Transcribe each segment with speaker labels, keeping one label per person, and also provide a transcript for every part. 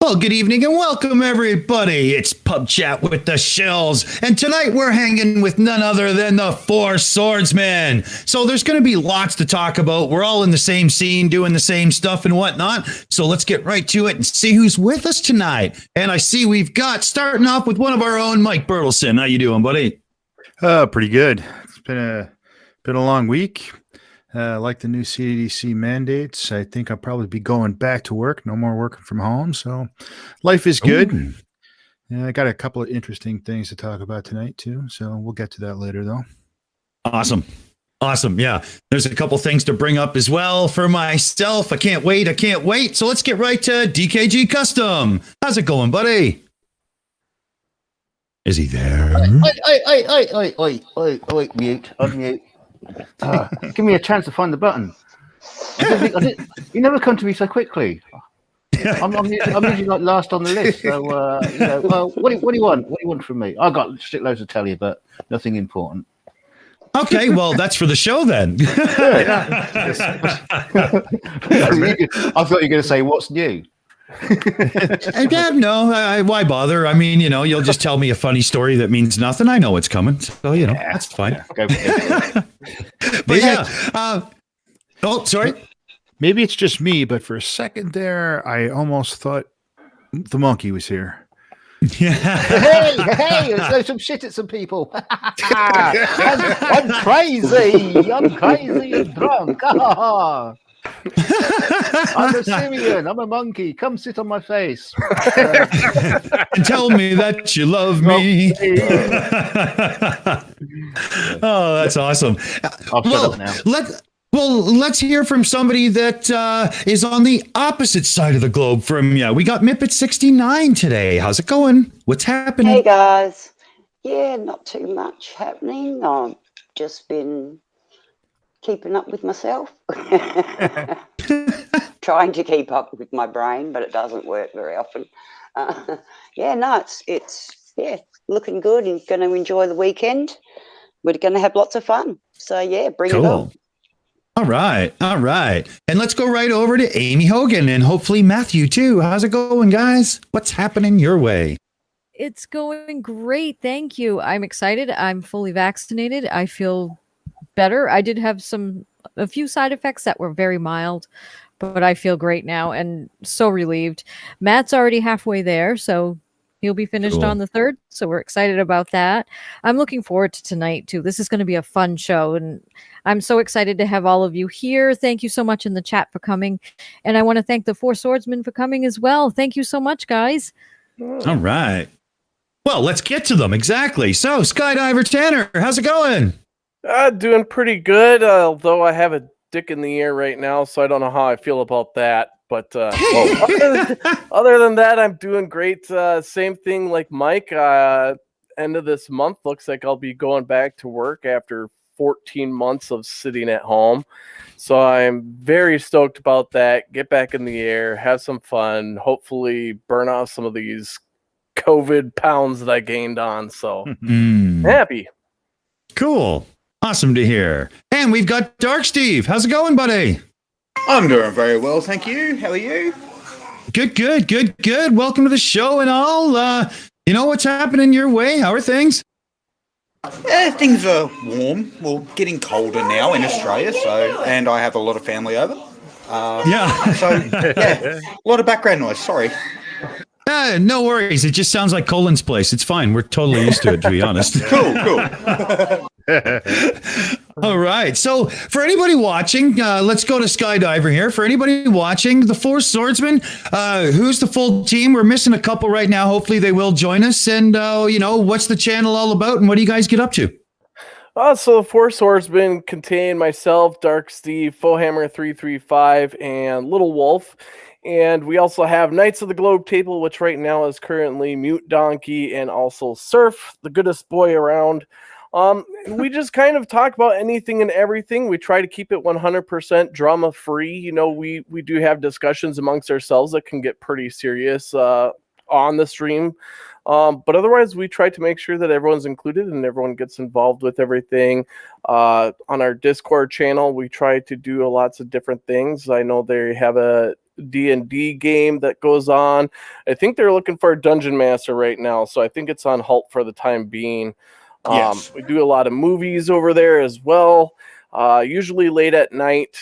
Speaker 1: Well, good evening and welcome, everybody. It's PubChat with the Shills, and tonight we're hanging with none other than the Four Swordsmen. So there's going to be lots to talk about. We're all in the same scene, doing the same stuff and whatnot. So let's get right to it and see who's with us tonight. And I see we've got, starting off with one of our own, Mike Bertelson. How you doing, buddy?
Speaker 2: Pretty good. It's been a long week. Like the new CDC mandates, I think I'll probably be going back to work. No more working from home. So life is good.
Speaker 1: Ooh.
Speaker 2: Yeah, I got a couple of interesting things to talk about tonight, too. So we'll get to that later, though.
Speaker 1: Awesome. Yeah. There's a couple things to bring up as well for myself. I can't wait. So let's get right to DKG Custom. How's it going, buddy? Is he there?
Speaker 3: Oi, mute, unmute. Give me a chance to find the button. You never come to me so quickly. I'm usually like last on the list. So, well, what do you want? What do you want from me? I've got shitloads to tell you, but nothing important.
Speaker 1: Okay, well, that's for the show then.
Speaker 3: I thought you were going to say, what's new?
Speaker 1: No, why bother? I mean, you'll just tell me a funny story that means nothing. I know what's coming, so that's fine. But sorry.
Speaker 2: Maybe it's just me, but for a second there, I almost thought the monkey was here.
Speaker 1: Yeah.
Speaker 3: Hey, let's throw some shit at some people. I'm crazy and drunk. I'm a simian. I'm a monkey. Come sit on my face.
Speaker 1: And tell me that you love me. Oh, that's awesome.
Speaker 3: I'll shut up now.
Speaker 1: Let's hear from somebody that is on the opposite side of the globe from you. We got Mipet 69 today. How's it going? What's happening?
Speaker 4: Hey, guys. Yeah, not too much happening. I've just been keeping up with myself. Trying to keep up with my brain, but it doesn't work very often. It's looking good and going to enjoy the weekend. We're going to have lots of fun. So, bring it on.
Speaker 1: All right. And let's go right over to Aimee Hogan and hopefully Matthew, too. How's it going, guys? What's happening your way?
Speaker 5: It's going great. Thank you. I'm excited. I'm fully vaccinated. I feel better. I did have a few side effects that were very mild, but I feel great now and so relieved. Matt's already halfway there, so he'll be finished on the 3rd. So we're excited about that. I'm looking forward to tonight too. This is going to be a fun show, and I'm so excited to have all of you here. Thank you so much in the chat for coming, and I want to thank the Four Swordsmen for coming as well. Thank you so much, guys.
Speaker 1: All right. Well, let's get to them. Exactly. So, Skydiver Tanner, how's it going?
Speaker 6: Doing pretty good, although I have a dick in the ear right now, so I don't know how I feel about that. But other than that, I'm doing great. Same thing like Mike. End of this month, looks like I'll be going back to work after 14 months of sitting at home. So I'm very stoked about that. Get back in the air, have some fun, hopefully burn off some of these COVID pounds that I gained on. So happy.
Speaker 1: Cool. Awesome to hear. And we've got DarkSteve. How's it going, buddy?
Speaker 7: I'm doing very well, thank you. How are you?
Speaker 1: Good. Welcome to the show and all. What's happening your way? How are things?
Speaker 7: Things are warm. Well, getting colder now in Australia, and I have a lot of family over. A lot of background noise, sorry.
Speaker 1: No worries. It just sounds like Colin's place. It's fine. We're totally used to it, to be honest.
Speaker 7: Cool.
Speaker 1: All right. So for anybody watching, let's go to Skydiver here. For anybody watching, the Four Swordsmen, who's the full team? We're missing a couple right now. Hopefully they will join us. And, what's the channel all about? And what do you guys get up to?
Speaker 6: So the Four Swordsmen contain myself, DarkSteve, Fohammer335, and Little Wolf. And we also have Knights of the Globe Table, which right now is currently Mute Donkey and also Surf, the goodest boy around. We just kind of talk about anything and everything. We try to keep it 100% drama free. We do have discussions amongst ourselves that can get pretty serious on the stream. But otherwise, we try to make sure that everyone's included and everyone gets involved with everything. On our Discord channel, we try to do lots of different things. I know they have a D&D game that goes on. I think they're looking for a dungeon master right now, so I think it's on halt for the time being.
Speaker 7: Yes.
Speaker 6: We do a lot of movies over there as well, usually late at night.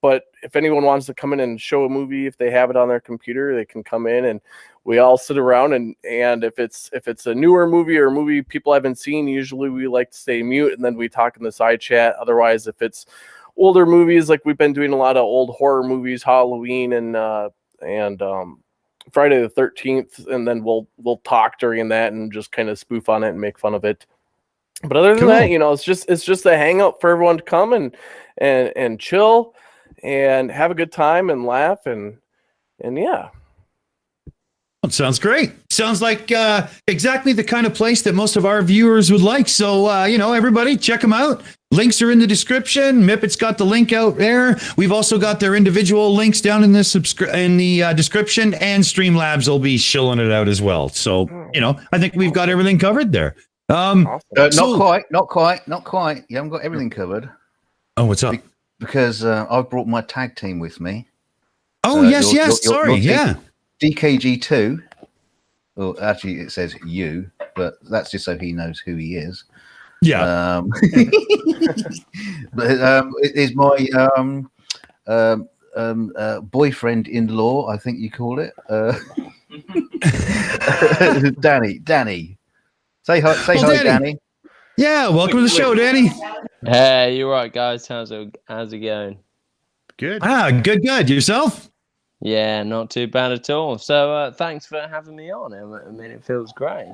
Speaker 6: But if anyone wants to come in and show a movie, if they have it on their computer, they can come in and we all sit around and if it's a newer movie or a movie people haven't seen, usually we like to stay mute and then we talk in the side chat. Otherwise, if it's older movies, like we've been doing a lot of old horror movies, Halloween and Friday the 13th, and then we'll talk during that and just kind of spoof on it and make fun of it. But other than that, it's just a hangout for everyone to come and chill and have a good time and laugh and yeah.
Speaker 1: Sounds great. Sounds like exactly the kind of place that most of our viewers would like. So, everybody check them out. Links are in the description. Mipet's got the link out there. We've also got their individual links down in the description, and Streamlabs will be shilling it out as well. So, I think we've got everything covered there.
Speaker 3: Not quite. You haven't got everything covered.
Speaker 1: Oh, what's up?
Speaker 3: Because I've brought my tag team with me.
Speaker 1: Oh, yes. Sorry. Yeah.
Speaker 3: DKG2. Well, actually, it says you, but that's just so he knows who he is.
Speaker 1: Yeah.
Speaker 3: But it is my boyfriend-in-law, I think you call it. Danny. Say hi, Danny.
Speaker 1: Yeah, welcome to the show, Danny.
Speaker 8: Hey, you right, guys? How's it going?
Speaker 2: Good.
Speaker 1: Good. Yourself?
Speaker 8: Yeah, not too bad at all. So thanks for having me on. I mean, it feels great,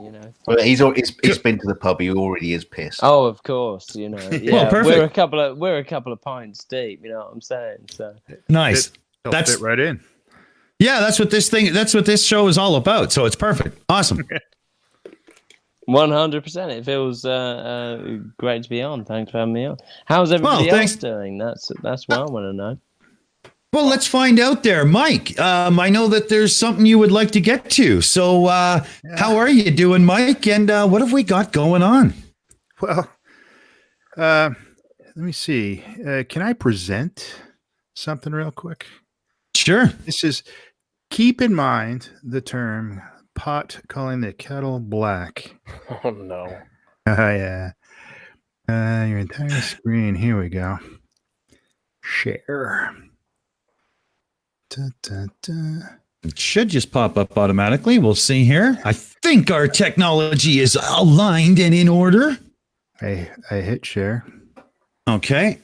Speaker 3: Well, he's been to the pub. He already is pissed.
Speaker 8: Oh, of course, Yeah,
Speaker 1: well, perfect.
Speaker 8: We're a couple of pints deep. You know what I'm saying? So
Speaker 1: nice.
Speaker 2: That's fit right in.
Speaker 1: Yeah, that's what this show is all about. So it's perfect. Awesome.
Speaker 8: 100%. It feels great to be on. Thanks for having me on. How's everybody else doing? That's what I want to know.
Speaker 1: Well, let's find out there. Mike, I know that there's something you would like to get to. So how are you doing, Mike? And what have we got going on?
Speaker 2: Well, let me see. Can I present something real quick?
Speaker 1: Sure.
Speaker 2: This is, keep in mind the term pot calling the kettle black.
Speaker 6: Oh, no.
Speaker 2: Yeah. Your entire screen. Here we go. Share.
Speaker 1: It should just pop up automatically. We'll see here. I think our technology is aligned and in order.
Speaker 2: I hit share.
Speaker 1: Okay.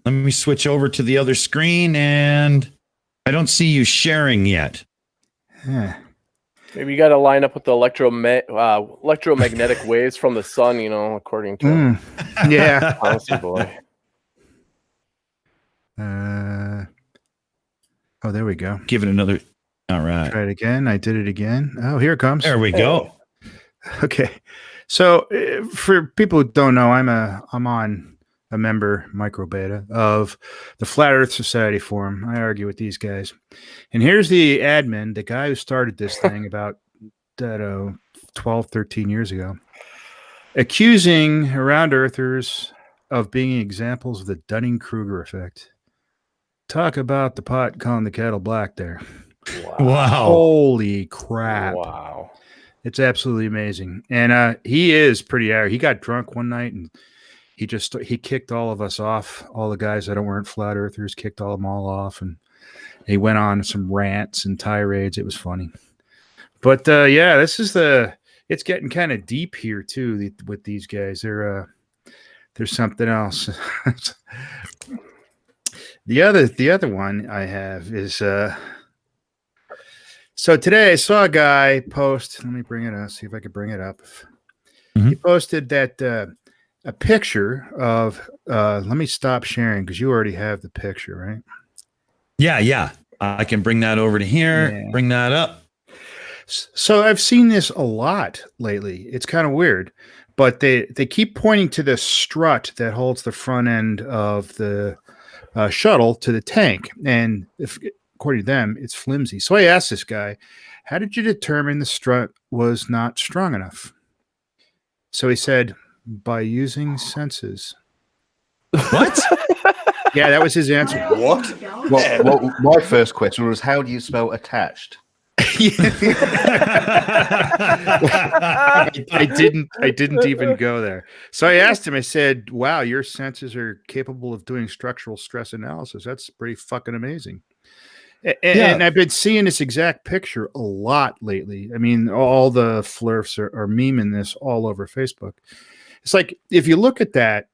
Speaker 1: Let me switch over to the other screen, and I don't see you sharing yet.
Speaker 2: Yeah.
Speaker 6: Maybe you got to line up with the electromagnetic waves from the sun, according to
Speaker 2: yeah.
Speaker 6: Honestly, boy.
Speaker 2: Oh, there we go.
Speaker 1: Give it another. All right.
Speaker 2: Try it again. I did it again. Oh, here it comes.
Speaker 1: There we go.
Speaker 2: Okay. So for people who don't know, I'm on a member micro beta of the Flat Earth Society forum. I argue with these guys. And here's the admin, the guy who started this thing about 12, 13 years ago, accusing round earthers of being examples of the Dunning-Kruger effect. Talk about the pot calling the kettle black there.
Speaker 1: Wow.
Speaker 2: Holy crap.
Speaker 6: Wow.
Speaker 2: It's absolutely amazing. And he is pretty arrogant. He got drunk one night and he kicked all of us off. All the guys that weren't flat earthers, kicked them all off. And he went on some rants and tirades. It was funny. But yeah, it's getting kind of deep here too with these guys. There's something else. The other one I have is so today I saw a guy post. Let me bring it up. See if I can bring it up. Mm-hmm. He posted that a picture of. Let me stop sharing because you already have the picture, right?
Speaker 1: Yeah. I can bring that over to here. Yeah. Bring that up.
Speaker 2: So I've seen this a lot lately. It's kind of weird, but they keep pointing to the strut that holds the front end of the shuttle to the tank, and according to them, it's flimsy. So I asked this guy, how did you determine the strut was not strong enough? So he said, by using senses.
Speaker 1: What?
Speaker 2: Yeah, that was his answer.
Speaker 7: What?
Speaker 3: Well, my first question was, how do you spell attached?
Speaker 2: I didn't even go there. So I asked him, I said, wow, your senses are capable of doing structural stress analysis. That's pretty fucking amazing. And I've been seeing this exact picture a lot lately. I mean, all the flirts are memeing this all over Facebook. It's like, if you look at that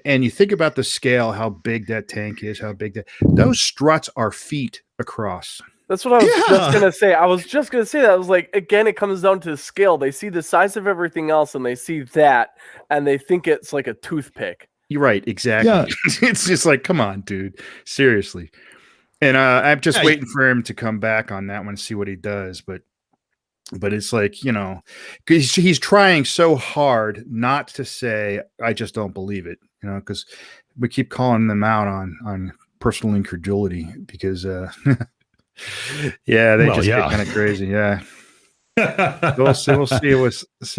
Speaker 2: and you think about the scale, how big that tank is, how big those struts are feet across.
Speaker 6: That's what I was just going to say. I was just going to say that. I was like, again, it comes down to the scale. They see the size of everything else and they see that and they think it's like a toothpick.
Speaker 2: You're right. Exactly. Yeah. It's just like, come on, dude. Seriously. And I'm just waiting for him to come back on that one, see what he does. But it's like, because he's trying so hard not to say, I just don't believe it, because we keep calling them out on personal incredulity because, yeah, they get kind of crazy. Yeah. We'll see how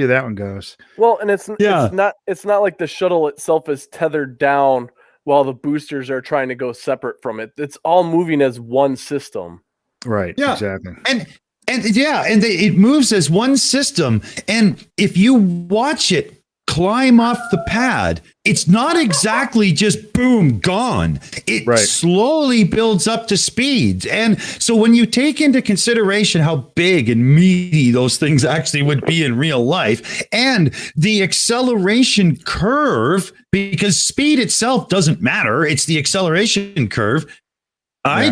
Speaker 2: that one goes.
Speaker 6: Well, and it's not like the shuttle itself is tethered down while the boosters are trying to go separate from it. It's all moving as one system.
Speaker 2: Right. Yeah. Exactly.
Speaker 1: And it moves as one system. And if you watch it climb off the pad, it's not exactly just boom, gone. It slowly builds up to speed. And so when you take into consideration how big and meaty those things actually would be in real life, and the acceleration curve, because speed itself doesn't matter, it's the acceleration curve. I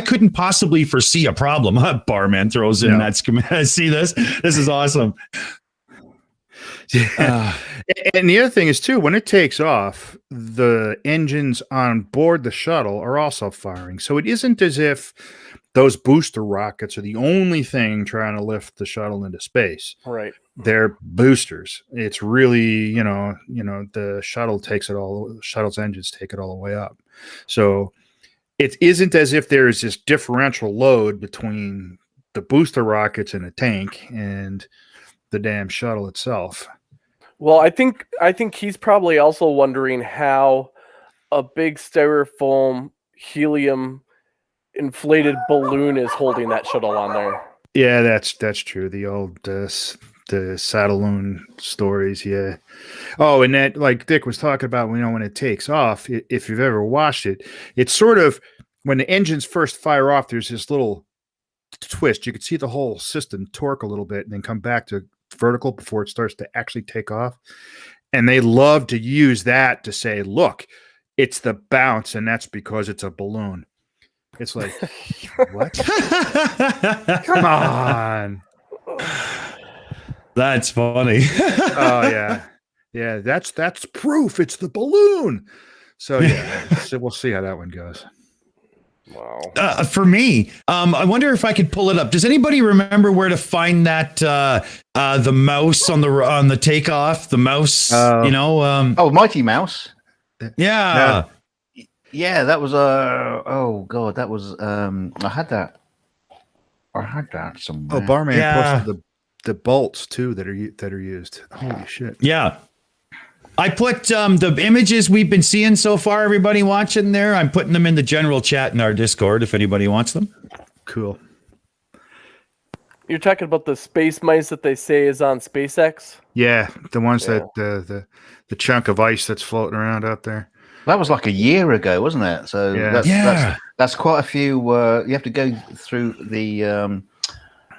Speaker 1: couldn't possibly foresee a problem. Barman throws in that schematic. See this? This is awesome.
Speaker 2: And the other thing is too, when it takes off, the engines on board the shuttle are also firing. So it isn't as if those booster rockets are the only thing trying to lift the shuttle into space.
Speaker 6: Right.
Speaker 2: They're boosters. It's really, the shuttle's engines take it all the way up. So it isn't as if there's this differential load between the booster rockets in a tank and the damn shuttle itself.
Speaker 6: Well, I think he's probably also wondering how a big styrofoam helium inflated balloon is holding that shuttle on there.
Speaker 2: Yeah, that's true. The old the Saddaloon stories, yeah. Oh, and that, like Dick was talking about, when it takes off, if you've ever watched it, it's sort of when the engines first fire off, there's this little twist. You can see the whole system torque a little bit and then come back to vertical before it starts to actually take off. And they love to use that to say, look, it's the bounce, and that's because it's a balloon. It's like, what? Come on.
Speaker 1: That's funny.
Speaker 2: Oh yeah, that's proof it's the balloon. So yeah, so we'll see how that one goes.
Speaker 6: Wow.
Speaker 1: For me, I wonder if I could pull it up. Does anybody remember where to find that the mouse on the takeoff? The mouse,
Speaker 3: Mighty Mouse.
Speaker 1: Yeah.
Speaker 3: Yeah, that was oh god, that was I had that somewhere.
Speaker 2: Oh, Barman posted the bolts too that are used. Holy shit.
Speaker 1: Yeah. I put the images we've been seeing so far, everybody watching there, I'm putting them in the general chat in our Discord if anybody wants them.
Speaker 2: Cool.
Speaker 6: You're talking about the space mice that they say is on SpaceX?
Speaker 2: Yeah, the ones that the chunk of ice that's floating around out there.
Speaker 3: That was like a year ago, wasn't it? So that's quite a few. You have to go through the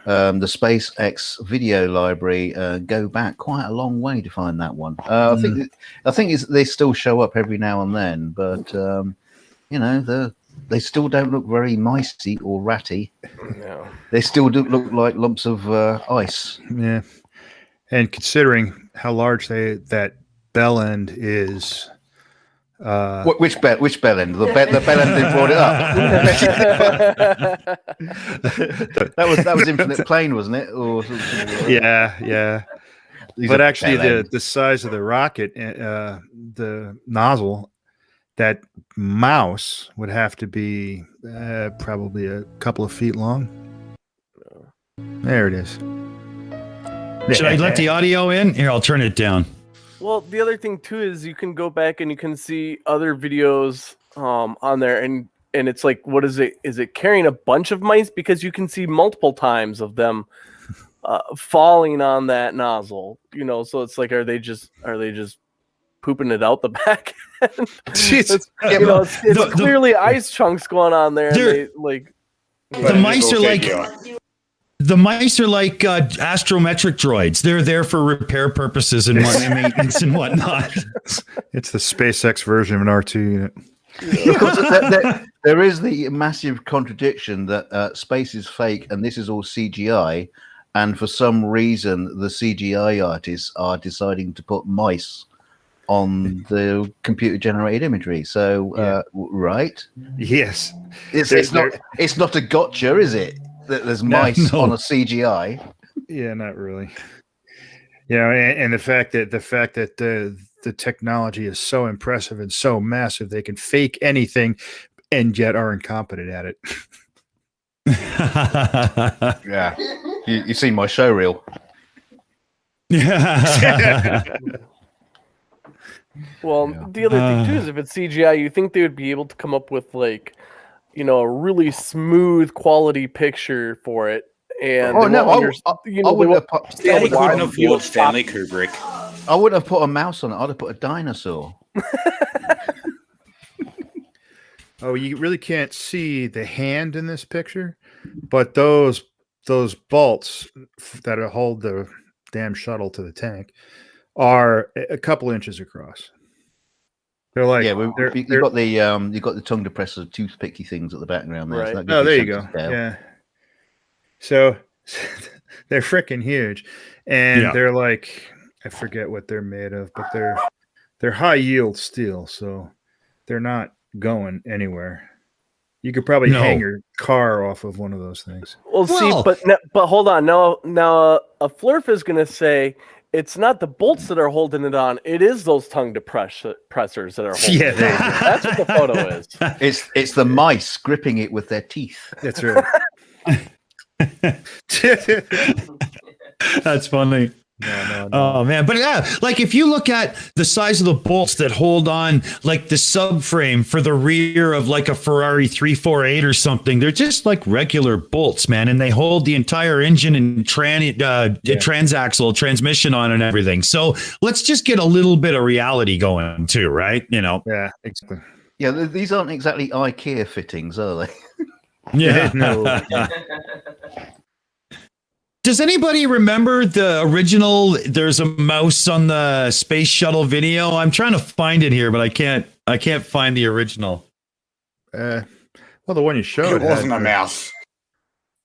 Speaker 3: SpaceX video library, go back quite a long way to find that one. I think they still show up every now and then, but they still don't look very micey or ratty. No. They still do look like lumps of ice.
Speaker 2: Yeah, and considering how large that bell end is.
Speaker 3: Which bell end? The bell end that brought it up. that was Infinite Plane, wasn't it? Or
Speaker 2: yeah. But actually, the size of the rocket, the nozzle, that mouse would have to be probably a couple of feet long. There it is.
Speaker 1: Should I let the audio in? Here, I'll turn it down.
Speaker 6: Well, the other thing too is you can go back and you can see other videos on there, and it's like, what is it? Is it carrying a bunch of mice? Because you can see multiple times of them falling on that nozzle. You know, so it's like, are they just pooping it out the back end? It's clearly ice chunks going on there. And they, like,
Speaker 1: the mice are like. The mice are like astrometric droids. They're there for repair purposes and maintenance and whatnot.
Speaker 2: It's the SpaceX version of an R2 unit.
Speaker 3: There is the massive contradiction that space is fake and this is all CGI. And for some reason, the CGI artists are deciding to put mice on the computer-generated imagery. So, right?
Speaker 2: Yes.
Speaker 3: It's not a gotcha, is it? That there's mice on a CGI.
Speaker 2: Yeah, not really. Yeah, and the fact that the technology is so impressive and so massive, they can fake anything and yet are incompetent at it.
Speaker 3: Yeah, you've seen my show reel.
Speaker 6: Well, the other thing too is if it's CGI, you think they would be able to come up with like, you know, a really smooth quality picture for it. And
Speaker 3: I wouldn't have put
Speaker 7: Stanley couldn't afford Stanley Kubrick.
Speaker 3: I wouldn't have put a mouse on it. I'd have put a dinosaur.
Speaker 2: Oh, you really can't see the hand in this picture, but those bolts that hold the damn shuttle to the tank are a couple inches across. They're like,
Speaker 3: you've got the tongue depressor, toothpicky things at the background there.
Speaker 6: Right.
Speaker 3: So
Speaker 2: there you go. Yeah. So they're freaking huge, and they're like, I forget what they're made of, but they're high yield steel, so they're not going anywhere. You could probably hang your car off of one of those things.
Speaker 6: Well, see, but hold on. Now a flurf is going to say it's not the bolts that are holding it on. It is those tongue depressors that are holding it on. That's what the photo is.
Speaker 3: It's the mice gripping it with their teeth.
Speaker 2: That's right.
Speaker 1: That's funny.
Speaker 2: No.
Speaker 1: Oh man, but yeah, like if you look at the size of the bolts that hold on like the subframe for the rear of like a Ferrari 348 or something, they're just like regular bolts, man, and they hold the entire engine and transaxle transmission on and everything. So let's just get a little bit of reality going too, right? You know?
Speaker 2: Yeah, exactly.
Speaker 3: Yeah, these aren't exactly IKEA fittings, are they?
Speaker 1: Yeah.
Speaker 2: No.
Speaker 1: Does anybody remember the original? There's a mouse on the space shuttle video. I'm trying to find it here, but I can't find the original.
Speaker 2: Well, the one you showed,
Speaker 7: It wasn't a mouse.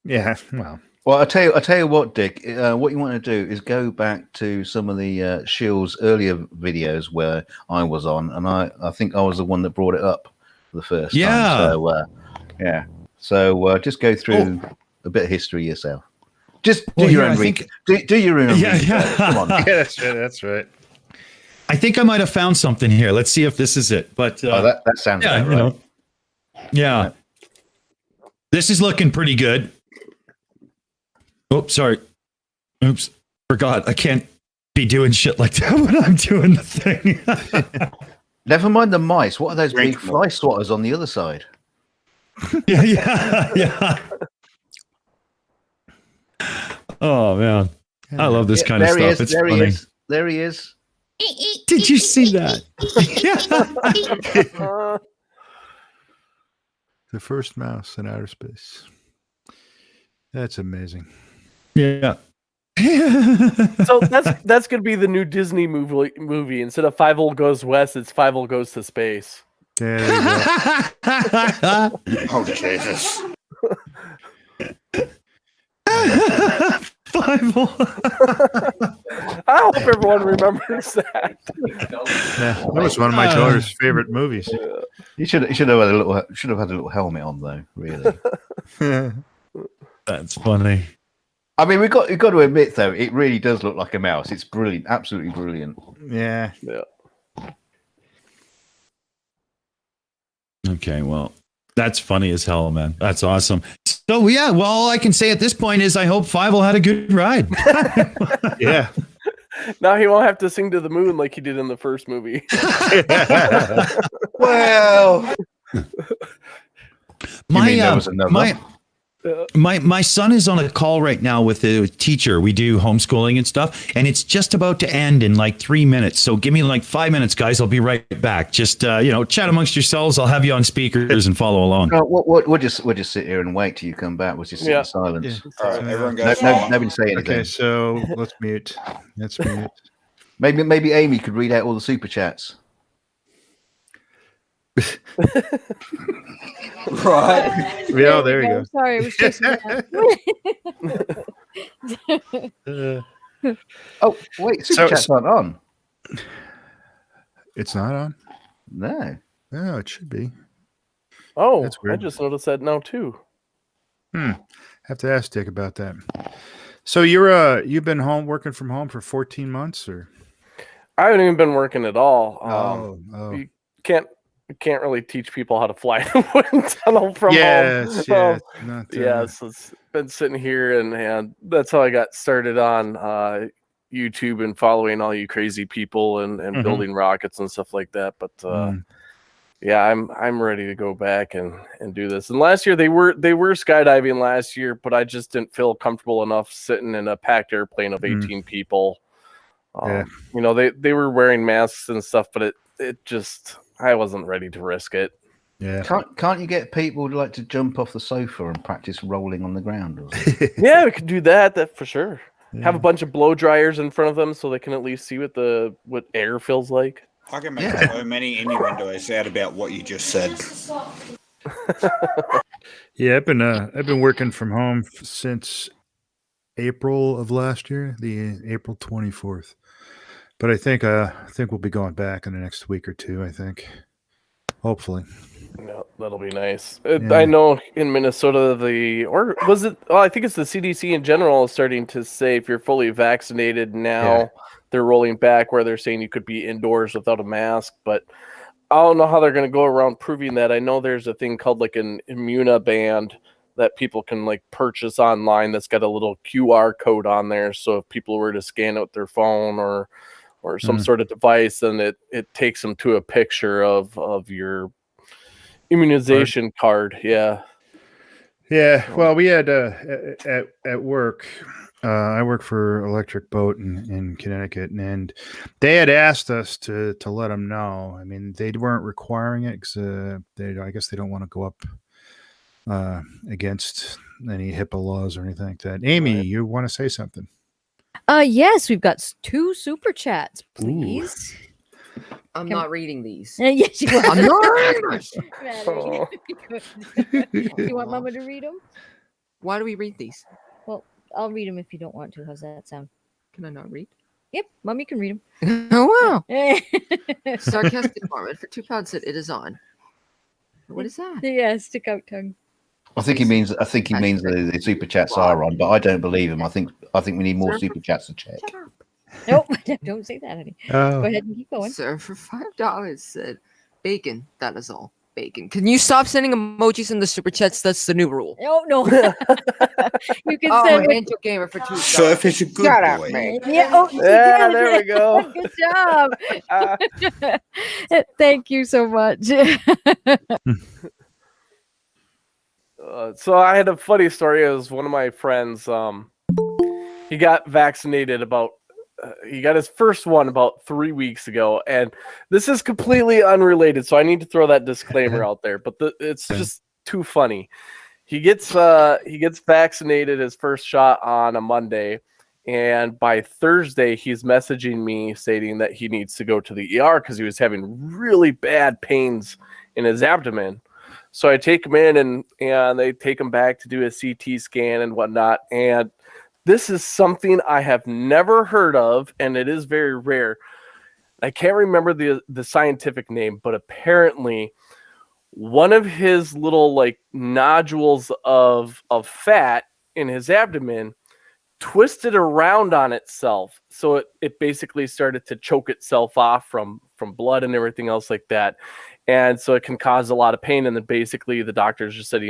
Speaker 2: Yeah, well,
Speaker 3: I'll tell you what, Dick. What you want to do is go back to some of the Shills earlier videos where I was on, and I think I was the one that brought it up for the first time. So just go through a bit of history yourself. Just do your own research. Do your own research. Come on.
Speaker 2: Yeah, that's right.
Speaker 1: I think I might have found something here. Let's see if this is it. But
Speaker 3: that sounds about right.
Speaker 1: Yeah. This is looking pretty good. Oops, sorry. Oops, forgot. I can't be doing shit like that when I'm doing the thing.
Speaker 3: Never mind the mice. What are those big fly swatters on the other side?
Speaker 1: Yeah. Oh man, I love this kind of stuff. It's funny.
Speaker 3: There he is.
Speaker 1: Did you see that?
Speaker 2: The first mouse in outer space. That's amazing.
Speaker 1: Yeah.
Speaker 6: So that's gonna be the new Disney movie. Instead of Fievel Goes West, it's Fievel Goes to Space.
Speaker 2: There you go.
Speaker 7: Oh Jesus.
Speaker 1: Fievel.
Speaker 6: I hope everyone remembers that.
Speaker 2: Yeah, that was one of my daughter's favorite movies.
Speaker 3: You should have had a little helmet on though. Really.
Speaker 1: That's funny.
Speaker 3: I mean, we've got to admit though, it really does look like a mouse. It's brilliant, absolutely brilliant.
Speaker 2: Yeah.
Speaker 1: Okay, well, that's funny as hell, man. That's awesome. So yeah, well, all I can say at this point is I hope Fievel had a good ride.
Speaker 2: Yeah.
Speaker 6: Now he won't have to sing to the moon like he did in the first movie.
Speaker 7: Well,
Speaker 1: My son is on a call right now with a teacher. We do homeschooling and stuff, and it's just about to end in like 3 minutes. So give me like 5 minutes, guys. I'll be right back. Just chat amongst yourselves. I'll have you on speakers and folloll along.
Speaker 3: We'll just sit here and wait till you come back. We'll just sit in silence.
Speaker 7: Yeah. All right, everyone goes.
Speaker 3: Nobody say anything.
Speaker 2: Okay, so let's mute.
Speaker 3: Maybe Aimee could read out all the super chats.
Speaker 7: Right.
Speaker 2: Yeah, there you go.
Speaker 5: Sorry, it was chasing
Speaker 3: Oh, wait, super chats aren't on.
Speaker 2: It's not on?
Speaker 3: No,
Speaker 2: it should be.
Speaker 6: Oh,
Speaker 2: that's weird.
Speaker 6: I just noticed that now too.
Speaker 2: Have to ask Dick about that. So you've been working from home for 14 months, or?
Speaker 6: I haven't even been working at all.
Speaker 2: You
Speaker 6: can't really teach people how to fly the wind tunnel from home. So it's been sitting here, and that's how I got started on YouTube and following all you crazy people and building rockets and stuff like that. But I'm ready to go back and do this. And last year they were skydiving last year, but I just didn't feel comfortable enough sitting in a packed airplane of 18 people. They were wearing masks and stuff, but it just, I wasn't ready to risk it.
Speaker 3: Yeah. Can't you get people to jump off the sofa and practice rolling on the ground?
Speaker 6: Yeah, we could do that for sure. Yeah. Have a bunch of blow dryers in front of them so they can at least see what air feels like.
Speaker 7: I can make so many innuendos out about what you just said.
Speaker 2: Yeah, I've been working from home since April of last year, the April 24th. But I think we'll be going back in the next week or two, I think. Hopefully.
Speaker 6: Yeah, that'll be nice. I know in Minnesota I think it's the CDC in general is starting to say if you're fully vaccinated now, they're rolling back where they're saying you could be indoors without a mask, but I don't know how they're going to go around proving that. I know there's a thing called an Immuna band that people can purchase online that's got a little QR code on there. So if people were to scan it with their phone or some sort of device, then it takes them to a picture of your immunization card. Yeah.
Speaker 2: Well, we had at work. I work for Electric Boat in Connecticut, and they had asked us to let them know. I mean, they weren't requiring it because I guess they don't want to go up against any HIPAA laws or anything like that. Aimee, you want to say something?
Speaker 5: Yes, we've got 2 super chats, please.
Speaker 9: I'm not reading these.
Speaker 5: Yes, you are.
Speaker 9: I'm not.
Speaker 5: You want Mama to read them?
Speaker 9: Why do we read these?
Speaker 5: Well, I'll read them if you don't want to. How's that sound?
Speaker 9: Can I not read?
Speaker 5: Yep, Mommy can read them.
Speaker 9: Oh, wow. Sarcastic Barman for £2 said it is on. What is that?
Speaker 5: Yeah, stick out tongue.
Speaker 3: I think he means the super chats are on, but I don't believe him. I think we need more super chats to check.
Speaker 5: Nope, don't say that, honey. Go ahead and keep going.
Speaker 9: Sir, for $5 said bacon. That is all. Bacon. Can you stop sending emojis in the super chats? That's the new rule.
Speaker 5: Oh no. You can send
Speaker 9: Angel Gamer for $2.
Speaker 7: Surf is a good boy.
Speaker 5: Yeah,
Speaker 6: there we go.
Speaker 5: Good job. Thank you so much.
Speaker 6: So I had a funny story. It was one of my friends. He got vaccinated he got his first one about 3 weeks ago, and this is completely unrelated, so I need to throw that disclaimer out there. But it's just too funny. He gets vaccinated his first shot on a Monday, and by Thursday he's messaging me stating that he needs to go to the ER because he was having really bad pains in his abdomen. So I take him in, and they take him back to do a CT scan and whatnot, and this is something I have never heard of, and it is very rare. I can't remember the scientific name, but apparently one of his little nodules of fat in his abdomen twisted around on itself. So it basically started to choke itself off from blood and everything else like that. And so it can cause a lot of pain. And then basically the doctors just said,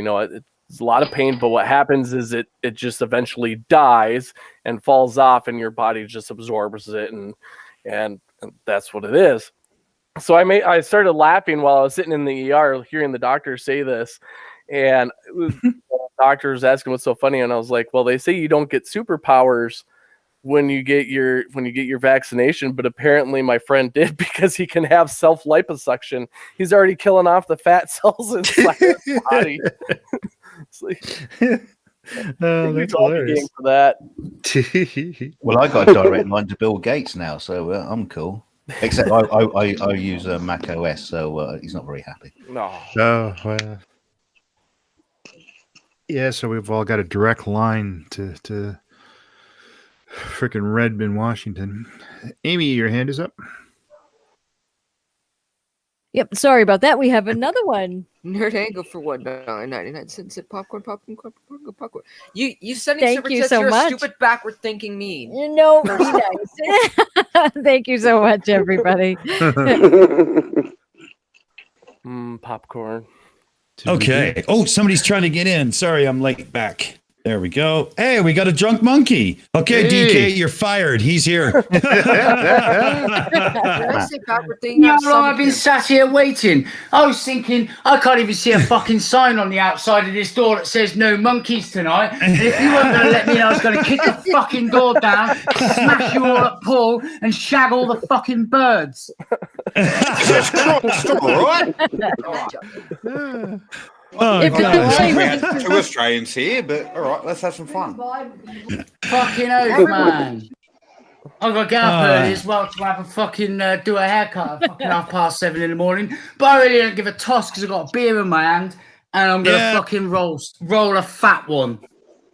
Speaker 6: It's a lot of pain, but what happens is it just eventually dies and falls off, and your body just absorbs it, and that's what it is. So I started laughing while I was sitting in the ER, hearing the doctor say this, and the doctor was asking what's so funny, and I was like, well, they say you don't get superpowers when you get your vaccination, but apparently my friend did, because he can have self-liposuction. He's already killing off the fat cells inside his body. Like,
Speaker 2: that's hilarious.
Speaker 6: For that.
Speaker 3: Well, I got a direct line to Bill Gates now, so I'm cool. Except I use Mac OS, so he's not very happy.
Speaker 6: No.
Speaker 2: Oh, well. Yeah, so we've all got a direct line to freaking Redmond, Washington. Aimee, your hand is up.
Speaker 5: Yep, sorry about that. We have another one.
Speaker 9: Nerd Angle for $1.99 at popcorn. You sending
Speaker 5: Thank
Speaker 9: super
Speaker 5: you
Speaker 9: chats,
Speaker 5: so
Speaker 9: you're
Speaker 5: much.
Speaker 9: a stupid backward thinking mean.
Speaker 5: No, be nice. Thank you so much, everybody.
Speaker 6: Popcorn.
Speaker 1: Okay. Oh, somebody's trying to get in. Sorry, I'm late back. There we go. Hey, we got a drunk monkey. Okay,
Speaker 2: Hey.
Speaker 1: DK, you're fired. He's here.
Speaker 9: Did I say backward thinking?
Speaker 10: How long I've been sat here waiting? I was thinking I can't even see a fucking sign on the outside of this door that says no monkeys tonight. And if you weren't going to let me in, I was going to kick the fucking door down, smash you all at Paul, and shag all the fucking birds.
Speaker 7: Stop, all right?
Speaker 1: Oh,
Speaker 5: If
Speaker 1: God.
Speaker 5: you-
Speaker 7: We had 2 Australians here, but all right, let's have some fun.
Speaker 10: Fucking oath, man. I've got to get up early as well to have a fucking do a haircut at fucking 7:30 in the morning. But I really don't give a toss because I've got a beer in my hand and I'm going to fucking roll a fat one.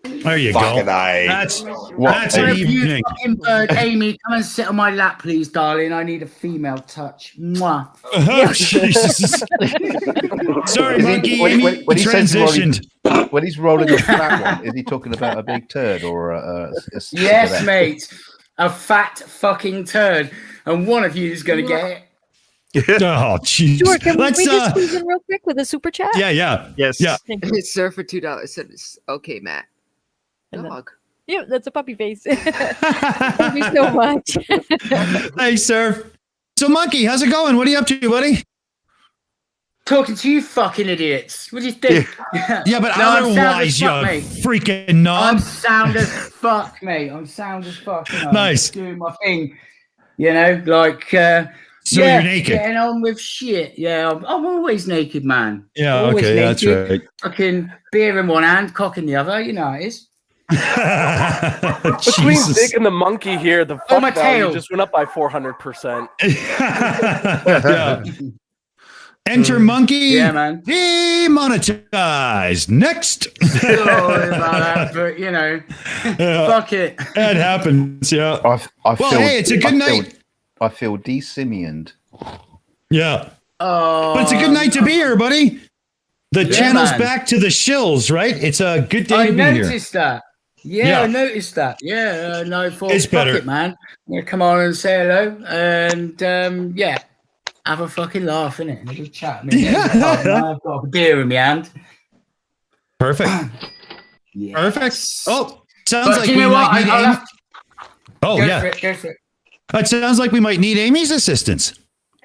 Speaker 1: There you
Speaker 7: Fucking
Speaker 1: go.
Speaker 7: A.
Speaker 1: That's
Speaker 10: One
Speaker 1: an
Speaker 10: of you
Speaker 1: evening.
Speaker 10: fucking bird, Aimee, come and sit on my lap, please, darling. I need a female touch. Mwah.
Speaker 1: Oh, Jesus. Sorry, monkey. Aimee
Speaker 3: When he says
Speaker 1: transitioned.
Speaker 3: when he's rolling a fat one, is he talking about a big turd or a
Speaker 10: Yes, mate. A fat fucking turd. And one of you is going to get it.
Speaker 1: Oh, jeez.
Speaker 5: Sure, can we
Speaker 1: Let's,
Speaker 5: just squeeze in real quick with a super chat?
Speaker 1: yeah.
Speaker 2: Yes.
Speaker 1: Yeah.
Speaker 9: Sir, for $2 said, okay, Matt. Dog.
Speaker 5: Yeah, that's a puppy face. Thank you so much.
Speaker 1: Hey, sir. So, monkey, how's it going? What are you up to, buddy?
Speaker 10: Talking to you fucking idiots. What do you think?
Speaker 1: Yeah, but
Speaker 10: No, I'm sound
Speaker 1: otherwise,
Speaker 10: as
Speaker 1: you
Speaker 10: fuck, mate.
Speaker 1: freaking
Speaker 10: I'm
Speaker 1: knob.
Speaker 10: sound as fuck, mate. I'm sound as fuck. You know,
Speaker 1: Nice.
Speaker 10: Doing my thing. You know, like...
Speaker 1: So you're naked.
Speaker 10: Getting on with shit. Yeah, I'm always naked, man.
Speaker 1: Yeah,
Speaker 10: Always
Speaker 1: okay, that's
Speaker 10: naked.
Speaker 1: right.
Speaker 10: Fucking beer in one hand, cock in the other. You know how it is.
Speaker 6: Between
Speaker 1: Jesus.
Speaker 6: Dick and the monkey here, the
Speaker 10: Oh, my
Speaker 6: fuck value
Speaker 10: tail.
Speaker 6: just went up by 400%.
Speaker 1: Yeah. Enter monkey.
Speaker 10: Yeah, man.
Speaker 1: Demonetized. Next.
Speaker 10: Sorry about that, but you know, fuck it.
Speaker 1: That happens. Yeah.
Speaker 3: I feel,
Speaker 1: Well, hey, it's a good night.
Speaker 3: I feel de-simianed.
Speaker 1: Yeah.
Speaker 10: Oh,
Speaker 1: But it's a good night to be here, buddy. The
Speaker 10: Yeah,
Speaker 1: channel's
Speaker 10: man.
Speaker 1: back to the shills, right? It's a good day
Speaker 10: I
Speaker 1: to be here.
Speaker 10: noticed that. Yeah, I noticed that. Yeah, no, for
Speaker 1: It's
Speaker 10: fuck
Speaker 1: better.
Speaker 10: it, man. Yeah, come on and say hello, and yeah, have a fucking laugh, innit? And a good chat. I've got a beer in my hand.
Speaker 1: Perfect.
Speaker 10: Yes.
Speaker 1: Perfect. Oh, sounds
Speaker 10: But
Speaker 1: like
Speaker 10: you
Speaker 1: we
Speaker 10: know what?
Speaker 1: might need
Speaker 10: I'll
Speaker 1: Aimee.
Speaker 10: have
Speaker 1: Oh,
Speaker 10: go
Speaker 1: yeah.
Speaker 10: for it. Go for it.
Speaker 1: It sounds like we might need Amy's assistance.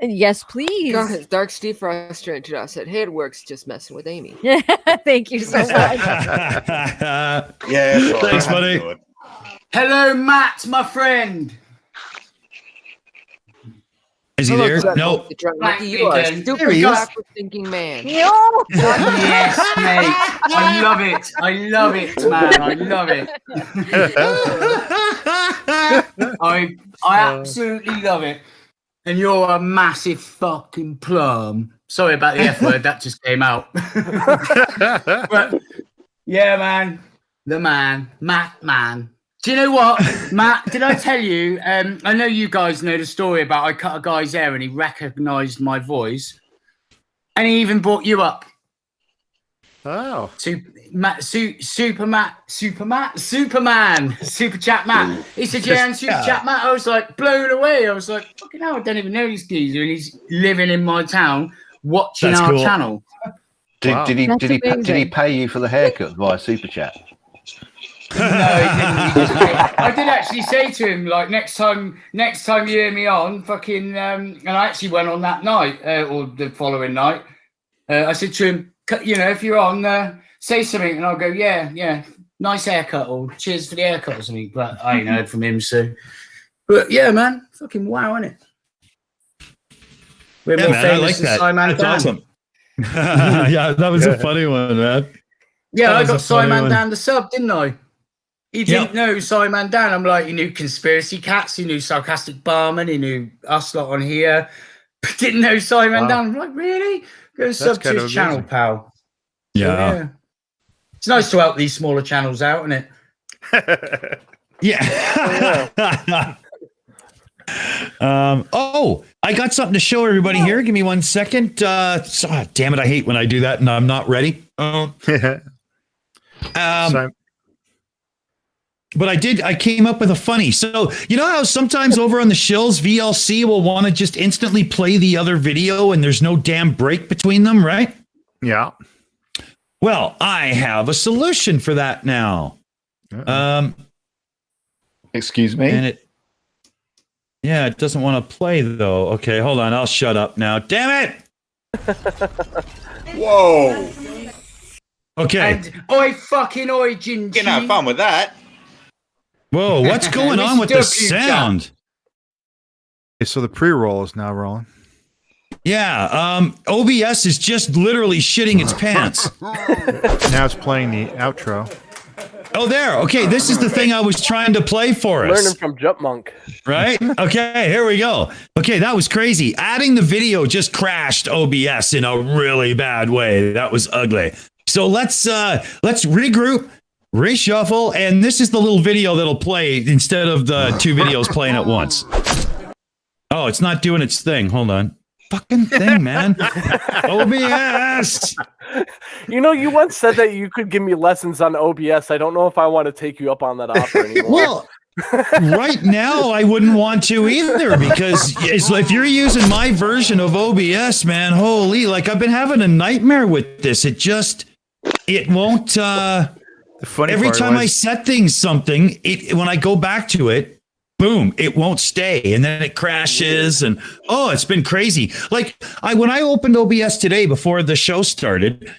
Speaker 5: Yes, please.
Speaker 9: God, Dark Steve for Australian to said, hey, it works, just messing with Aimee.
Speaker 5: Yeah, thank you so much.
Speaker 7: Yeah, sorry,
Speaker 1: Thanks,
Speaker 7: I had to
Speaker 1: buddy.
Speaker 7: do it.
Speaker 10: Hello, Matt, my friend.
Speaker 1: Is he there? No.
Speaker 9: The drunk monkey, you are a
Speaker 10: There
Speaker 9: stupid
Speaker 1: he is.
Speaker 9: backward thinking man.
Speaker 10: Yes, mate. I love it. I love it, man. I love it. I absolutely love it. And you're a massive fucking plum. Sorry about the F word, that just came out. But yeah, man. The man. Matt, man. Do you know what, Matt? Did I tell you? I know you guys know the story about I cut a guy's hair and he recognized my voice. And he even brought you up.
Speaker 2: Oh.
Speaker 10: Superman, Super Chat Matt. He said, yeah, and Super Chat Matt. I was like blown away. I was like, fucking hell, I don't even know this geezer. And he's living in my town watching
Speaker 1: That's
Speaker 10: our
Speaker 1: cool.
Speaker 10: channel.
Speaker 3: Did he pay you for the haircut via super chat?
Speaker 10: No, he didn't. I did actually say to him, like, next time you hear me on, fucking, and I actually went on that night or the following night. I said to him, if you're on, say something, and I'll go, yeah, nice haircut, or cheers for the haircut or something. But I ain't heard from him, so. But yeah, man, fucking wow, isn't it? We're more famous than Simon Dan.
Speaker 1: Awesome. Yeah, that was a funny one, man.
Speaker 10: Yeah, I got Simon Dan the sub, didn't I? He didn't know Simon Dan. I'm like, he knew Conspiracy Cats, he knew Sarcastic Barman, he knew us lot on here, but didn't know Simon Dan. I'm like, really? Go sub to his channel, pal.
Speaker 1: Yeah.
Speaker 10: It's nice to help these smaller channels out, isn't it?
Speaker 1: Yeah. I got something to show everybody here. Give me 1 second. Damn it, I hate when I do that and I'm not ready. But I came up with a funny. So, you know how sometimes over on the Shills, VLC will want to just instantly play the other video and there's no damn break between them, right?
Speaker 2: Yeah.
Speaker 1: Well, I have a solution for that now.
Speaker 3: Excuse me?
Speaker 1: And it doesn't want to play though. Okay, hold on. I'll shut up now. Damn it.
Speaker 7: Whoa.
Speaker 1: Okay.
Speaker 10: And oi, Gingy.
Speaker 7: Gonna have fun with that.
Speaker 1: Whoa, what's going on with the sound?
Speaker 2: Okay, so the pre-roll is now rolling.
Speaker 1: Yeah, OBS is just literally shitting its pants.
Speaker 2: Now it's playing the outro.
Speaker 1: Oh, there. Okay, this is the thing I was trying to play for us.
Speaker 6: Learning from Jutmonk.
Speaker 1: Right? Okay, here we go. Okay, that was crazy. Adding the video just crashed OBS in a really bad way. That was ugly. So let's regroup, reshuffle, and this is the little video that'll play instead of the two videos playing at once. Oh, it's not doing its thing. Hold on. Fucking thing, man. OBS.
Speaker 6: You know, you once said that you could give me lessons on OBS. I don't know if I want to take you up on that offer anymore.
Speaker 1: Well, right now I wouldn't want to either, because if you're using my version of OBS, man, holy, like I've been having a nightmare with this. It won't. Every time I set something, when I go back to it, boom, it won't stay, and then it crashes, and it's been crazy. Like when I opened OBS today before the show started,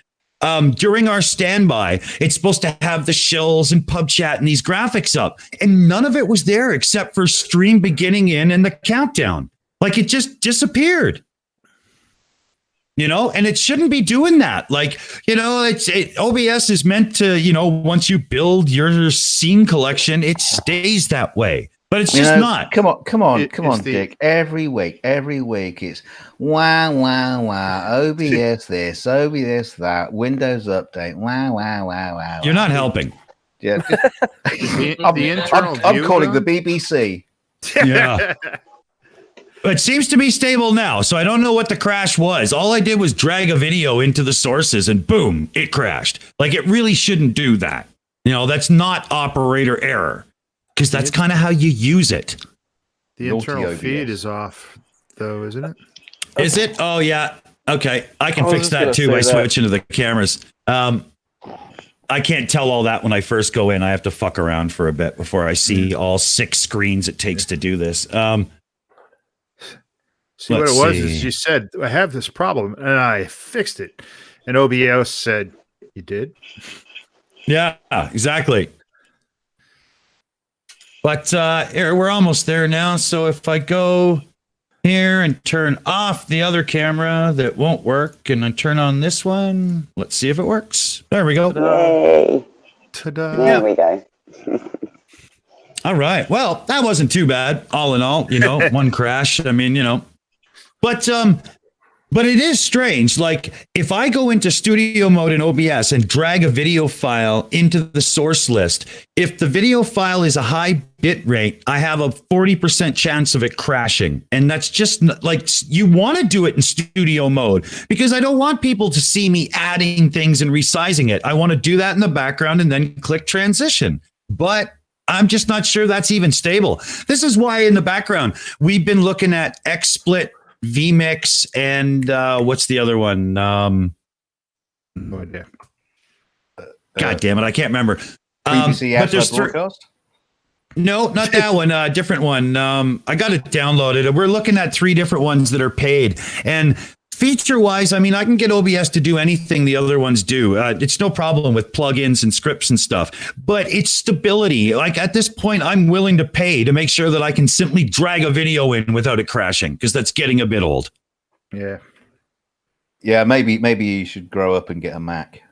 Speaker 1: during our standby, it's supposed to have the Shills and PubChat and these graphics up, and none of it was there except for stream beginning in and the countdown. Like it just disappeared. You know, and it shouldn't be doing that. Like, you know, OBS is meant to, you know, once you build your scene collection, it stays that way. But it's just not.
Speaker 3: Come on, Dick. Every week, it's wow, OBS this, OBS that, Windows update, wow.
Speaker 1: You're not helping.
Speaker 3: Yeah.
Speaker 2: the internal
Speaker 3: I'm calling the BBC.
Speaker 1: Yeah. It seems to be stable now, so I don't know what the crash was. All I did was drag a video into the sources and boom, it crashed. Like it really shouldn't do that. You know, that's not operator error, because that's kind of how you use it.
Speaker 2: The internal feed is off, though, isn't it?
Speaker 1: Is it? Oh, yeah. Okay. I can fix that too by switching to the cameras. I can't tell all that when I first go in. I have to fuck around for a bit before I see all 6 screens it takes to do this.
Speaker 2: See, what it was is you said, I have this problem, and I fixed it. And OBS said, you did?
Speaker 1: Yeah, exactly. But we're almost there now. So if I go here and turn off the other camera that won't work, and I turn on this one, let's see if it works. There we go.
Speaker 4: Yay.
Speaker 2: Ta-da.
Speaker 4: There we go.
Speaker 1: All right. Well, that wasn't too bad. All in all, you know, one crash. I mean, you know. But it is strange. Like if I go into studio mode in OBS and drag a video file into the source list, if the video file is a high bit rate, I have a 40% chance of it crashing. And that's just like, you want to do it in studio mode because I don't want people to see me adding things and resizing it. I want to do that in the background and then click transition. But I'm just not sure that's even stable. This is why in the background, we've been looking at XSplit, vMix, and what's the other one?
Speaker 2: But yeah.
Speaker 1: God damn it, I can't remember.
Speaker 3: BBC
Speaker 1: But there's
Speaker 3: broadcast.
Speaker 1: No, not that one. Different one. I got it downloaded. We're looking at 3 different ones that are paid. And feature-wise, I mean, I can get OBS to do anything the other ones do. It's no problem with plugins and scripts and stuff. But it's stability. Like at this point, I'm willing to pay to make sure that I can simply drag a video in without it crashing, because that's getting a bit old.
Speaker 2: Yeah.
Speaker 3: Yeah, maybe you should grow up and get a Mac.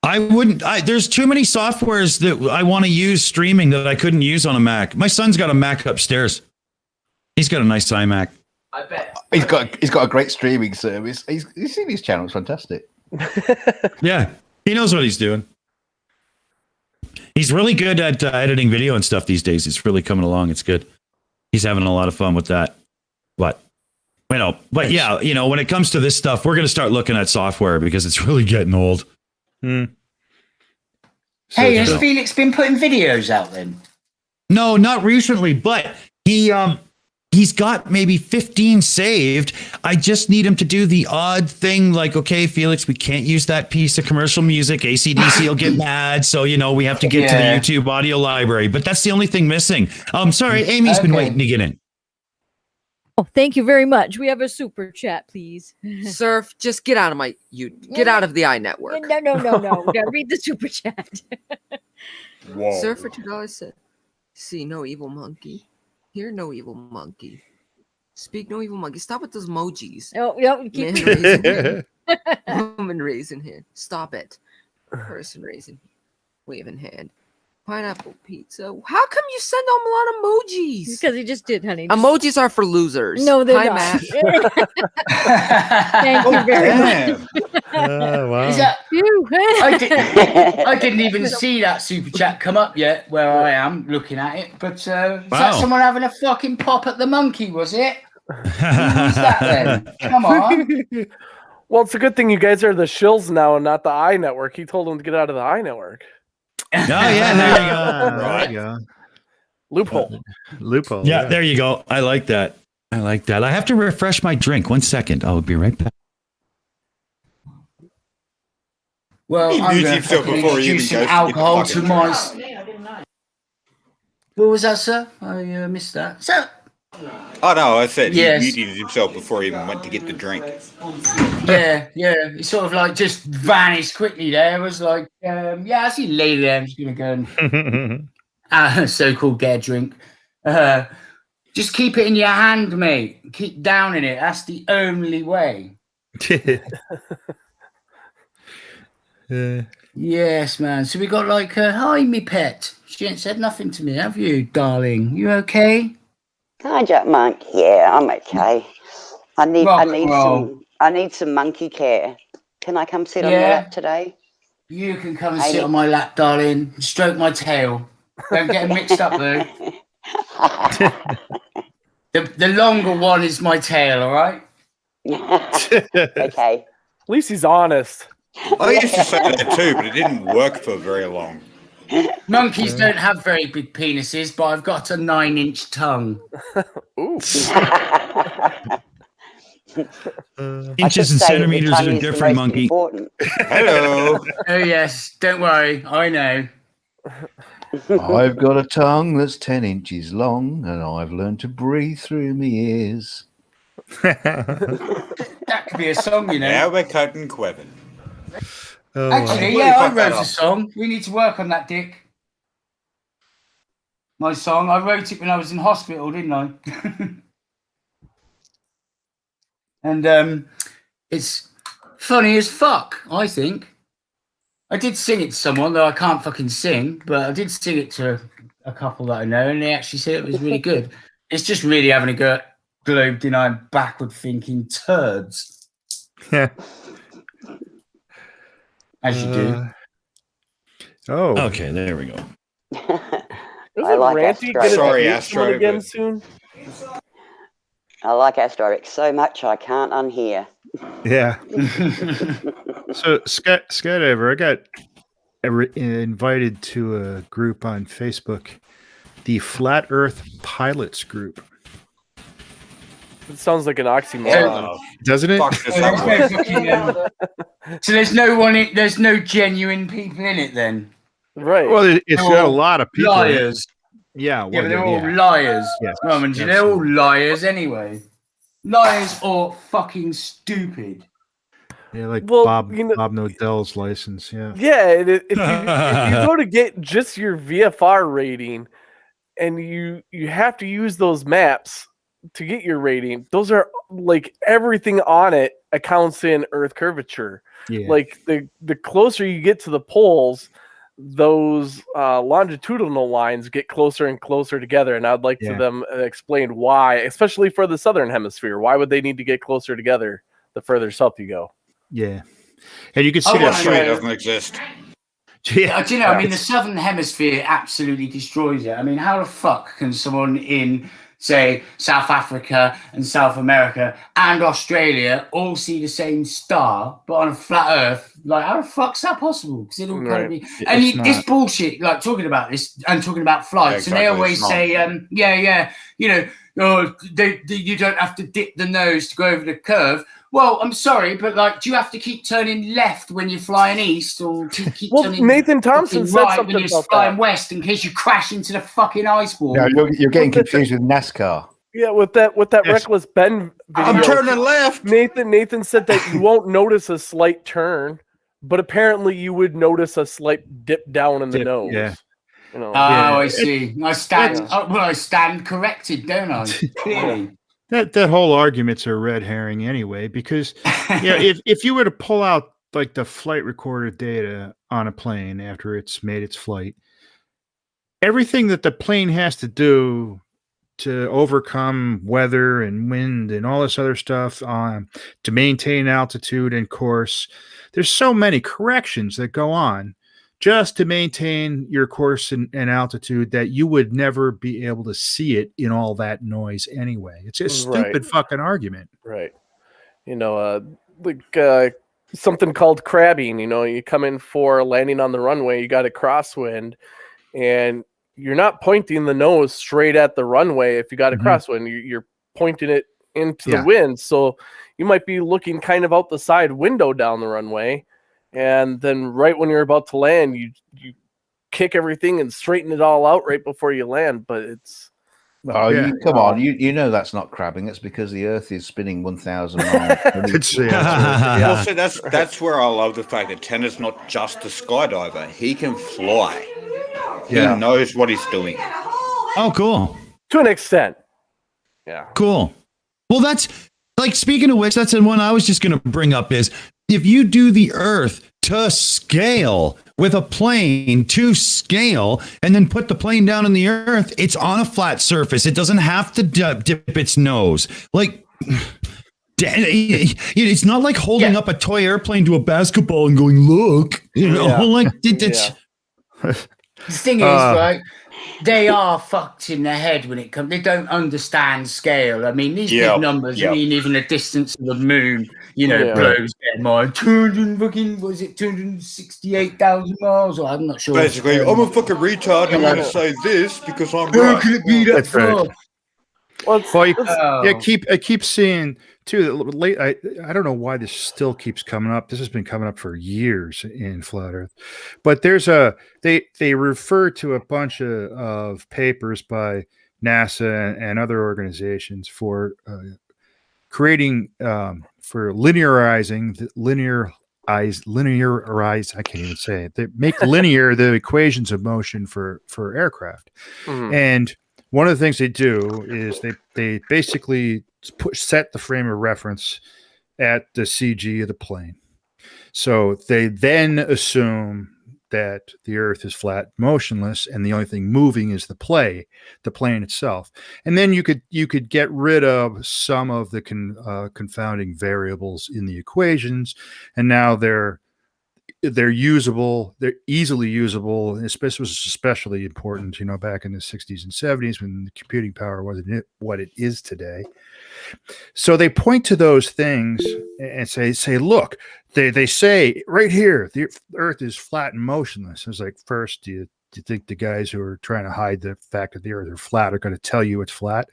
Speaker 1: I wouldn't. There's too many softwares that I want to use streaming that I couldn't use on a Mac. My son's got a Mac upstairs. He's got a nice iMac.
Speaker 10: I bet
Speaker 3: He's got a great streaming service. He's seen his channel. It's fantastic.
Speaker 1: Yeah, he knows what he's doing. He's really good at editing video and stuff these days. It's really coming along. It's good. He's having a lot of fun with that. But yeah, when it comes to this stuff, we're going to start looking at software because it's really getting old.
Speaker 10: Hey, has Felix been putting videos out then?
Speaker 1: No, not recently, but he's got maybe 15 saved. I just need him to do the odd thing like, okay, Felix, we can't use that piece of commercial music. AC/DC will get mad. So, we have to get to the YouTube audio library. But that's the only thing missing. Sorry, Amy's been waiting to get in.
Speaker 5: Oh, thank you very much. We have a super chat, please.
Speaker 9: Surf, just get out of get out of the EiE Network.
Speaker 5: No. Read the super chat.
Speaker 7: Whoa.
Speaker 9: Surf for $2 said, "See no evil monkey, hear no evil monkey, speak no evil monkey." Stop with those emojis.
Speaker 5: Oh, yep. Keep
Speaker 9: Man raising hand. Woman raising hand. Stop it. Person raising, waving hand. Pineapple pizza. How come you send them a lot of emojis?
Speaker 5: Because he just did, honey.
Speaker 9: Emojis are for losers.
Speaker 5: No, they're
Speaker 9: Hi,
Speaker 5: not.
Speaker 9: Matt.
Speaker 5: Thank you very much.
Speaker 2: Wow.
Speaker 10: Is that, I didn't even see that super chat come up yet where I am looking at it. But is that someone having a fucking pop at the monkey, was it? Who was that then? Come on.
Speaker 6: Well, it's a good thing you guys are the Shills now and not the EiE Network. He told him to get out of the EiE Network.
Speaker 1: Oh, yeah, there you go.
Speaker 2: There you go.
Speaker 6: Loophole.
Speaker 1: Yeah, there you go. I like that. I have to refresh my drink. 1 second. I'll be right back.
Speaker 10: Well, I'm going to introduce some alcohol to my... What was that, sir? I missed that. So...
Speaker 7: Oh, no, I said
Speaker 10: Yes.
Speaker 7: he muted himself before he even went to get the drink.
Speaker 10: Yeah. He sort of like just vanished quickly there. It was like, I see you later there. I'm just going to go and so-called get a drink. Just keep it in your hand, mate. Keep down in it. That's the only way. Yes, man. So we got like, hi, Mipet. She ain't said nothing to me, have you, darling? You okay?
Speaker 4: Hi, Jutmonk. Yeah, I'm okay. I need some monkey care. Can I come sit on your lap today?
Speaker 10: You can come and sit on my lap, darling. Stroke my tail. Don't get them mixed up, though. The longer one is my tail, all right?
Speaker 4: Okay.
Speaker 6: At least he's honest.
Speaker 7: I used to say that too, but it didn't work for very long.
Speaker 10: Monkeys don't have very big penises, but I've got a 9-inch tongue.
Speaker 6: Ooh.
Speaker 1: Inches and centimeters are different, monkey.
Speaker 4: Important.
Speaker 7: Hello.
Speaker 10: Oh, yes. Don't worry. I know.
Speaker 3: I've got a tongue that's 10 inches long, and I've learned to breathe through my ears.
Speaker 10: That could be a song, you know.
Speaker 7: Now we're cutting Quevin.
Speaker 10: Actually, I wrote a song. We need to work on that, Dick. My song. I wrote it when I was in hospital, didn't I? And it's funny as fuck, I think. I did sing it to someone, though I can't fucking sing, but I did sing it to a couple that I know, and they actually said it was really good. It's just really having a go at globe-denying, backward-thinking turds.
Speaker 2: Yeah.
Speaker 10: As you do.
Speaker 2: Oh.
Speaker 1: Okay, there we go.
Speaker 6: I like Ranty.
Speaker 7: Sorry, Astro.
Speaker 6: Again soon.
Speaker 4: I like Asterix so much I can't unhear.
Speaker 2: Yeah. So, Skydiver, I got invited to a group on Facebook, the Flat Earth Pilots group.
Speaker 6: It sounds like an oxymoron,
Speaker 2: doesn't it?
Speaker 10: So there's no genuine people in it then.
Speaker 6: Right.
Speaker 2: Well, it's got a lot of people.
Speaker 10: Liars.
Speaker 2: Yeah,
Speaker 10: But they're all liars.
Speaker 2: Yes,
Speaker 10: They're all liars anyway. Liars or fucking stupid.
Speaker 2: Yeah, like Bob Nodell's license. Yeah.
Speaker 6: Yeah, if you go to get just your VFR rating, and you have to use those maps to get your rating, those are like everything on it accounts in Earth curvature.
Speaker 2: Yeah.
Speaker 6: Like the closer you get to the poles, those longitudinal lines get closer and closer together, and I'd like to them explain why, especially for the southern hemisphere. Why would they need to get closer together the further south you go?
Speaker 2: Yeah, and you can see that
Speaker 7: doesn't exist.
Speaker 2: Yeah,
Speaker 10: do you know? I mean, the southern hemisphere absolutely destroys it. I mean, how the fuck can someone in, say, South Africa and South America and Australia all see the same star, but on a flat Earth? Like, how the fuck's that possible? Because it all kind of be. And this bullshit, like talking about this and talking about flights, and they always say, you know, you don't have to dip the nose to go over the curve. Well, I'm sorry, but like, do you have to keep turning left when you're flying east, or keep turning
Speaker 6: Nathan Thompson said
Speaker 10: right
Speaker 6: something
Speaker 10: when you're
Speaker 6: about
Speaker 10: flying west in case you crash into the fucking ice wall?
Speaker 3: No, you're getting confused with NASCAR.
Speaker 6: Yeah, with that reckless bend video.
Speaker 7: I'm turning left.
Speaker 6: Nathan said that you won't notice a slight turn, but apparently you would notice a slight dip down in the nose.
Speaker 2: Yeah.
Speaker 6: You know?
Speaker 10: I see. I stand corrected, don't I? Clearly.
Speaker 2: That whole argument's a red herring anyway, because if you were to pull out like the flight recorder data on a plane after it's made its flight, everything that the plane has to do to overcome weather and wind and all this other stuff to maintain altitude and course, there's so many corrections that go on just to maintain your course and altitude that you would never be able to see it in all that noise anyway. It's a stupid fucking argument.
Speaker 6: Right. You know, something called crabbing. You know, you come in for landing on the runway, you got a crosswind, and you're not pointing the nose straight at the runway if you got a crosswind. You're pointing it into the wind. So you might be looking kind of out the side window down the runway. And then right when you're about to land, you kick everything and straighten it all out right before you land. But it's...
Speaker 3: Come on. You know that's not crabbing. It's because the Earth is spinning 1,000 miles.
Speaker 7: Well, see, that's where I love the fact that Tanner's not just a skydiver. He can fly.
Speaker 2: Yeah.
Speaker 7: He knows what he's doing.
Speaker 1: Oh, cool.
Speaker 6: To an extent. Yeah.
Speaker 1: Cool. Well, that's like, speaking of which, that's the one I was just going to bring up is if you do the Earth to scale with a plane to scale and then put the plane down in the Earth, it's on a flat surface. It doesn't have to dip its nose. Like, it's not like holding up a toy airplane to a basketball and going, look, like it's.
Speaker 10: The thing is, right, they are fucked in their head when it comes. They don't understand scale. I mean, these big numbers. I mean, even the distance of the moon, blows their mind. 268,000 miles, or I'm not sure.
Speaker 7: Basically, I'm a fucking retard. I'm going to say this because I'm
Speaker 10: How
Speaker 7: right.
Speaker 10: could it be that far?
Speaker 2: I keep seeing too. I don't know why this still keeps coming up. This has been coming up for years in Flat Earth, but there's they refer to a bunch of papers by NASA and other organizations for creating for linearizing. I can't even say it. They make linear the equations of motion for aircraft, and one of the things they do is they basically set the frame of reference at the CG of the plane. So they then assume that the Earth is flat, motionless, and the only thing moving is the plane itself. And then you could get rid of some of the confounding variables in the equations, and now they're usable. They're easily usable. This was especially important, back in the 60s and 70s when the computing power wasn't what it is today. So they point to those things and say, look, they say right here, the Earth is flat and motionless. It's like, first, do you you think the guys who are trying to hide the fact that the Earth is flat are going to tell you it's flat?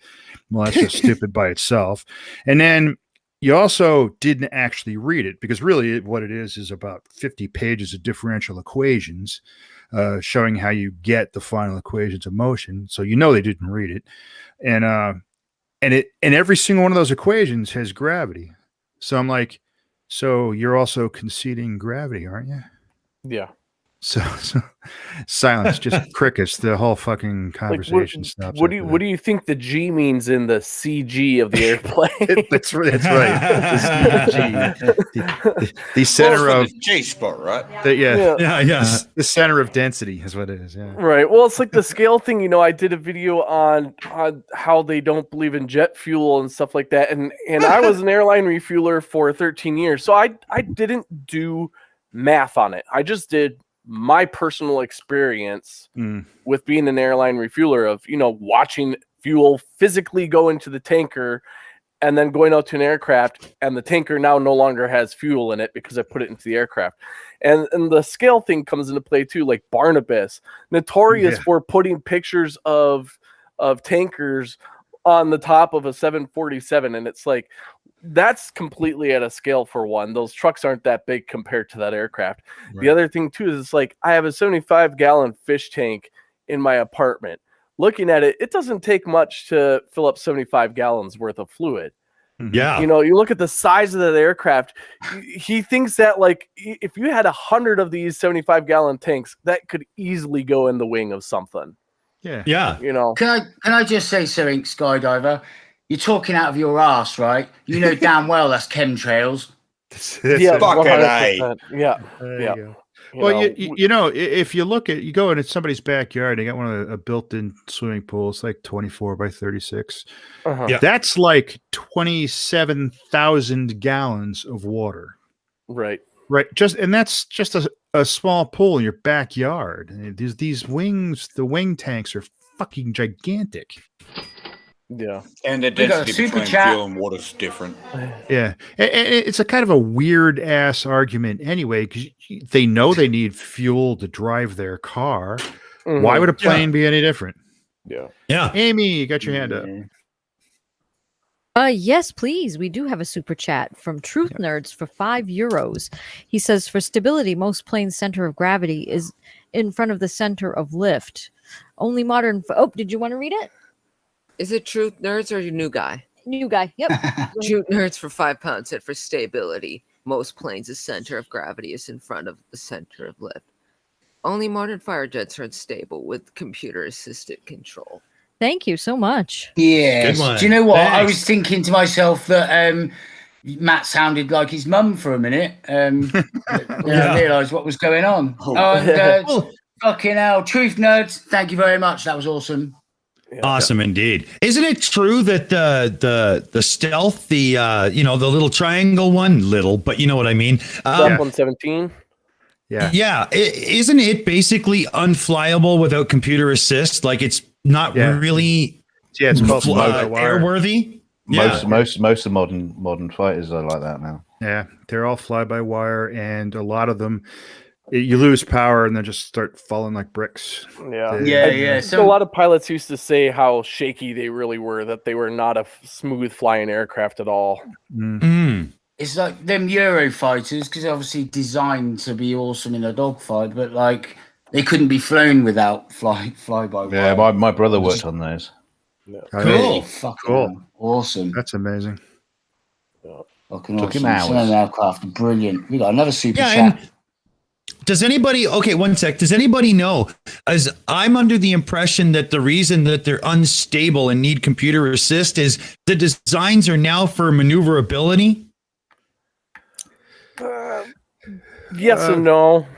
Speaker 2: Well, that's just stupid by itself. And then you also didn't actually read it, because really what it is about 50 pages of differential equations showing how you get the final equations of motion. So they didn't read it. And every single one of those equations has gravity. So I'm like, so you're also conceding gravity, aren't you?
Speaker 6: Yeah.
Speaker 2: So silence, just crickets, the whole fucking conversation stops.
Speaker 6: What do you think the G means in the CG of the airplane?
Speaker 2: That's right. The center of
Speaker 7: G spot, right?
Speaker 2: The center of density is what it is. Yeah.
Speaker 6: Right. Well, it's like the scale thing. I did a video on how they don't believe in jet fuel and stuff like that, and I was an airline refueler for 13 years, so I didn't do math on it. I just did my personal experience with being an airline refueler of, watching fuel physically go into the tanker and then going out to an aircraft, and the tanker now no longer has fuel in it because I put it into the aircraft. And the scale thing comes into play too, like Barnabas, notorious for putting pictures of tankers on the top of a 747. And it's like, that's completely at a scale for one. Those trucks aren't that big compared to that aircraft. Right. The other thing too is it's like, I have a 75-gallon fish tank in my apartment. Looking at it, it doesn't take much to fill up 75 gallons worth of fluid.
Speaker 1: Yeah.
Speaker 6: You look at the size of that aircraft. He thinks that, like, if you had 100 of these 75-gallon tanks, that could easily go in the wing of something.
Speaker 2: Yeah.
Speaker 1: Yeah.
Speaker 10: Can I just say something, Skydiver? You're talking out of your ass, right? You know damn well that's chemtrails.
Speaker 6: Yeah,
Speaker 7: fucking A.
Speaker 6: Yeah.
Speaker 2: Yeah. Well, if you look at, you go into somebody's backyard, they got one of a built-in swimming pool. It's like 24 by 36.
Speaker 6: Yeah.
Speaker 2: That's like 27,000 gallons of water.
Speaker 6: Right.
Speaker 2: And that's just a small pool in your backyard. These wings, the wing tanks are fucking gigantic.
Speaker 6: Yeah.
Speaker 7: And the density between fuel and water is different.
Speaker 2: Yeah. It's a kind of a weird ass argument anyway, because they know they need fuel to drive their car. Mm-hmm. Why would a plane be any different?
Speaker 6: Yeah.
Speaker 1: Yeah.
Speaker 2: Amy, you got your hand up.
Speaker 5: Yes, please. We do have a super chat from Truth Nerds for €5. He says, for stability, most planes' center of gravity is in front of the center of lift. Only modern. Did you want to read it?
Speaker 9: Is it Truth Nerds or your new guy?
Speaker 5: New guy. Yep.
Speaker 9: Truth Nerds for £5 said, for stability, most planes' center of gravity is in front of the center of lift. Only modern fire jets are unstable with computer-assisted control.
Speaker 5: Thank you so much.
Speaker 10: Yes.
Speaker 1: Good one.
Speaker 10: Do you know what?
Speaker 1: Thanks.
Speaker 10: I was thinking to myself that Matt sounded like his mum for a minute. I realised what was going on. Fucking hell. Truth Nerds, thank you very much. That was awesome.
Speaker 1: Awesome indeed. Isn't it true that the stealth, the little triangle one, but you know what I mean?
Speaker 6: Stealth 117.
Speaker 1: Yeah. Isn't it basically unflyable without computer assist? Like it's not really
Speaker 2: it's
Speaker 1: airworthy.
Speaker 3: Most of modern fighters are like that now.
Speaker 2: Yeah, they're all fly by wire, and a lot of them you lose power and then just start falling like bricks.
Speaker 6: So a lot of pilots used to say how shaky they really were, that they were not a smooth flying aircraft at all.
Speaker 10: It's like them Eurofighters, because they're obviously designed to be awesome in a dogfight, but like they couldn't be flown without fly by wire.
Speaker 3: Yeah, my brother worked on those.
Speaker 2: Cool.
Speaker 10: Cool. Awesome.
Speaker 2: That's amazing.
Speaker 10: Fucking
Speaker 3: Took him
Speaker 10: awesome.
Speaker 3: hours.
Speaker 10: Aircraft, brilliant. We got another super chat.
Speaker 1: Does anybody, one sec, does anybody know, as I'm under the impression that the reason that they're unstable and need computer assist is the designs are now for maneuverability?
Speaker 6: Yes and no.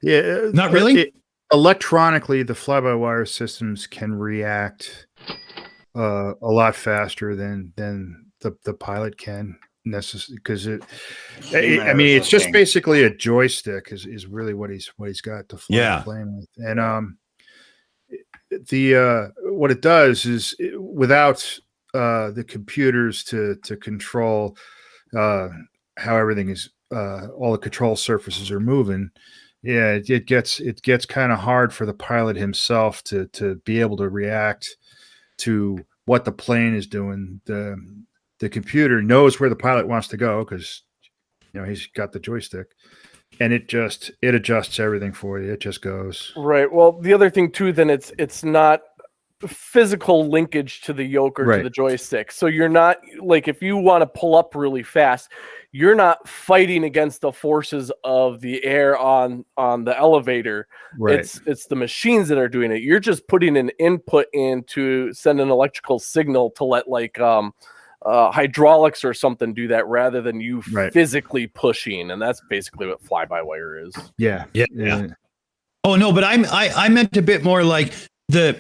Speaker 2: Yeah.
Speaker 1: Not really?
Speaker 2: Electronically, the fly-by-wire systems can react a lot faster than the pilot can. Because it's just basically a joystick is really what he's got to fly the plane with. And what it does is without the computers to control how everything is all the control surfaces are moving, Yeah, it gets kind of hard for the pilot himself to be able to react to what the plane is doing. The computer knows where the pilot wants to go because he's got the joystick, and it adjusts everything for you. It just goes.
Speaker 6: Right. Well, the other thing too, then it's not physical linkage to the yoke or to the joystick. So you're not like, if you want to pull up really fast, you're not fighting against the forces of the air on the elevator.
Speaker 2: Right.
Speaker 6: It's the machines that are doing it. You're just putting an input in to send an electrical signal to let hydraulics or something do that rather than you physically pushing. And that's basically what fly-by-wire is.
Speaker 2: Yeah.
Speaker 1: Oh no, but I meant a bit more like the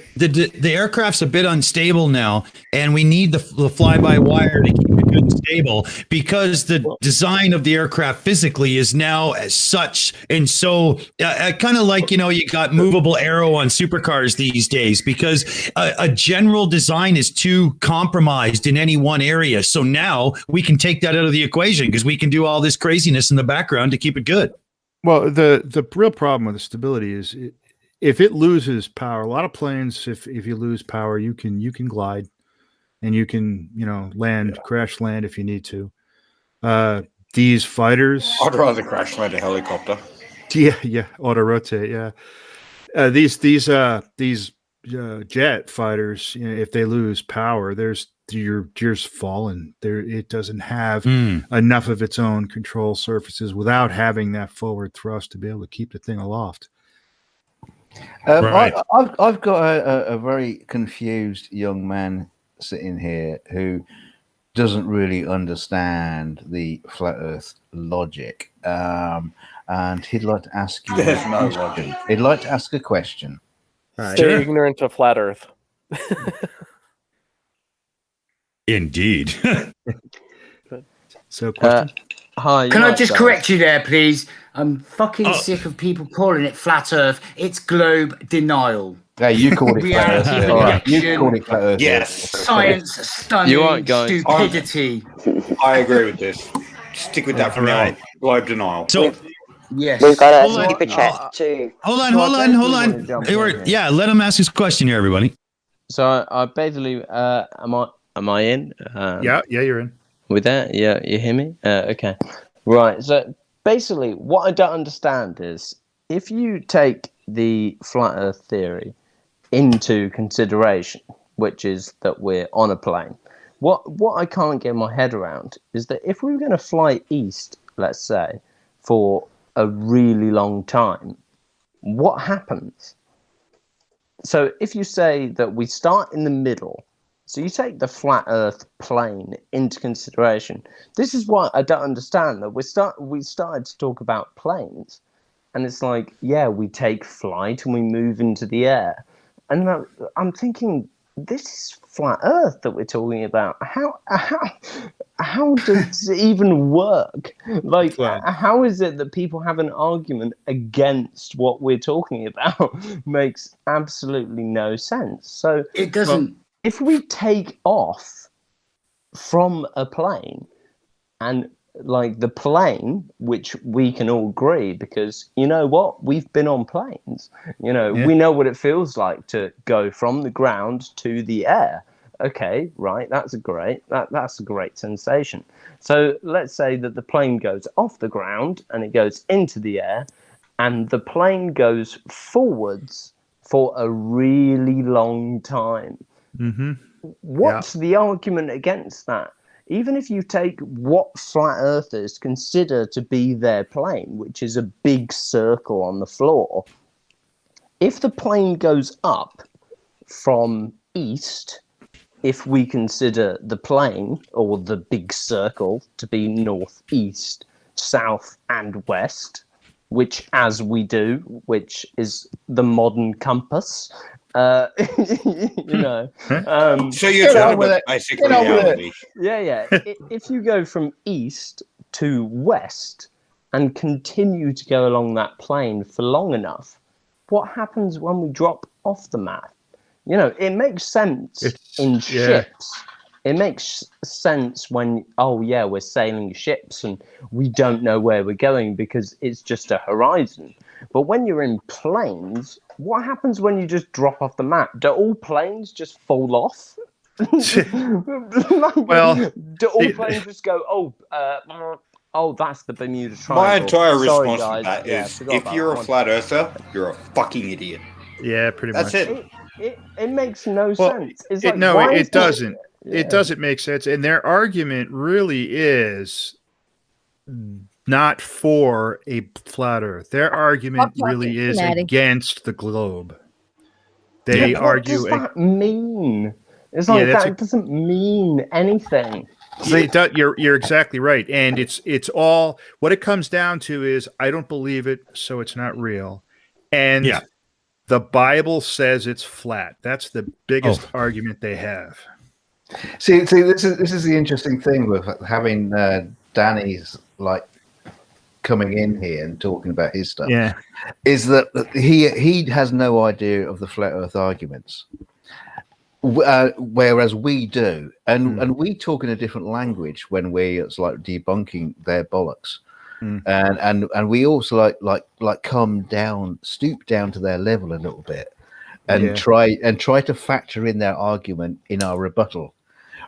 Speaker 1: aircraft's a bit unstable now, and we need the fly-by-wire to keep it good and stable because the design of the aircraft physically is now as such. And so kind of like, you got movable aero on supercars these days because a general design is too compromised in any one area. So now we can take that out of the equation because we can do all this craziness in the background to keep it good.
Speaker 2: Well, the real problem with the stability is if it loses power, a lot of planes, if you lose power, you can glide and you can, crash land if you need to. These fighters,
Speaker 7: I'd rather crash land a helicopter.
Speaker 2: Yeah, auto rotate. Yeah, these jet fighters, if they lose power, you're just falling. It doesn't have enough of its own control surfaces without having that forward thrust to be able to keep the thing aloft.
Speaker 3: I've got a very confused young man sitting here who doesn't really understand the flat Earth logic, and he'd like to ask you.
Speaker 7: There's no logic.
Speaker 3: He'd like to ask a question.
Speaker 6: Stay ignorant of flat Earth.
Speaker 1: Indeed.
Speaker 2: So, question.
Speaker 10: Hi. Can I just correct you there, please? I'm fucking sick of people calling it flat Earth. It's globe denial.
Speaker 3: Yeah, you called it flat Earth. Right. You called it flat Earth.
Speaker 7: Yes.
Speaker 10: Science stunning stupidity.
Speaker 7: I agree with this. Stick with that for now. Globe denial.
Speaker 1: So,
Speaker 4: yes. We've got a super chat too.
Speaker 1: Hold on. Let him ask his question here, everybody.
Speaker 8: So I basically, am I in?
Speaker 2: Yeah, you're in.
Speaker 8: With that, yeah, you hear me? Okay, right. So basically, what I don't understand is if you take the flat Earth theory into consideration, which is that we're on a plane. What I can't get my head around is that if we were going to fly east, let's say, for a really long time, what happens? So if you say that we start in the middle, so you take the flat Earth plane into consideration. This is why I don't understand that we started to talk about planes, and it's like, yeah, we take flight and we move into the air, and I'm thinking, this is flat Earth that we're talking about. How does it even work? Like, how is it that people have an argument against what we're talking about? Makes absolutely no sense. So
Speaker 10: it doesn't.
Speaker 8: Well, if we take off from a plane and like the plane, which we can all agree, because you know what? We've been on planes. We know what it feels like to go from the ground to the air. Okay, right. That's a great sensation. So let's say that the plane goes off the ground and it goes into the air, and the plane goes forwards for a really long time.
Speaker 2: Mm-hmm.
Speaker 8: What's the argument against that? Even if you take what flat earthers consider to be their plane, which is a big circle on the floor, if the plane goes up from east, if we consider the plane or the big circle to be north, east, south, and west, which as we do, which is the modern compass, so you're
Speaker 7: talking about basically reality.
Speaker 8: Yeah. If you go from east to west and continue to go along that plane for long enough, what happens when we drop off the map? It makes sense in ships, it makes sense when, oh yeah, we're sailing ships and we don't know where we're going because it's just a horizon. But when you're in planes, what happens when you just drop off the map? Do all planes just fall off?
Speaker 2: Well,
Speaker 8: do all planes just go, oh, that's the Bermuda Triangle?
Speaker 7: My entire
Speaker 8: Sorry,
Speaker 7: response
Speaker 8: guys.
Speaker 7: to that
Speaker 8: Yeah,
Speaker 7: is,
Speaker 8: forgot
Speaker 7: if
Speaker 8: about
Speaker 7: you're
Speaker 8: that
Speaker 7: a
Speaker 8: one.
Speaker 7: flat earther, you're a fucking idiot.
Speaker 2: Yeah, pretty
Speaker 7: That's
Speaker 2: much.
Speaker 8: It makes no sense. It's like,
Speaker 2: no,
Speaker 8: why
Speaker 2: it
Speaker 8: is
Speaker 2: doesn't.
Speaker 8: Yeah.
Speaker 2: It doesn't make sense. And their argument really is not for a flat Earth. Their argument really is against the globe. They argue.
Speaker 8: What does that mean? It's like that doesn't mean anything.
Speaker 2: So you're exactly right, and it's all what it comes down to is I don't believe it, so it's not real, and the Bible says it's flat. That's the biggest argument they have.
Speaker 3: See, this is the interesting thing with having Danny's like coming in here and talking about his stuff.
Speaker 2: Yeah,
Speaker 3: is that he has no idea of the flat Earth arguments. Whereas we do, and we talk in a different language when it's like debunking their bollocks, and we also like stoop down to their level a little bit, and try to factor in their argument in our rebuttal,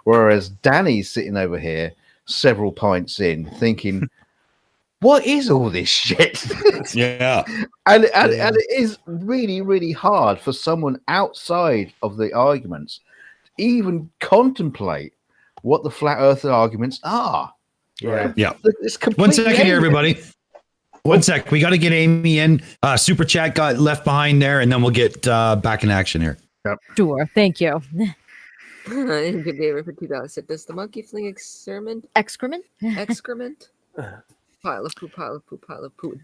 Speaker 3: whereas Danny's sitting over here several pints in, thinking, what is all this shit? And it is really, really hard for someone outside of the arguments to even contemplate what the flat earth arguments are.
Speaker 2: Right.
Speaker 1: Yeah.
Speaker 3: It's
Speaker 1: 1 second here, everybody. 1 sec. We got to get Aimee in. Super chat got left behind there, and then we'll get back in action here.
Speaker 2: Yep.
Speaker 5: Sure. Thank you.
Speaker 9: Good day for $2. Does the monkey fling excrement?
Speaker 5: Excrement?
Speaker 9: Excrement? Pile of poo, pile of poo, pile of poo.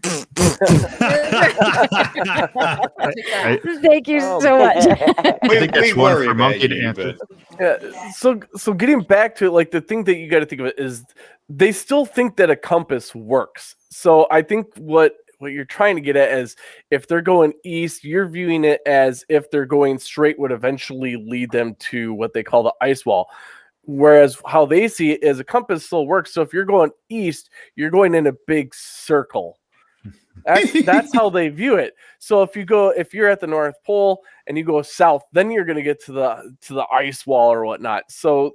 Speaker 5: Thank you so much.
Speaker 2: I think that's one for Monkey to answer.
Speaker 6: Yeah, so getting back to it, like the thing that you got to think of it is they still think that a compass works. So I think what you're trying to get at is if they're going east, you're viewing it as if they're going straight would eventually lead them to what they call the ice wall. Whereas how they see it is a compass still works. So if you're going east, you're going in a big circle. That's how they view it. So if you're at the North Pole and you go south, then you're going to get to the ice wall or whatnot. So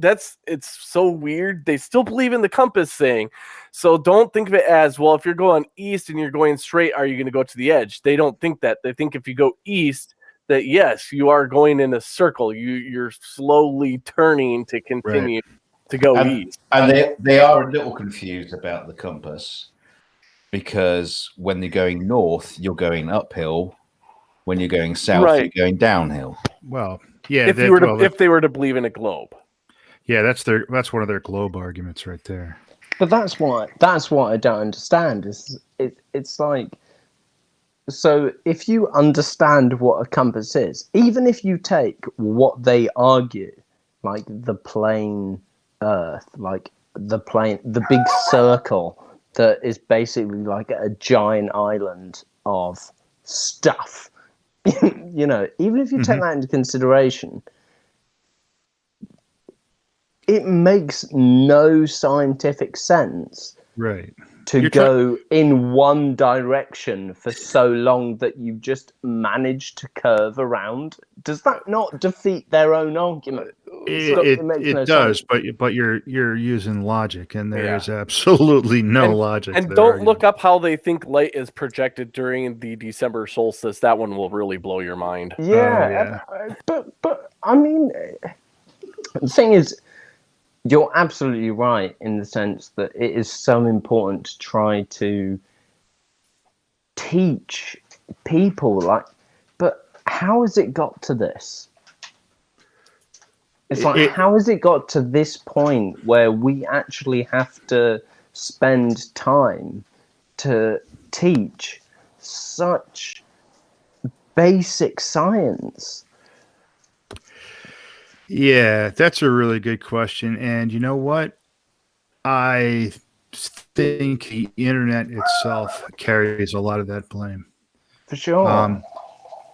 Speaker 6: it's so weird. They still believe in the compass thing. So don't think of it as, well, if you're going east and you're going straight, are you going to go to the edge? They don't think that. They think if you go east, that yes, you are going in a circle. You're slowly turning to continue to go east.
Speaker 3: And they are a little confused about the compass because when they're going north, you're going uphill. When you're going south, you're going downhill.
Speaker 2: Well, yeah.
Speaker 6: If they were to believe in a globe.
Speaker 2: Yeah, that's one of their globe arguments right there.
Speaker 8: But that's what I don't understand. It's like, so if you understand what a compass is, even if you take what they argue, like the plane Earth, like the big circle that is basically like a giant island of stuff, even if you take that into consideration, it makes no scientific sense.
Speaker 2: Right.
Speaker 8: To go in one direction for so long that you just manage to curve around. Does that not defeat their own argument?
Speaker 2: It does, but you're using logic, and there is absolutely no logic.
Speaker 6: And don't look up how they think light is projected during the December solstice. That one will really blow your mind.
Speaker 8: Yeah. But I mean, the thing is, you're absolutely right in the sense that it is so important to try to teach people, but how has it got to this? It's like, how has it got to this point where we actually have to spend time to teach such basic science?
Speaker 2: Yeah, that's a really good question. And you know what? I think the internet itself carries a lot of that blame.
Speaker 8: For sure.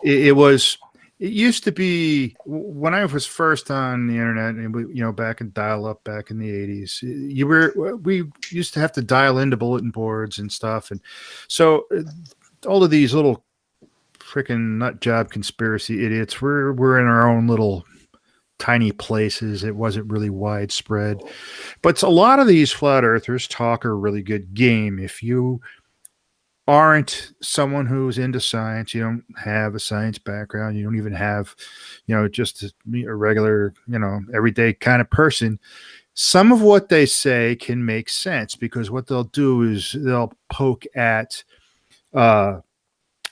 Speaker 2: It was it used to be when I was first on the internet, and back in dial-up, back in the 80s, we used to have to dial into bulletin boards and stuff, and so all of these little freaking nut job conspiracy idiots, we're in our own little tiny places. It wasn't really widespread, but a lot of these flat earthers talk a really good game. If you aren't someone who's into science, you don't have a science background, you don't even have, just a regular, everyday kind of person, some of what they say can make sense, because what they'll do is they'll poke at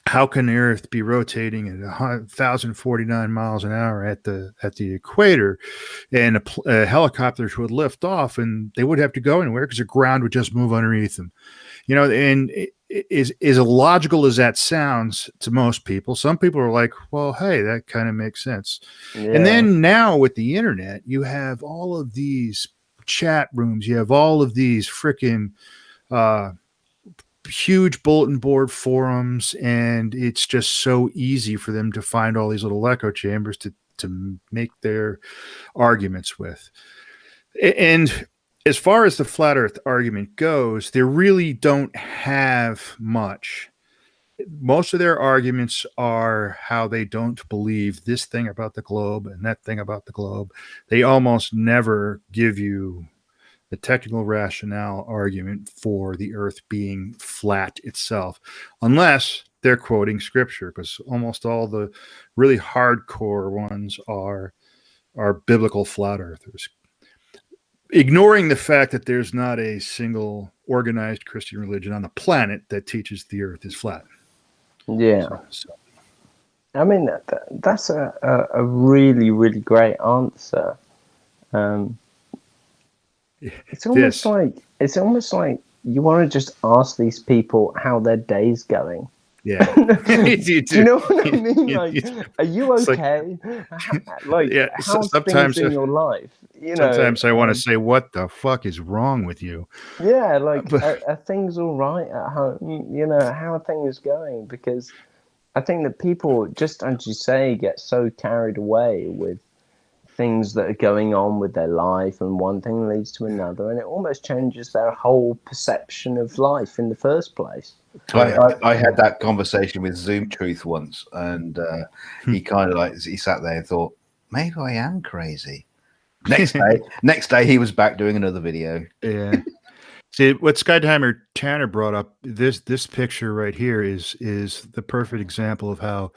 Speaker 2: how can the Earth be rotating at 1,049 miles an hour at the equator, and helicopters would lift off and they wouldn't have to go anywhere because the ground would just move underneath them. And as illogical as that sounds to most people, some people are like, well, hey, that kind of makes sense. Yeah. And then now with the internet, you have all of these chat rooms, you have all of these freaking huge bulletin board forums, and it's just so easy for them to find all these little echo chambers to make their arguments with. And as far as the flat earth argument goes, they really don't have much. Most of their arguments are how they don't believe this thing about the globe and that thing about the globe. They almost never give you the technical rationale argument for the earth being flat itself, unless they're quoting scripture, because almost all the really hardcore ones are biblical flat earthers, ignoring the fact that there's not a single organized Christian religion on the planet that teaches the earth is flat.
Speaker 8: Yeah. I mean, that's a really, really great answer. It's almost like you want to just ask these people how their day's going.
Speaker 2: Yeah.
Speaker 8: Do you know what I mean? Like, are you okay? How's things in your life?
Speaker 2: Sometimes I want to say, what the fuck is wrong with you?
Speaker 8: Yeah, are things all right at home? How are things going? Because I think that people, just as you say, get so carried away with things that are going on with their life, and one thing leads to another, and it almost changes their whole perception of life in the first place.
Speaker 11: I had that conversation with Zoom Truth once, and he kind of he sat there and thought, maybe I am crazy. Next day he was back doing another video.
Speaker 2: Yeah. See, what Skydiver Tanner brought up, this picture right here is the perfect example of how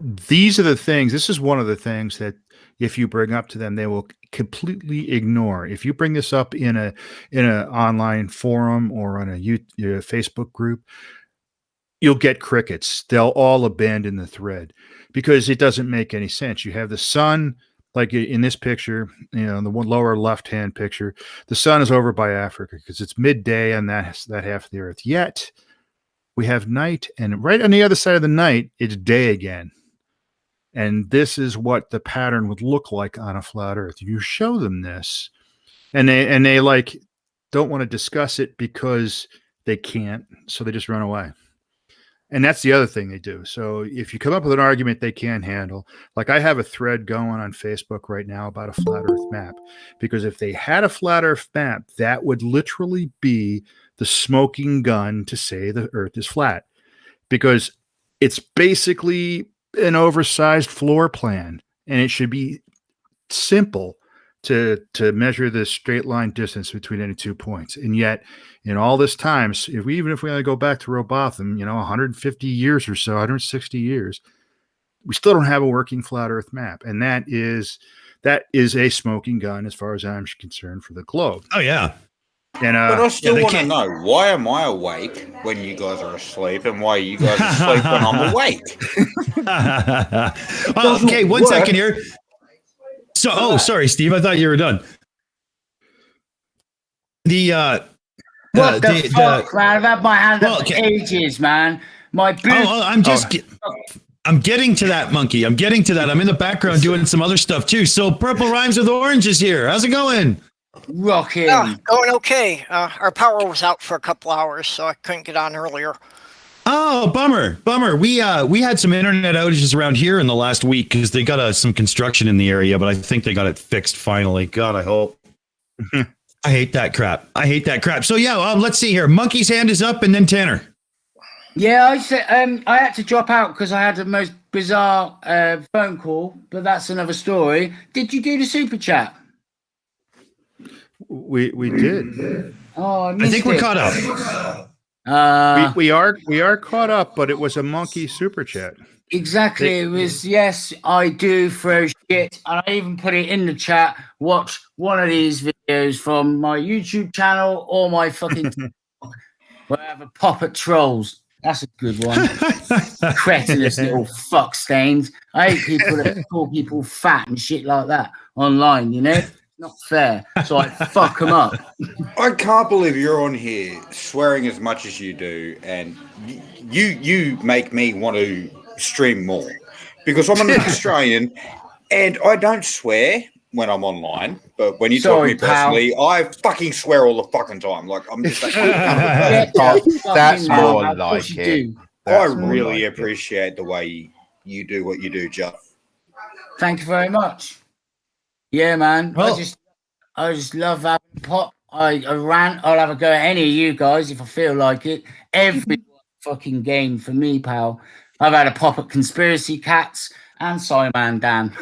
Speaker 2: these are the things. This is one of the things that if you bring up to them, they will completely ignore. If you bring this up in an online forum or on a Facebook group, you'll get crickets. They'll all abandon the thread because it doesn't make any sense. You have the sun, like in this picture, the one lower left-hand picture, the sun is over by Africa because it's midday on that half of the earth. Yet we have night, and right on the other side of the night, it's day again. And this is what the pattern would look like on a flat earth. You show them this, and they like don't want to discuss it because they can't, so they just run away. And that's the other thing they do. So if you come up with an argument they can't handle, like I have a thread going on Facebook right now about a flat earth map, because if they had a flat earth map, that would literally be the smoking gun to say the earth is flat, because it's basically an oversized floor plan, and it should be simple to measure the straight line distance between any 2 points. And yet in all this time, even if we only go back to Robotham, 150 years or so, 160 years, we still don't have a working flat earth map. And that is a smoking gun as far as I'm concerned for the globe.
Speaker 1: Oh yeah.
Speaker 7: And, but I still want to know, why am I awake when you guys are asleep, and why are you guys asleep when I'm awake?
Speaker 1: Okay, one second here. So, sorry, Steve. I thought you were done.
Speaker 10: What the fuck, man? I've had my hand up for ages, man. My boot.
Speaker 1: I'm getting to that, Monkey. I'm getting to that. I'm in the background doing some other stuff too. So, Purple Rhymes with Orange is here. How's it going?
Speaker 10: Rocking.
Speaker 12: Going okay. Our power was out for a couple hours, so I couldn't get on earlier.
Speaker 1: Oh, bummer. We had some internet outages around here in the last week because they got some construction in the area, but I think they got it fixed finally. God, I hope. I hate that crap. So yeah, let's see here. Monkey's hand is up, and then Tanner.
Speaker 10: Yeah, I said I had to drop out because I had the most bizarre phone call, but that's another story. Did you do the super chat?
Speaker 2: We did.
Speaker 10: Oh,
Speaker 1: I think we're caught up.
Speaker 2: We are caught up, but it was a monkey super chat.
Speaker 10: Exactly. It was, yes, I do throw shit. And I even put it in the chat. Watch one of these videos from my YouTube channel or my fucking TikTok where I have a pop at trolls. That's a good one. Cretinous little fuck stains. I hate people that call people fat and shit like that online, you know? Not fair. So I fuck them up.
Speaker 7: I can't believe you're on here swearing as much as you do, and you make me want to stream more because I'm an Australian and I don't swear when I'm online, but when you talk to me personally, I fucking swear all the fucking time. Like I'm just
Speaker 11: that's more like it.
Speaker 7: I really appreciate the way you do what you do, Jeff.
Speaker 10: Thank you very much. Yeah, man.
Speaker 1: Well,
Speaker 10: I just love having pop. I rant. I'll have a go at any of you guys if I feel like it. Every fucking game for me, pal. I've had a pop at Conspiracy Cats and Simon Dan.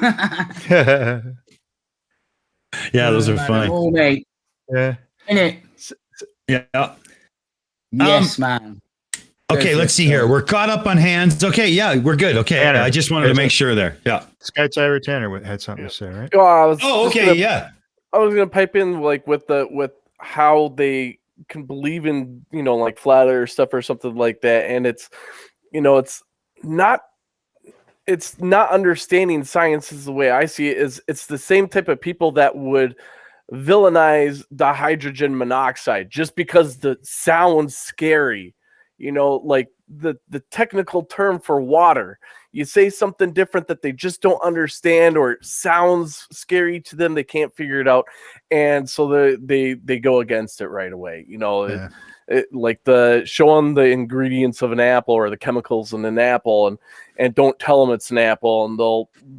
Speaker 1: Yeah, those are fun.
Speaker 10: All mate.
Speaker 2: Yeah.
Speaker 10: Innit?
Speaker 1: Yeah.
Speaker 10: Yes, man.
Speaker 1: Okay, let's see here. We're caught up on hands. Okay, yeah, we're good. Okay,
Speaker 2: Tanner,
Speaker 1: I just wanted to make sure there. Yeah.
Speaker 2: Skydiver Tanner had something to say, right?
Speaker 6: I was gonna pipe in like with how they can believe in like flat earth stuff or something like that, and it's not understanding science is the way I see it. Is it's the same type of people that would villainize the hydrogen monoxide just because the sounds scary. Like the technical term for water. You say something different that they just don't understand or it sounds scary to them. They can't figure it out. And so they go against it right away. Like show them the ingredients of an apple or the chemicals in an apple and don't tell them it's an apple and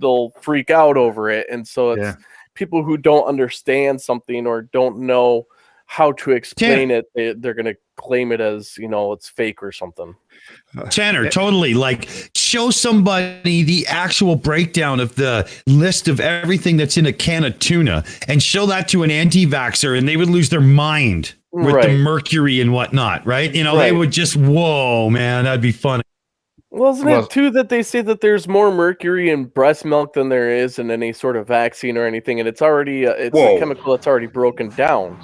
Speaker 6: they'll freak out over it. And so it's people who don't understand something or don't know how to explain it, they're going to claim it as it's fake or something.
Speaker 1: Tanner, totally. Like, show somebody the actual breakdown of the list of everything that's in a can of tuna and show that to an anti-vaxxer and they would lose their mind with the mercury and whatnot, right? They would just, whoa, man, that'd be funny.
Speaker 6: Well, isn't it too that they say that there's more mercury in breast milk than there is in any sort of vaccine or anything, and it's already a chemical that's already broken down.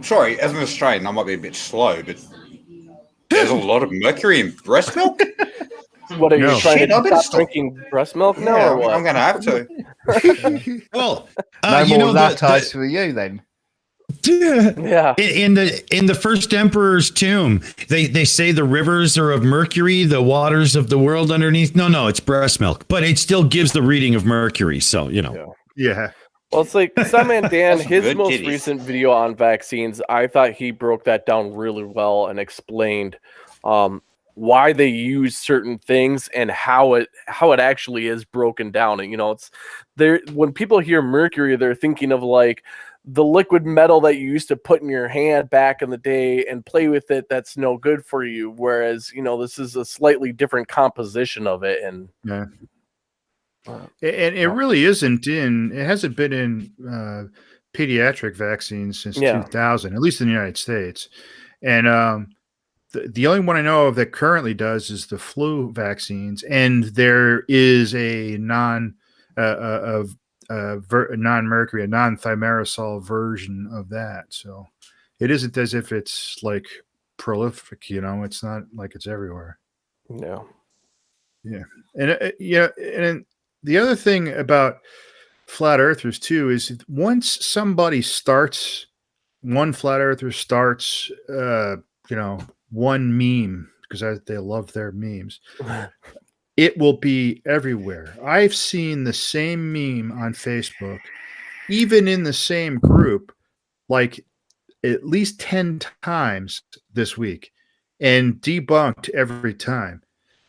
Speaker 7: Sorry, as an Australian, I might be a bit slow, but there's a lot of mercury in breast milk.
Speaker 6: What are you trying to stop drinking breast milk now? Or what?
Speaker 7: I'm going to have to.
Speaker 1: Well,
Speaker 11: no more lactose for you then.
Speaker 1: Yeah. In the first emperor's tomb, they say the rivers are of mercury, the waters of the world underneath. No, it's breast milk, but it still gives the reading of mercury. So
Speaker 2: Yeah.
Speaker 6: Well, it's like Simon Dan, his most recent video on vaccines, I thought he broke that down really well and explained why they use certain things and how it actually is broken down. And it's there when people hear mercury, they're thinking of like the liquid metal that you used to put in your hand back in the day and play with it. That's no good for you. Whereas this is a slightly different composition of it. And
Speaker 2: And it really isn't it hasn't been in pediatric vaccines since 2000, at least in the United States. And the only one I know of that currently does is the flu vaccines. And there is a non-mercury, a non-thimerosal version of that. So it isn't as if it's like prolific, it's not like it's everywhere.
Speaker 6: No.
Speaker 2: Yeah. And and the other thing about flat earthers too is once somebody starts, one flat earther starts, one meme, because they love their memes, it will be everywhere. I've seen the same meme on Facebook, even in the same group, like at least 10 times this week. and debunked every time.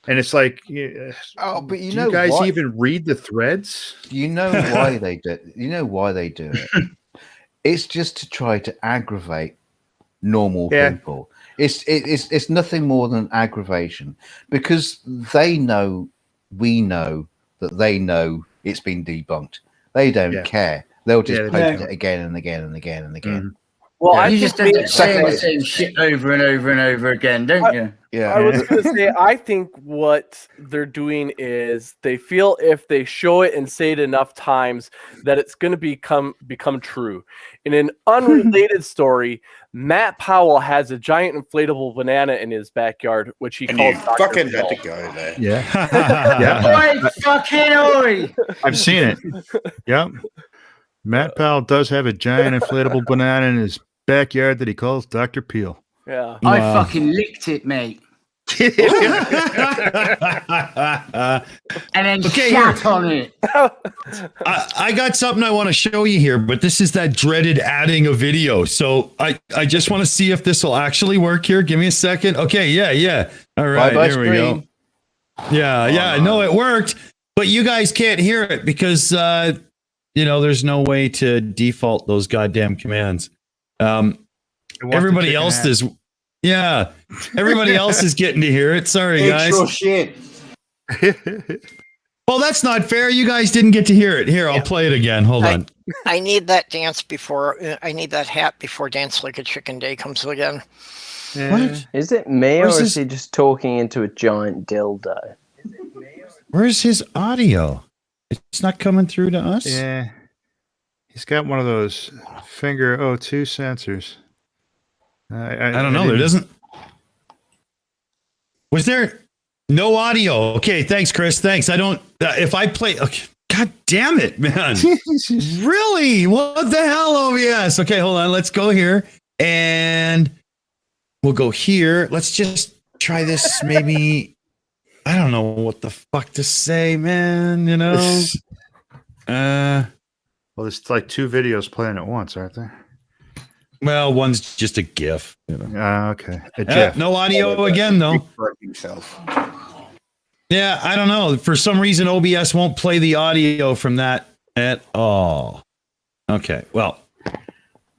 Speaker 2: And it's like,
Speaker 11: but
Speaker 2: do you guys even read the threads?
Speaker 11: You know why they do. You know why they do it. It's just to try to aggravate normal people. It's nothing more than aggravation, because they know, we know that they know it's been debunked. They don't care. They'll just post it again and again and again and again.
Speaker 2: Mm-hmm.
Speaker 10: Well, you just end up saying the same shit over and over and over again, don't you?
Speaker 6: Yeah. I was going to say, I think what they're doing is they feel if they show it and say it enough times that it's going to become true. In an unrelated story, Matt Powell has a giant inflatable banana in his backyard, which he calls Dr.
Speaker 7: fucking
Speaker 6: Phil.
Speaker 7: had to go there.
Speaker 2: Yeah.
Speaker 10: Oi, fucking oi!
Speaker 2: I've seen it. Yep. Matt Powell does have a giant inflatable banana in his backyard that he calls Dr. Peel.
Speaker 6: Yeah.
Speaker 10: I fucking licked it, mate. And then shat on it.
Speaker 1: I got something I want to show you here, but this is that dreaded adding a video. So I just want to see if this will actually work here. Give me a second. Okay, yeah. All right,
Speaker 11: Bye-bye,
Speaker 1: here we go. Yeah, no, it worked, but you guys can't hear it because there's no way to default those goddamn commands. Everybody else is. Yeah, everybody else is getting to hear it. Sorry, guys.
Speaker 7: Shit.
Speaker 1: Well, that's not fair. You guys didn't get to hear it. Here, I'll play it again. Hold on.
Speaker 12: I need that dance before. I need that hat before Dance Like a Chicken Day comes again.
Speaker 1: What?
Speaker 8: Is it me, or is he just talking into a giant dildo?
Speaker 1: Where's his audio? It's not coming through to us?
Speaker 2: Yeah. He's got one of those finger O2 sensors.
Speaker 1: I don't know. There doesn't. Was there no audio? Okay, thanks, Chris. Thanks. I don't. If I play, okay. God damn it, man! Really? What the hell, OBS? Okay, hold on. Let's go here, and we'll go here. Let's just try this. Maybe I don't know what the fuck to say, man.
Speaker 2: Well, there's like two videos playing at once, aren't there?
Speaker 1: Well, one's just a GIF.
Speaker 2: Okay. A GIF.
Speaker 1: No audio again, though. Yeah, I don't know. For some reason, OBS won't play the audio from that at all. Okay, well,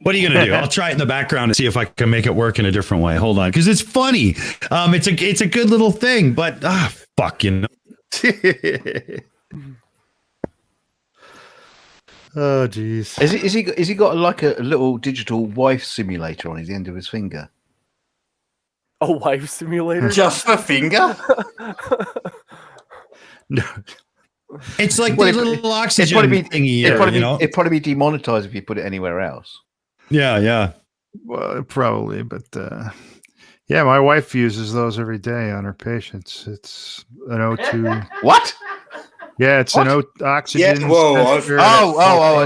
Speaker 1: what are you gonna do? I'll try it in the background and see if I can make it work in a different way. Hold on, because it's funny. It's a good little thing, but fuck,
Speaker 2: Oh, jeez.
Speaker 11: Is he got like a little digital wife simulator on the end of his finger?
Speaker 6: A wife simulator?
Speaker 7: Just the finger?
Speaker 2: No.
Speaker 1: It's like the little oxygen thingy.
Speaker 11: It'd probably be demonetized if you put it anywhere else.
Speaker 1: Yeah.
Speaker 2: Well, probably, but yeah, my wife uses those every day on her patients. It's an O2.
Speaker 11: What?
Speaker 2: Yeah, it's an oxygen.
Speaker 7: Yeah, whoa!
Speaker 11: I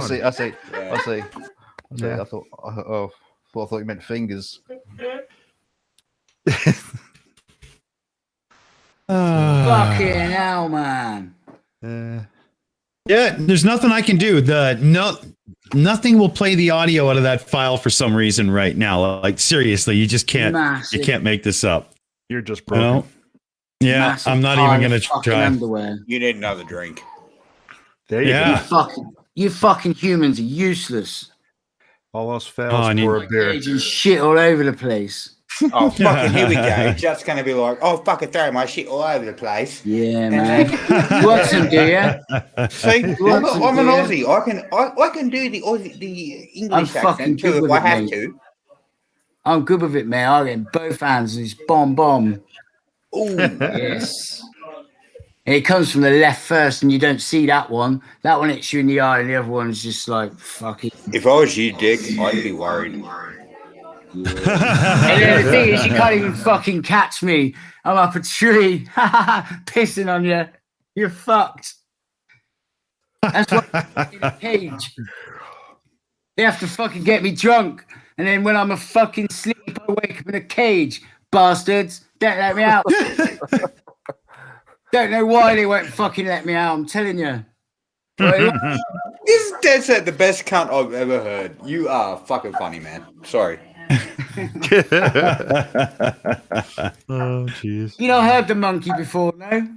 Speaker 11: see.
Speaker 7: Yeah.
Speaker 11: I thought you meant fingers.
Speaker 10: Fucking hell, man.
Speaker 1: Yeah, there's nothing I can do. Nothing will play the audio out of that file for some reason right now. Like seriously, you just can't.
Speaker 10: Massive.
Speaker 1: You can't make this up.
Speaker 2: You're just broken.
Speaker 1: Yeah,
Speaker 10: Massive
Speaker 1: I'm not even gonna try.
Speaker 10: Underwear.
Speaker 7: You need another drink.
Speaker 2: There you
Speaker 1: go.
Speaker 10: You fucking humans are useless.
Speaker 2: All else fails for a beer.
Speaker 10: And shit all over the place.
Speaker 7: Oh, fucking here we go. Just going to be like, oh, fucking throw my shit all over the place.
Speaker 10: Yeah, man. You want some, do you?
Speaker 7: See, I'm an Aussie. I can do the English accent too if I have to.
Speaker 10: I'm good with it, man. I get both hands and it's bomb.
Speaker 7: Oh,
Speaker 10: yes. And it comes from the left first, and you don't see that one. That one hits you in the eye, and the other one's just like fucking.
Speaker 7: If I was you, Dick, I'd be worried.
Speaker 10: And then the thing is, you can't even fucking catch me. I'm up a tree, pissing on you. You're fucked. That's why I'm in a cage. They have to fucking get me drunk, and then when I'm a fucking sleep, I wake up in a cage. Bastards, don't let me out. Don't know why they won't fucking let me out. I'm telling you.
Speaker 7: This is dead set the best cunt I've ever heard. You are fucking funny, man. Sorry.
Speaker 2: Oh, jeez.
Speaker 10: You know, heard the monkey before, no?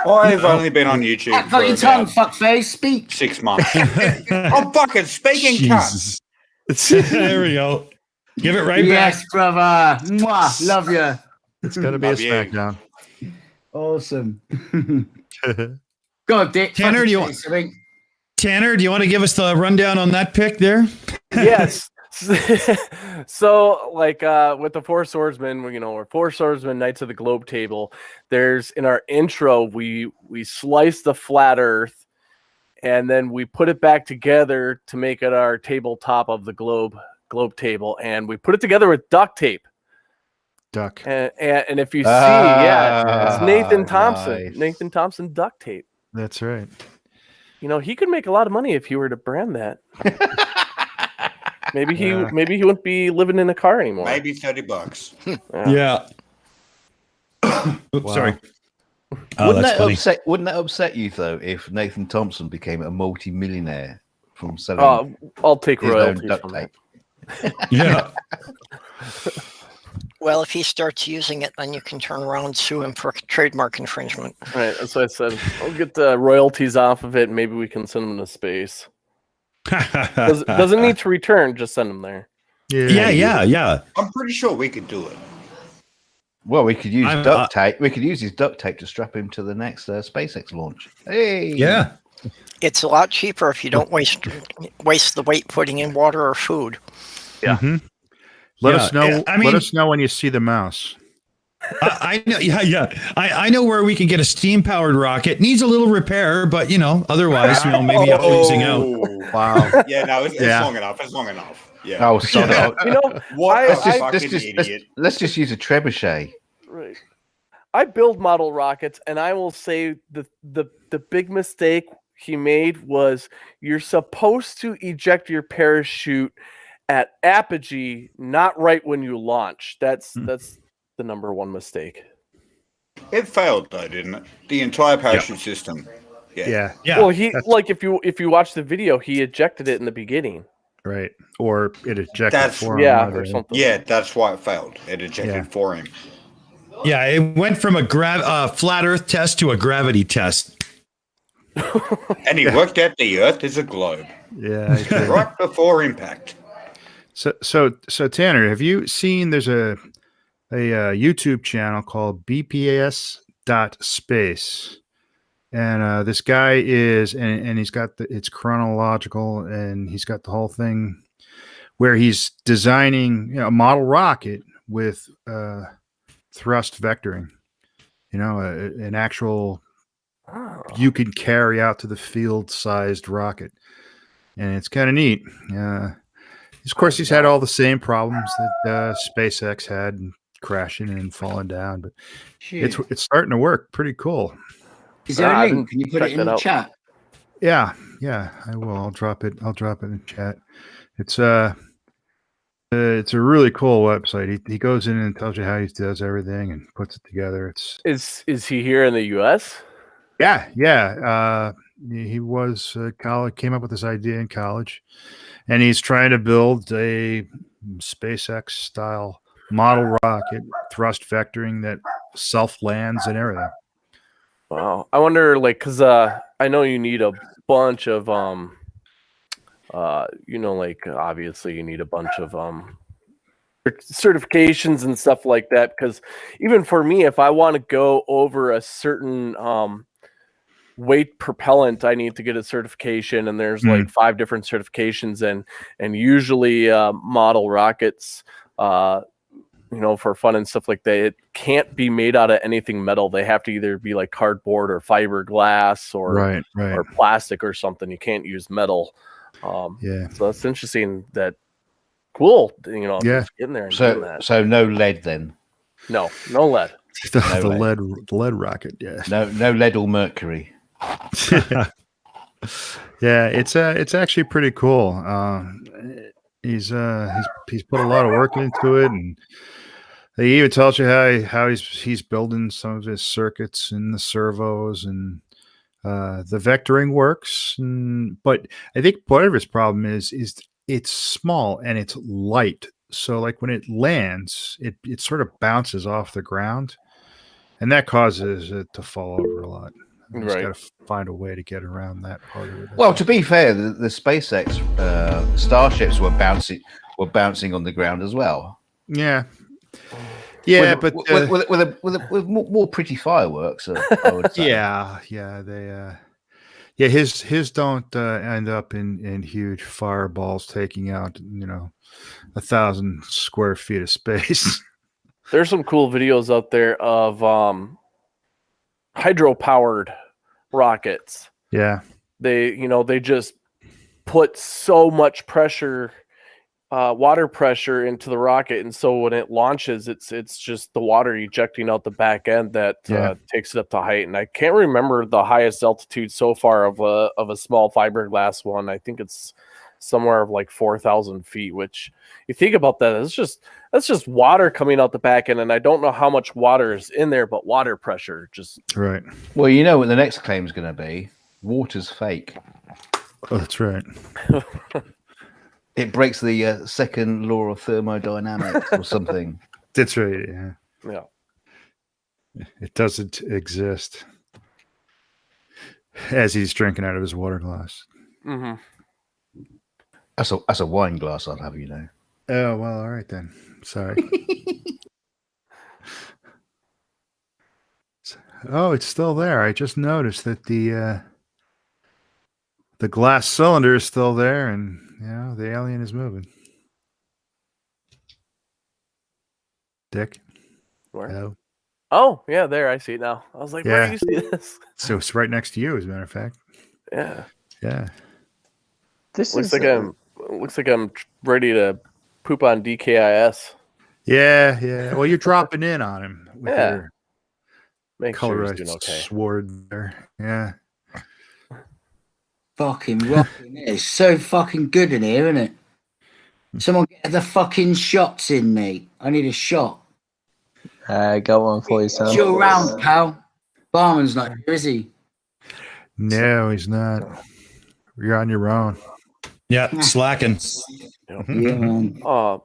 Speaker 7: I've only been on YouTube
Speaker 10: Fuck
Speaker 7: for
Speaker 10: your tongue,
Speaker 7: about
Speaker 10: fuckface. Speak.
Speaker 7: 6 months. I'm fucking speaking, cunt.
Speaker 1: Jesus. There we go. Give it right
Speaker 10: Yes,
Speaker 1: back.
Speaker 10: brother. Mwah. Love you.
Speaker 2: It's got to be a
Speaker 7: Love you.
Speaker 2: smackdown.
Speaker 10: Awesome. Go on, Dick.
Speaker 1: Tanner,
Speaker 10: fucking
Speaker 1: do you
Speaker 10: say
Speaker 1: want-
Speaker 10: something.
Speaker 1: Tanner, do you want to give us the rundown on that pick there?
Speaker 6: Yes. So, like, with the Four Swordsmen, we're Four Swordsmen, Knights of the Globe table. There's in our intro, we slice the flat Earth, and then we put it back together to make it our tabletop of the globe table, and we put it together with duct tape.
Speaker 2: Duck.
Speaker 6: And if you see, it's Nathan Thompson.
Speaker 11: Nice.
Speaker 6: Nathan Thompson duct tape.
Speaker 2: That's right.
Speaker 6: He could make a lot of money if he were to brand that. Maybe he wouldn't be living in a car anymore.
Speaker 7: Maybe $30.
Speaker 1: Yeah. Oops,
Speaker 2: Wow.
Speaker 1: sorry.
Speaker 11: Wouldn't
Speaker 1: That's
Speaker 11: that
Speaker 1: funny.
Speaker 11: upset you though if Nathan Thompson became a multi-millionaire from selling
Speaker 6: I'll take
Speaker 11: his own
Speaker 6: royalties
Speaker 11: duct
Speaker 6: from
Speaker 11: tape?
Speaker 6: that.
Speaker 1: Yeah.
Speaker 12: Well, if he starts using it, then you can turn around and sue him for trademark infringement.
Speaker 6: Right, that's what I said. I'll get the royalties off of it, and maybe we can send him to space. Doesn't need to return, just send him there.
Speaker 1: Yeah.
Speaker 7: I'm pretty sure we could do it.
Speaker 11: Well, we could use duct tape. We could use his duct tape to strap him to the next SpaceX launch. Hey.
Speaker 1: Yeah.
Speaker 12: It's a lot cheaper if you don't waste the weight putting in water or food.
Speaker 6: Yeah.
Speaker 2: Mm-hmm. Let us know.
Speaker 1: I mean,
Speaker 2: let us know when you see the mouse.
Speaker 1: I know. Yeah. I know where we can get a steam-powered rocket. Needs a little repair, but otherwise, maybe losing out.
Speaker 2: Wow.
Speaker 7: Yeah, no, it's long enough. It's long enough. Yeah.
Speaker 11: Oh, sorry.
Speaker 7: What a fucking
Speaker 11: let's
Speaker 7: idiot.
Speaker 11: let's just use a trebuchet.
Speaker 6: Right. I build model rockets, and I will say the big mistake he made was you're supposed to eject your parachute at apogee, not right when you launch. That's the number one mistake.
Speaker 7: It failed though, didn't it? The entire parachute system.
Speaker 2: Yeah.
Speaker 6: Well, if you watch the video, he ejected it in the beginning.
Speaker 2: Right. Or it ejected
Speaker 7: That's
Speaker 2: for him.
Speaker 6: or something.
Speaker 7: Yeah, that's why it failed. It ejected for him.
Speaker 1: Yeah, it went from a flat Earth test to a gravity test.
Speaker 7: And he worked out the Earth is a globe.
Speaker 2: Yeah.
Speaker 7: Right before impact.
Speaker 2: So Tanner, have you seen? There's a YouTube channel called BPS.space, and this guy is, and he's got it's chronological, and he's got the whole thing where he's designing a model rocket with thrust vectoring. An actual you can carry out to the field-sized rocket, and it's kind of neat. Of course, he's had all the same problems that SpaceX had, crashing and falling down, but it's starting to work. Pretty cool.
Speaker 10: Is there a link? Can you put it in the chat?
Speaker 2: Yeah, I will. I'll drop it in chat. It's a really cool website. He goes in and tells you how he does everything and puts it together.
Speaker 6: Is he here in the U.S.?
Speaker 2: Yeah. He was college. Came up with this idea in college, and he's trying to build a SpaceX style model rocket, thrust vectoring that self lands and everything.
Speaker 6: Wow. I wonder, because I know you need a bunch of obviously you need a bunch of certifications and stuff like that, because even for me, if I want to go over a certain weight propellant, I need to get a certification, and there's like 5 different certifications, and usually model rockets for fun and stuff like that, it can't be made out of anything metal. They have to either be like cardboard or fiberglass or or plastic or something. You can't use metal. So that's interesting. That cool. Getting there and doing that.
Speaker 11: So no lead then.
Speaker 6: No lead.
Speaker 2: The lead rocket. Yeah.
Speaker 11: No lead or mercury.
Speaker 2: Yeah, it's actually pretty cool. He's put a lot of work into it, and he even tells you how he's building some of his circuits and the servos, and the vectoring works. But I think part of his problem is it's small and it's light. So like when it lands, it sort of bounces off the ground, and that causes it to fall over a lot. You just got to find a way to get around that part of it.
Speaker 11: Well, to be fair, the SpaceX starships were bouncing on the ground as well.
Speaker 2: Yeah,
Speaker 11: with more pretty fireworks. I would say.
Speaker 2: His don't end up in huge fireballs taking out 1,000 square feet of space.
Speaker 6: There's some cool videos out there of hydro-powered rockets.
Speaker 2: Yeah.
Speaker 6: They just put so much pressure, water pressure into the rocket, and so when it launches, it's just the water ejecting out the back end that takes it up to height. And I can't remember the highest altitude so far of a small fiberglass one. I think it's somewhere of like 4,000 feet, which you think about that, that's just water coming out the back end, and I don't know how much water is in there, but water pressure just
Speaker 2: right.
Speaker 11: Well, you know what the next claim is going to be: water's fake.
Speaker 2: Oh, that's right.
Speaker 11: It breaks the second law of thermodynamics or something.
Speaker 2: That's right.
Speaker 6: Yeah.
Speaker 2: It doesn't exist. As he's drinking out of his water glass.
Speaker 6: Mm-hmm.
Speaker 11: That's a wine glass, I'll have you know.
Speaker 2: Oh, well, all right then. Sorry. Oh, it's still there. I just noticed that the glass cylinder is still there, and the alien is moving. Dick.
Speaker 6: Where?
Speaker 2: Hello.
Speaker 6: Oh, yeah, there. I see it now. I was like, where do you see this?
Speaker 2: So it's right next to you, as a matter of fact.
Speaker 6: Yeah.
Speaker 2: Yeah.
Speaker 6: Looks like I'm ready to poop on DKIS.
Speaker 2: Yeah. Well, you're dropping in on him with your
Speaker 6: Make sure he's
Speaker 2: colorized
Speaker 6: doing okay.
Speaker 2: sword there. Yeah.
Speaker 10: Fucking rocking. It's so fucking good in here, isn't it? Someone get the fucking shots in, mate. I need a shot.
Speaker 8: Go on for yourself.
Speaker 10: Chill round, pal. Barman's not here, is he?
Speaker 2: No, he's not. You're on your own.
Speaker 1: Yeah, slacking.
Speaker 10: Yeah, man.
Speaker 6: I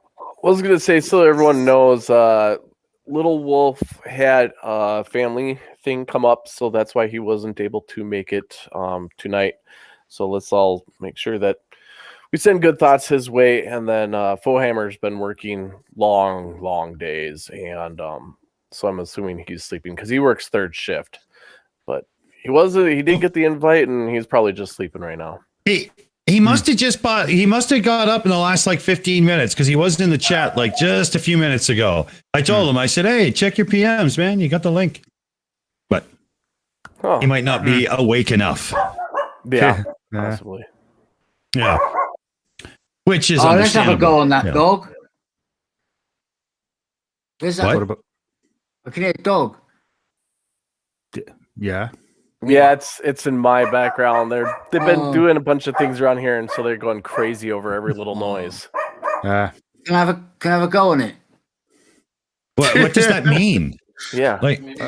Speaker 6: was gonna say, so everyone knows, Little Wolf had a family thing come up, so that's why he wasn't able to make it tonight. So let's all make sure that we send good thoughts his way. And then Fohammer's been working long days, and so I'm assuming he's sleeping because he works third shift. But he didn't get the invite, and he's probably just sleeping right now.
Speaker 1: He must have he must have got up in the last 15 minutes because he wasn't in the chat just a few minutes ago. I told him, I said, hey, check your PMs, man. You got the link. But he might not be awake enough.
Speaker 6: Yeah, possibly.
Speaker 1: Yeah. Which is
Speaker 10: let's have a go on that dog. Where's that?
Speaker 2: What about?
Speaker 10: I can hear a dog.
Speaker 2: Yeah.
Speaker 6: Yeah, it's in my background. They've been doing a bunch of things around here, and so they're going crazy over every little noise.
Speaker 10: Can I have a go on it?
Speaker 1: What does that mean?
Speaker 6: Yeah,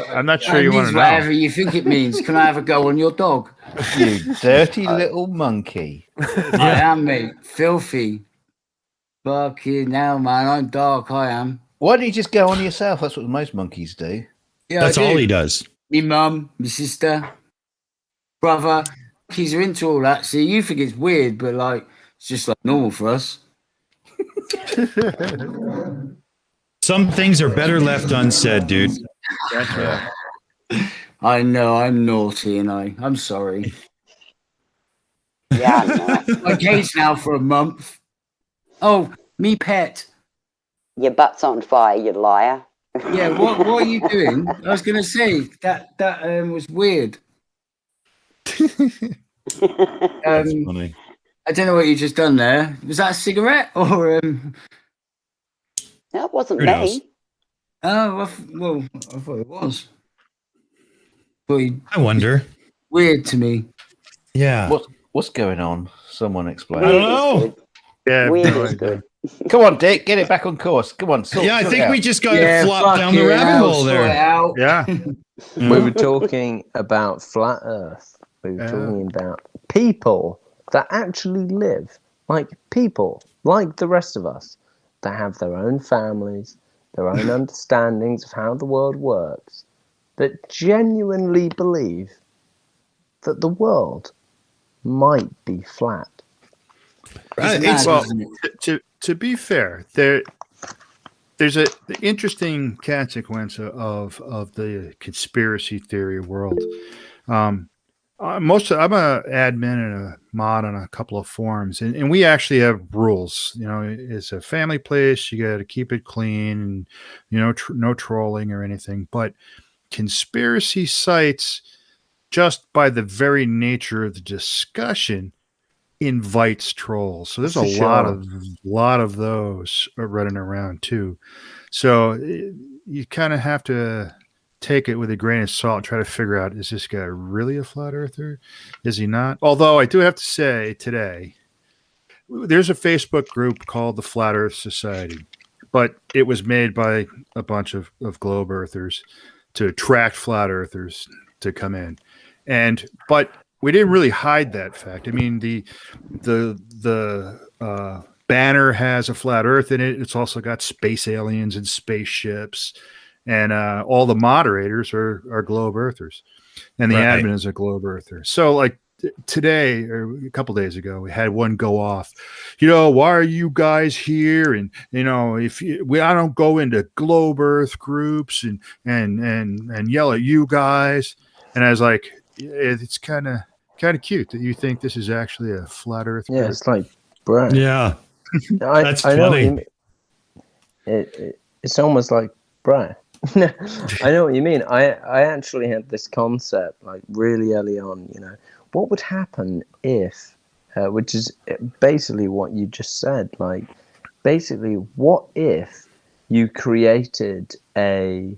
Speaker 2: I'm not sure you want to know.
Speaker 10: Whatever you think it means. Can I have a go on your dog?
Speaker 11: You dirty little monkey.
Speaker 10: I am, mate. Filthy. Fucking hell, man. I'm dark. I am.
Speaker 11: Why don't you just go on yourself? That's what most monkeys do.
Speaker 10: Yeah,
Speaker 1: that's all he does.
Speaker 10: Me mum, my sister, brother. Monkeys are into all that. See, you think it's weird, but it's just normal for us.
Speaker 1: Some things are better left unsaid, dude.
Speaker 2: That's right.
Speaker 10: I know, I'm naughty, and I'm sorry.
Speaker 4: Yeah, I know.
Speaker 10: My case now for a month. Oh, me pet.
Speaker 4: Your butt's on fire, you liar.
Speaker 10: Yeah, what are you doing? I was gonna say that was weird.
Speaker 1: That's funny.
Speaker 10: I don't know what you just done there. Was that a cigarette or
Speaker 4: That wasn't
Speaker 1: Who
Speaker 4: me.
Speaker 1: knows?
Speaker 10: Oh, I thought it was.
Speaker 1: I wonder.
Speaker 10: Weird to me.
Speaker 1: Yeah.
Speaker 11: What's going on? Someone explain.
Speaker 1: I don't know.
Speaker 2: Yeah.
Speaker 4: Weird is good.
Speaker 11: Come on, Dick, get it back on course. Come on.
Speaker 1: I think we just got to flop
Speaker 10: fuck
Speaker 1: down the rabbit hole there.
Speaker 2: Yeah.
Speaker 8: We were talking about flat Earth. We were talking about people that actually live Like people, like the rest of us, that have their own families, their own understandings of how the world works, that genuinely believe that the world might be flat.
Speaker 2: Well, to be fair, there's an interesting consequence of the conspiracy theory world. I'm a admin and a mod on a couple of forums, and we actually have rules. You know, it's a family place. You got to keep it clean, and no trolling or anything. But conspiracy sites, just by the very nature of the discussion, invites trolls. So there's a lot of those running around too. So you kind of have to take it with a grain of salt and try to figure out, is this guy really a flat earther? Is he not? Although I do have to say today, there's a Facebook group called the Flat Earth Society, but it was made by a bunch of globe earthers to attract flat earthers to come in. But we didn't really hide that fact. I mean, the banner has a flat Earth in it. It's also got space aliens and spaceships, and all the moderators are globe earthers, and the admin is a globe earther. So, like today or a couple days ago, we had one go off. Why are you guys here? And I don't go into globe Earth groups and yell at you guys. And I was like, it's kind of cute that you think this is actually a flat Earth group.
Speaker 8: Yeah, it's like, bro.
Speaker 1: Yeah, that's
Speaker 8: I know
Speaker 1: funny.
Speaker 8: It's almost like, bro. I know what you mean. I actually had this concept like really early on. What would happen if, which is basically what you just said. Like, basically, what if you created a,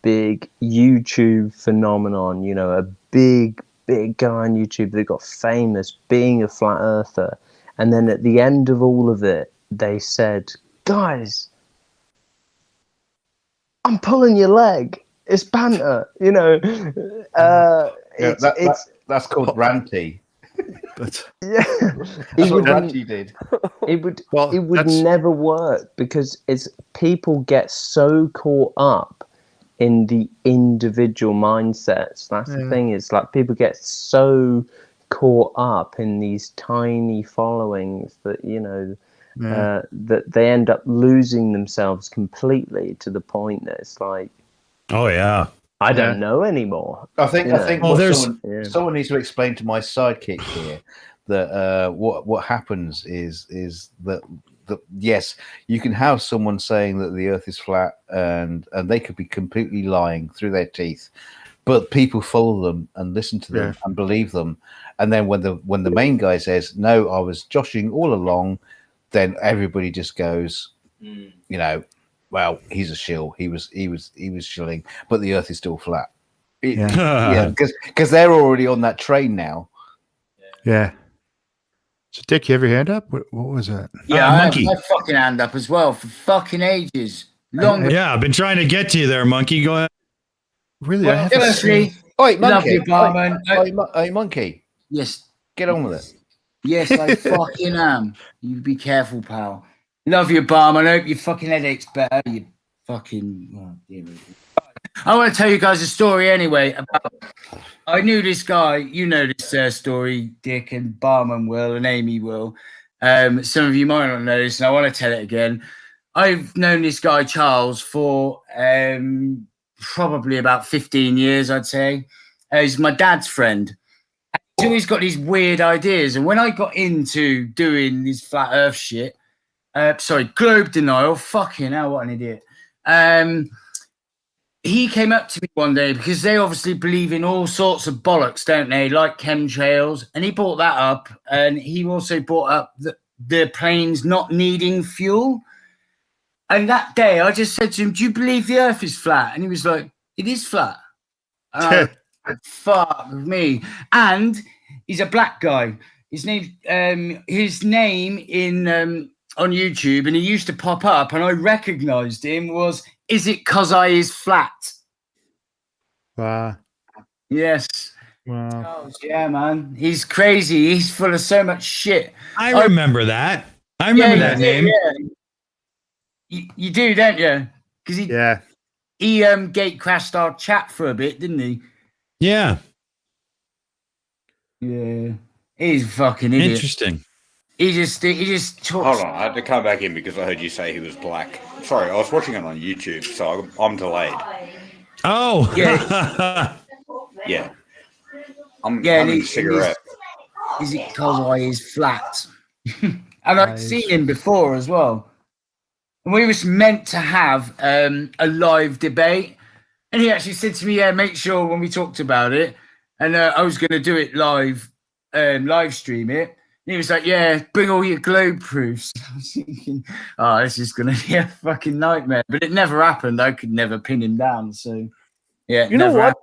Speaker 8: big YouTube phenomenon, a big guy on YouTube that got famous being a flat earther, and then at the end of all of it, they said, guys, I'm pulling your leg. It's banter,
Speaker 11: That's called ranty.
Speaker 2: But
Speaker 8: yeah,
Speaker 11: that's what ranty did.
Speaker 8: It would never work because people get so caught up in the individual mindsets. That's the thing, is like people get so caught up in these tiny followings that that they end up losing themselves completely, to the point that it's like,
Speaker 1: oh yeah,
Speaker 8: I don't know anymore.
Speaker 11: I think someone needs to explain to my sidekick here that what happens is that yes, you can have someone saying that the Earth is flat, and they could be completely lying through their teeth, but people follow them and listen to them and believe them. And then when the main guy says, "No, I was joshing all along," then everybody just goes, well, he's a shill. He was shilling, but the Earth is still flat. Because they're already on that train now.
Speaker 2: Yeah. So, Dick, you have your hand up? What was that?
Speaker 10: Yeah, I have
Speaker 1: Monkey.
Speaker 10: my fucking hand up as well for fucking ages.
Speaker 1: Yeah, I've been trying to get to you there, Monkey. Go ahead.
Speaker 2: Really?
Speaker 10: Well, firstly,
Speaker 11: Oi, Monkey.
Speaker 10: love you, Barman.
Speaker 11: Oi, Monkey.
Speaker 10: Yes.
Speaker 11: Get on with it.
Speaker 10: Yes, I fucking am. You be careful, pal. Love you, Barman. I hope your fucking headache's better. You fucking... Oh, dear me. I want to tell you guys a story anyway. I knew this guy. You know this story, Dick, and Barman will, and Amy will. Some of you might not know this, and I want to tell it again. I've known this guy, Charles, for probably about 15 years, I'd say. He's my dad's friend. He's always got these weird ideas. And when I got into doing this flat earth shit, globe denial, fucking hell, what an idiot. He came up to me one day because they obviously believe in all sorts of bollocks, don't they? Like chemtrails. And he brought that up. And he also brought up the planes not needing fuel. And that day I just said to him, do you believe the Earth is flat? And he was like, it is flat. Fuck me. And he's a black guy. His name in on YouTube, and he used to pop up, and I recognized him, was Is It 'Cause I Is Flat?
Speaker 2: Wow.
Speaker 10: Yes.
Speaker 2: Wow.
Speaker 10: Oh, yeah, man. He's crazy. He's full of so much shit.
Speaker 1: I remember that. I remember that
Speaker 10: you do,
Speaker 1: name.
Speaker 10: yeah. You do, don't you? Because he gate crashed our chat for a bit, didn't he?
Speaker 1: Yeah.
Speaker 10: Yeah. He's a fucking idiot.
Speaker 1: Interesting.
Speaker 10: He just talks.
Speaker 7: Hold on, I had to come back in because I heard you say he was black. Sorry, I was watching it on YouTube, so I'm delayed.
Speaker 1: Oh.
Speaker 10: Yeah.
Speaker 7: Yeah. I'm having a cigarette.
Speaker 10: Is it because I is flat? And I've seen him before as well. And we was meant to have a live debate. And he actually said to me, yeah, make sure when we talked about it. And I was going to do it live stream it. And he was like, yeah, bring all your globe proofs. I was thinking, oh, this is going to be a fucking nightmare. But it never happened. I could never pin him down. So, yeah.
Speaker 6: You know what?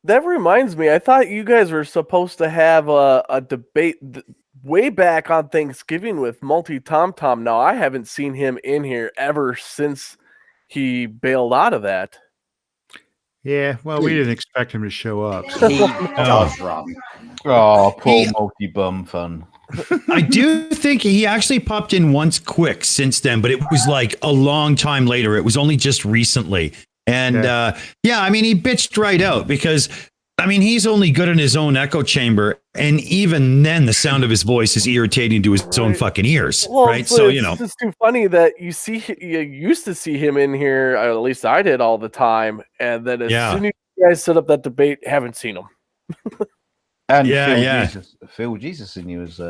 Speaker 6: That reminds me. I thought you guys were supposed to have a debate way back on Thanksgiving with Multi Tom Tom. Now, I haven't seen him in here ever since he bailed out of that.
Speaker 2: Yeah, well, we didn't expect him to show up.
Speaker 11: So. Oh, poor multi-bum fun.
Speaker 1: I do think he actually popped in once quick since then, but it was like a long time later. It was only just recently. And I mean, he bitched right out because, I mean, he's only good in his own echo chamber. And even then, the sound of his voice is irritating to his own fucking ears.
Speaker 6: Well,
Speaker 1: right. So, you know,
Speaker 6: it's just too funny that you used to see him in here, or at least I did all the time. And then as soon as you guys set up that debate, haven't seen him.
Speaker 11: And Phil Jesus in you has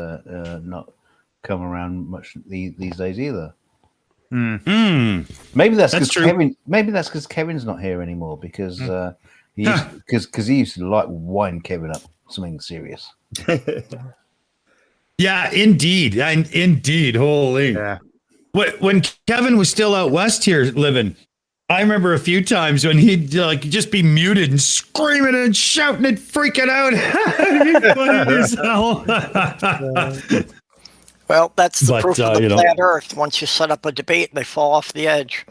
Speaker 11: not come around much these days either. Maybe that's because Kevin. Maybe that's because Kevin's not here anymore because he used to like wind Kevin up something serious.
Speaker 1: Yeah, indeed, and indeed, holy.
Speaker 2: Yeah.
Speaker 1: When Kevin was still out west here living, I remember a few times when he'd like just be muted and screaming and shouting and freaking out. It'd be funny as hell.
Speaker 12: Well, that's the proof of the flat Earth. Once you set up a debate, they fall off the edge.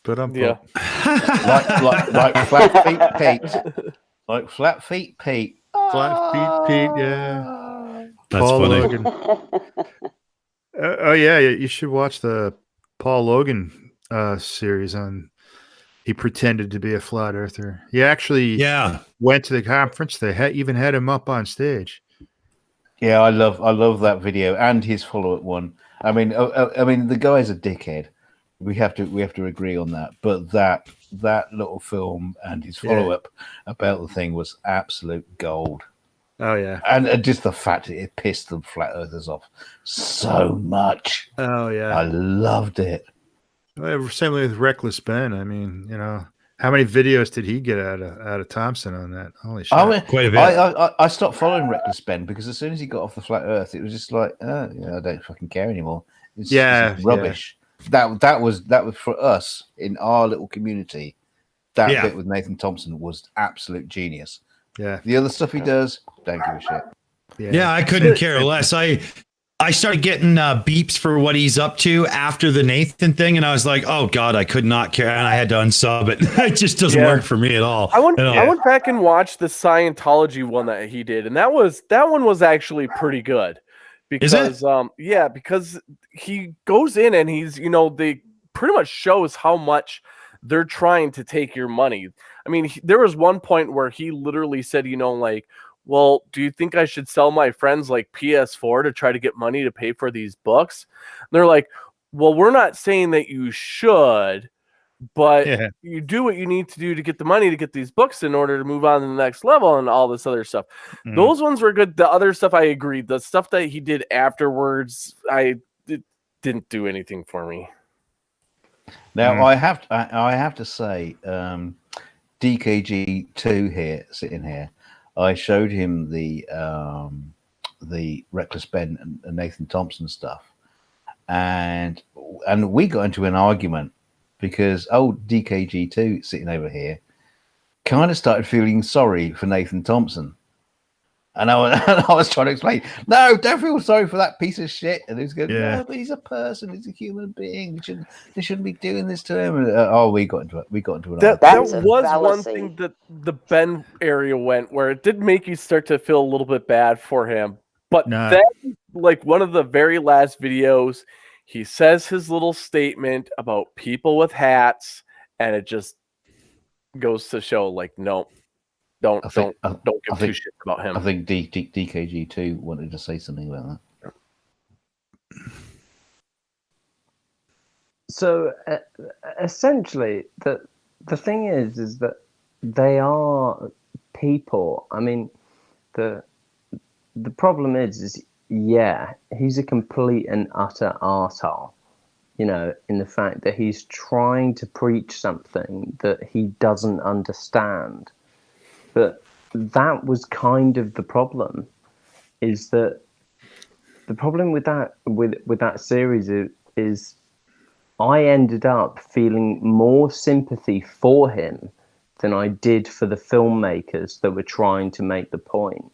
Speaker 2: But
Speaker 11: like flat feet Pete. Like flat feet Pete.
Speaker 2: Flat feet Pete, yeah.
Speaker 1: That's
Speaker 2: Paul
Speaker 1: funny.
Speaker 2: Logan. Oh yeah, you should watch the Paul Logan series on. He pretended to be a flat earther. He actually went to the conference. They even had him up on stage.
Speaker 11: Yeah, I love that video and his follow-up one. I mean, the guy's a dickhead. We have to agree on that. But that little film and his follow-up about the thing was absolute gold.
Speaker 2: Oh yeah,
Speaker 11: and just the fact that it pissed the flat earthers off so much.
Speaker 2: Oh yeah,
Speaker 11: I loved it.
Speaker 2: Same with Reckless Ben. I mean, you know, how many videos did he get out of Thompson on that? Holy shit!
Speaker 1: Quite a bit.
Speaker 11: I stopped following Reckless Ben because as soon as he got off the flat Earth, it was just like, I don't fucking care anymore. It's rubbish. Yeah. That was for us in our little community. That bit with Nathan Thompson was absolute genius.
Speaker 2: Yeah.
Speaker 11: The other stuff he does, don't give a shit.
Speaker 1: Yeah, I couldn't care less. I started getting beeps for what he's up to after the Nathan thing, and I was like, "Oh God, I could not care," and I had to unsub it. It just doesn't work for me at all.
Speaker 6: I went back and watched the Scientology one that he did, and that one was actually pretty good because because he goes in and he's they pretty much shows how much they're trying to take your money. I mean, there was one point where he literally said, well, do you think I should sell my friends like PS4 to try to get money to pay for these books? And they're like, well, we're not saying that you should, but you do what you need to do to get the money to get these books in order to move on to the next level and all this other stuff. Those ones were good. The other stuff, I agree. The stuff that he did afterwards, it didn't do anything for me.
Speaker 11: Now, I have to say, DKG2 here, sitting here, I showed him the Reckless Ben and Nathan Thompson stuff, and we got into an argument because old DKG2 sitting over here kind of started feeling sorry for Nathan Thompson, And I was trying to explain, no, don't feel sorry for that piece of shit. And he's going,
Speaker 2: Yeah.
Speaker 11: no, but he's a person. He's a human being. They shouldn't be doing this to him. And, we got into it. We got into an
Speaker 6: That
Speaker 11: argument.
Speaker 6: was one thing that the Ben area went where it did make you start to feel a little bit bad for him. But then, like one of the very last videos, he says his little statement about people with hats, and it just goes to show, like, no, don't give two shits about him.
Speaker 11: I think DKG2 wanted to say something about that.
Speaker 8: So essentially, the thing is that they are people. I mean, the problem is yeah, he's a complete and utter arsehole, you know, in the fact that he's trying to preach something that he doesn't understand. But that was kind of the problem, is that the problem with that series is I ended up feeling more sympathy for him than I did for the filmmakers that were trying to make the point,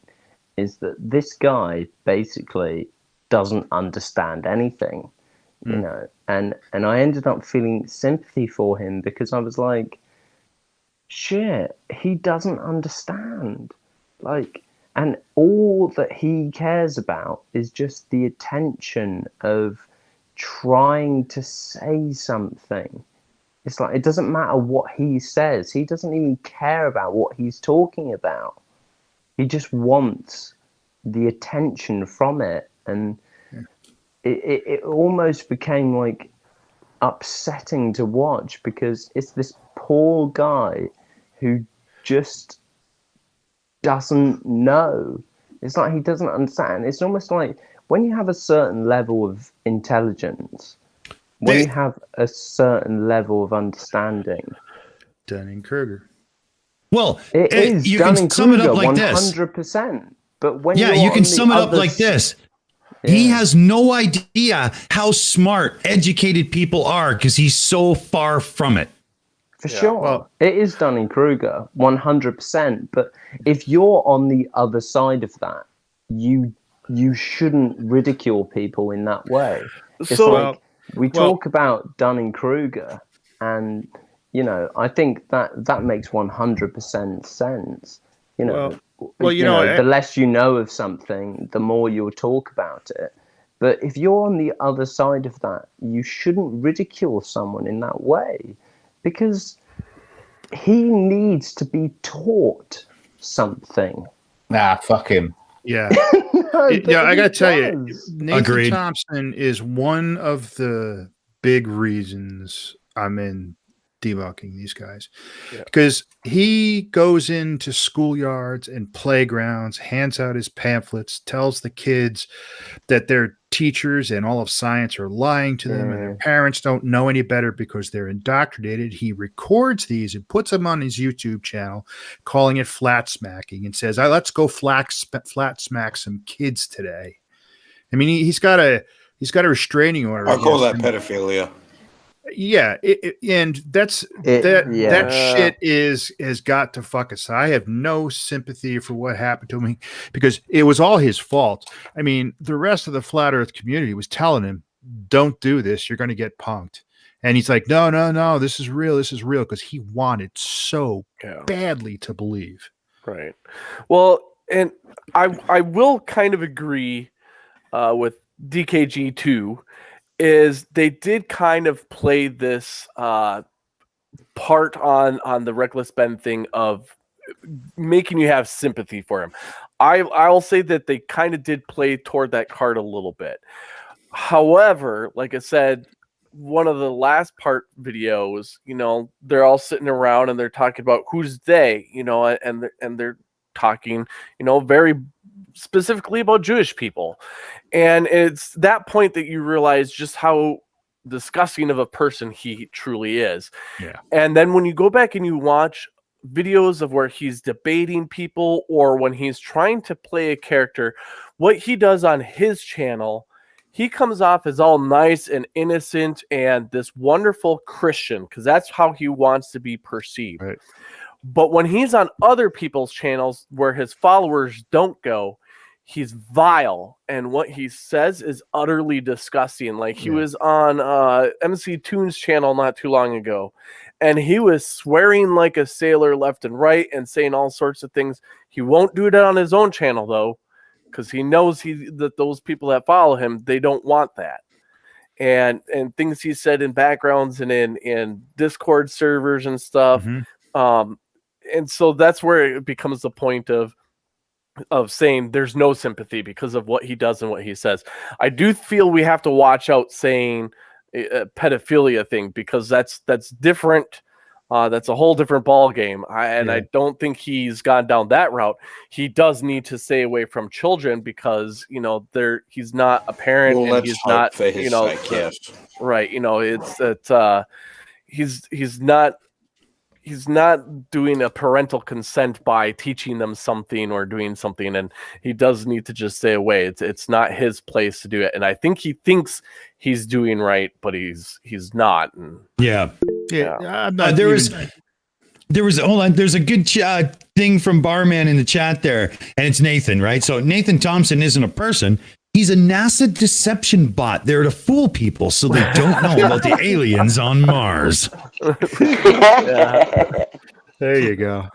Speaker 8: is that this guy basically doesn't understand anything, you know, and I ended up feeling sympathy for him because I was like, shit, he doesn't understand. Like, and all that he cares about is just the attention of trying to say something. It's like, it doesn't matter what he says. He doesn't even care about what he's talking about. He just wants the attention from it. And it almost became like upsetting to watch because it's this poor guy who just doesn't know. It's like he doesn't understand. It's almost like when you have a certain level of intelligence, when you have a certain level of understanding.
Speaker 2: Dunning-Kruger.
Speaker 1: Well,
Speaker 8: it is.
Speaker 1: You can sum it up like
Speaker 8: 100%. But when
Speaker 1: you can sum it up like this. He has no idea how smart, educated people are because he's so far from it.
Speaker 8: For sure. Well, it is Dunning-Kruger, 100%. But if you're on the other side of that, you shouldn't ridicule people in that way. It's like we talk about Dunning-Kruger, and, you know, I think that makes 100% sense. You know, the less you know of something, the more you'll talk about it. But if you're on the other side of that, you shouldn't ridicule someone in that way, because he needs to be taught something.
Speaker 11: Nah, fuck him.
Speaker 2: Yeah.
Speaker 8: No,
Speaker 2: I got to tell you, Nathan
Speaker 1: Agreed.
Speaker 2: Thompson is one of the big reasons I'm in debunking these guys, because he goes into schoolyards and playgrounds, hands out his pamphlets, tells the kids that their teachers and all of science are lying to them and their parents don't know any better because they're indoctrinated. He records these and puts them on his YouTube channel, calling it flat smacking, and says, let's go flat smack some kids today. I mean, he's got a restraining order.
Speaker 7: I call that pedophilia.
Speaker 2: Yeah, and that shit has got to fuck us. I have no sympathy for what happened to me because it was all his fault. I mean, the rest of the flat Earth community was telling him, "Don't do this. You're going to get punked." And he's like, "No, this is real. This is real," because he wanted so badly to believe.
Speaker 6: Right. Well, and I will kind of agree with DKG 2. Is they did kind of play this part on the Reckless Ben thing of making you have sympathy for him. I'll say that they kind of did play toward that card a little bit. However, like I said, one of the last part videos, you know, they're all sitting around and they're talking about who's they, you know, and they're talking, you know, very specifically about Jewish people. And it's that point that you realize just how disgusting of a person he truly is.
Speaker 2: Yeah.
Speaker 6: And then when you go back and you watch videos of where he's debating people or when he's trying to play a character, what he does on his channel, he comes off as all nice and innocent and this wonderful Christian, because that's how he wants to be perceived.
Speaker 2: Right.
Speaker 6: But when he's on other people's channels where his followers don't go, he's vile, and what he says is utterly disgusting. Like he was on MC Toon's channel not too long ago, and he was swearing like a sailor left and right and saying all sorts of things. He won't do it on his own channel though, because he knows that those people that follow him, they don't want that. And things he said in backgrounds and in Discord servers and stuff. And so that's where it becomes the point of saying there's no sympathy because of what he does and what he says. I do feel we have to watch out saying a pedophilia thing, because that's different. That's a whole different ball game. I don't think he's gone down that route. He does need to stay away from children because, he's not a parent,
Speaker 7: Well,
Speaker 6: and
Speaker 7: let's
Speaker 6: he's
Speaker 7: hope
Speaker 6: not,
Speaker 7: for his sake, yes.
Speaker 6: right. He's not doing a parental consent by teaching them something or doing something, and he does need to just stay away. It's not his place to do it, and I think he thinks he's doing right, but he's not. And
Speaker 1: There's a good thing from Barman in the chat there, and it's Nathan, right? So Nathan Thompson isn't a person. He's a NASA deception bot there to fool people so they don't know about the aliens on Mars.
Speaker 2: There you go.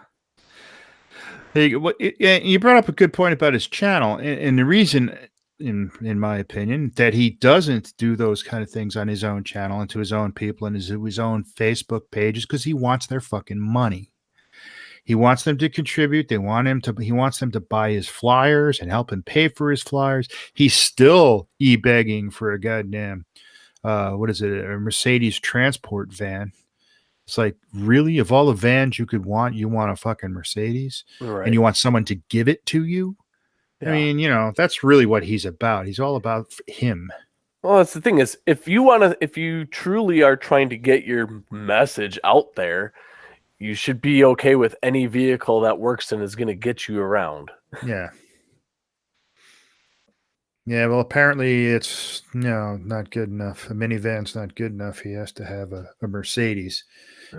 Speaker 2: You brought up a good point about his channel, and the reason, in my opinion, that he doesn't do those kind of things on his own channel and to his own people and his own Facebook page is because he wants their fucking money. He wants them to contribute. He wants them to buy his flyers and help him pay for his flyers. He's still e-begging for a goddamn, a Mercedes transport van. It's like, really? Of all the vans you could want, you want a fucking Mercedes?
Speaker 6: Right.
Speaker 2: And you want someone to give it to you? Yeah. I mean, that's really what he's about. He's all about him.
Speaker 6: Well, that's the thing is, if you truly are trying to get your message out there, you should be okay with any vehicle that works and is going to get you around.
Speaker 2: Yeah. Yeah, well, apparently it's not good enough. A minivan's not good enough. He has to have a Mercedes.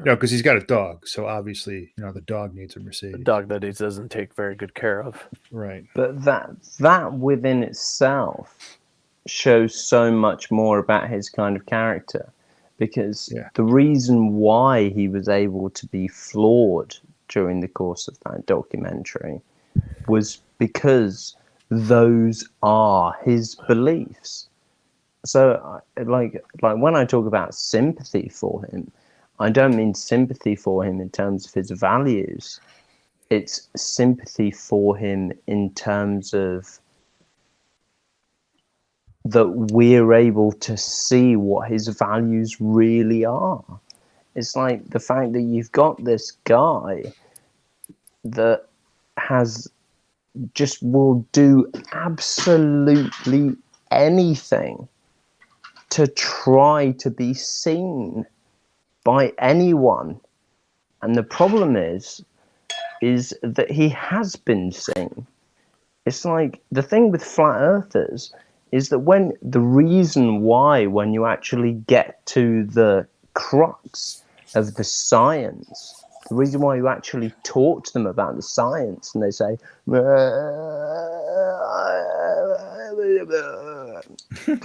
Speaker 2: Because he's got a dog. So obviously, the dog needs a Mercedes.
Speaker 6: A dog that he doesn't take very good care of.
Speaker 2: Right.
Speaker 8: But that within itself shows so much more about his kind of character. Because the reason why he was able to be flawed during the course of that documentary was because those are his beliefs. So, like when I talk about sympathy for him, I don't mean sympathy for him in terms of his values. It's sympathy for him in terms of that we're able to see what his values really are. It's like the fact that you've got this guy that will do absolutely anything to try to be seen by anyone. And the problem is that he has been seen. It's like the thing with flat earthers is that when you actually get to the crux of the science, the reason why you actually talk to them about the science and they say, the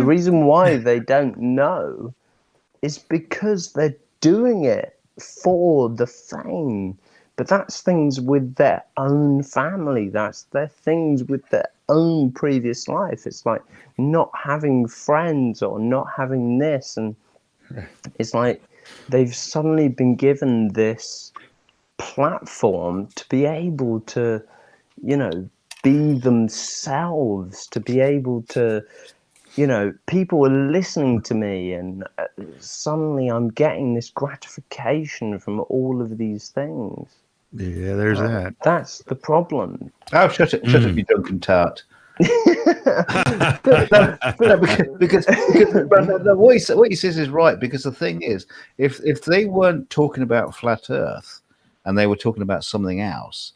Speaker 8: reason why they don't know is because they're doing it for the fame. But that's things with their own family. That's their things with their own previous life. It's like not having friends or not having this. And it's like they've suddenly been given this platform to be able to, be themselves, to be able to, people are listening to me and suddenly I'm getting this gratification from all of these things.
Speaker 2: Yeah, there's that.
Speaker 8: That's the problem.
Speaker 11: Oh, shut up, you drunken tart. because what he says is right. Because the thing is, if they weren't talking about flat Earth and they were talking about something else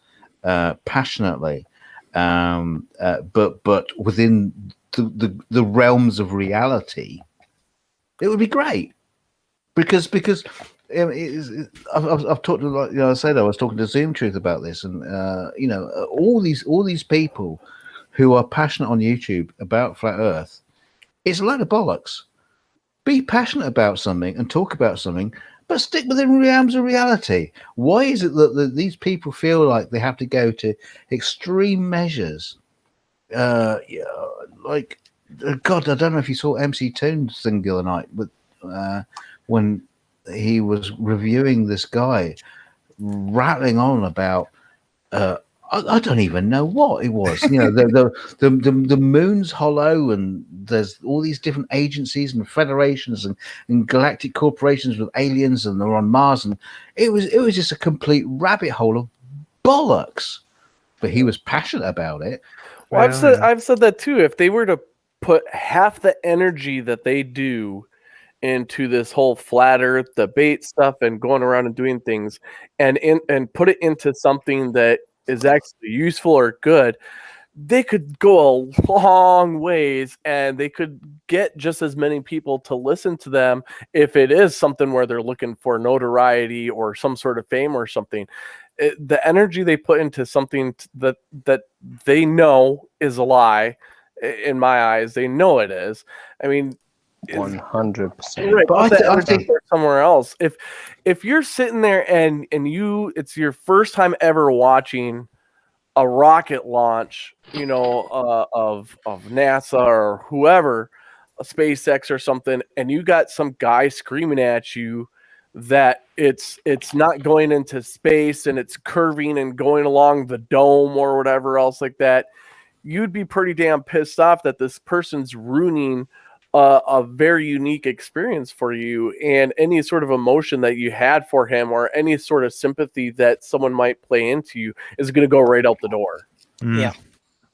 Speaker 11: passionately, but within the realms of reality, it would be great. Because I've talked to, like, I said, I was talking to Zoom Truth about this, and all these people who are passionate on YouTube about flat Earth, it's a load of bollocks. Be passionate about something and talk about something, but stick within the realms of reality. Why is it that these people feel like they have to go to extreme measures? God, I don't know if you saw MC Toon's thing the other night with when he was reviewing this guy rattling on about I don't even know what it was. The moon's hollow, and there's all these different agencies and federations and galactic corporations with aliens, and they're on Mars, and it was just a complete rabbit hole of bollocks. But he was passionate about it.
Speaker 6: Well, I've said that too. If they were to put half the energy that they do into this whole flat Earth debate stuff and going around and doing things, and put it into something that is actually useful or good, they could go a long ways, and they could get just as many people to listen to them if it is something where they're looking for notoriety or some sort of fame or something. The energy they put into something that they know is a lie, in my eyes, they know it is. I mean,
Speaker 8: 100%.
Speaker 6: right,
Speaker 11: But I think
Speaker 6: somewhere else. If you're sitting there and it's your first time ever watching a rocket launch, of NASA or whoever, a SpaceX or something, and you got some guy screaming at you that it's not going into space and it's curving and going along the dome or whatever else like that, you'd be pretty damn pissed off that this person's ruining a very unique experience for you, and any sort of emotion that you had for him or any sort of sympathy that someone might play into you is going to go right out the door.
Speaker 12: Yeah.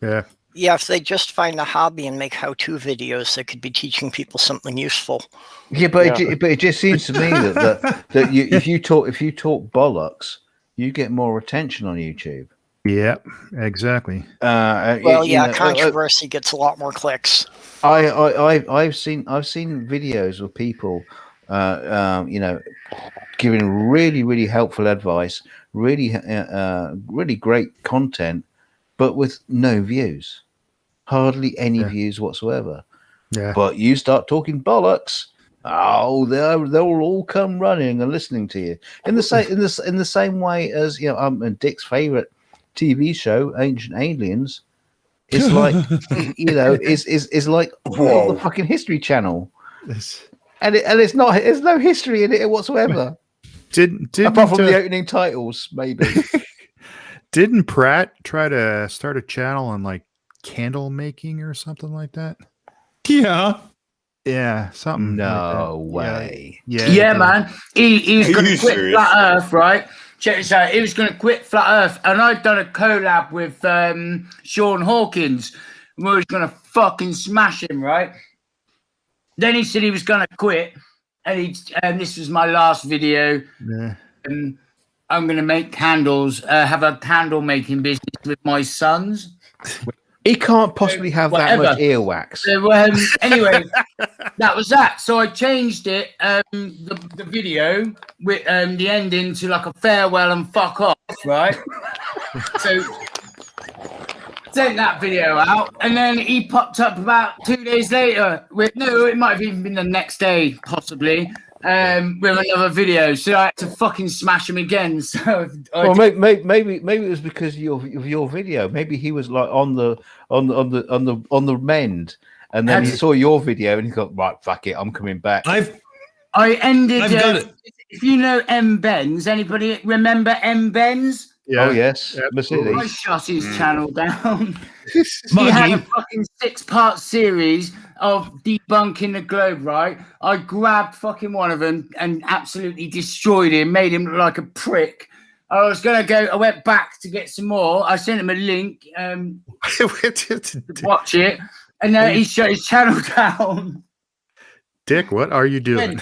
Speaker 2: Yeah.
Speaker 12: Yeah, if they just find a hobby and make how-to videos that could be teaching people something useful.
Speaker 11: Yeah, but it just seems to me that if you talk bollocks, you get more attention on YouTube.
Speaker 2: Yeah, exactly.
Speaker 12: Controversy gets a lot more clicks.
Speaker 11: I've seen videos of people, giving really, really helpful advice, really great content, but with no views, hardly any views whatsoever.
Speaker 2: Yeah.
Speaker 11: But you start talking bollocks, they'll all come running and listening to you in the same way as Dick's favorite TV show, Ancient Aliens. It's like is like the fucking History Channel, and it's not. There's no history in it whatsoever.
Speaker 2: Didn't
Speaker 11: apart from the opening titles, maybe.
Speaker 2: Didn't Pratt try to start a channel on like candle making or something like that? Yeah, something.
Speaker 11: No
Speaker 2: like that.
Speaker 11: way.
Speaker 10: Yeah, man. He was going to quit Flat Earth, right? Check this out. He was going to quit Flat Earth, and I'd done a collab with Sean Hawkins. We was going to fucking smash him, right? Then he said he was going to quit, and this was my last video.
Speaker 2: Yeah.
Speaker 10: I'm going to make candles, have a candle making business with my sons.
Speaker 11: He can't possibly have that much earwax.
Speaker 10: So, anyway, that was that. So I changed it, the video with the ending to like a farewell and fuck off, right? So sent that video out, and then he popped up about 2 days later it might have even been the next day, possibly, with another video. So I had to fucking smash him again. So
Speaker 11: maybe it was because of your video. Maybe he was like on the mend, and then he saw your video and he thought, right, fuck it, I'm coming back.
Speaker 10: I've got it. If you know M. Benz, anybody remember M. Benz?
Speaker 11: Yeah. Oh yes,
Speaker 10: Mercedes. I shut his channel down. He had a fucking 6-part series of debunking the globe, right? I grabbed fucking one of them and absolutely destroyed him, made him look like a prick. I was going to go, I went back to get some more. I sent him a link to watch it, and then he shut his channel down.
Speaker 2: Dick, what are you doing?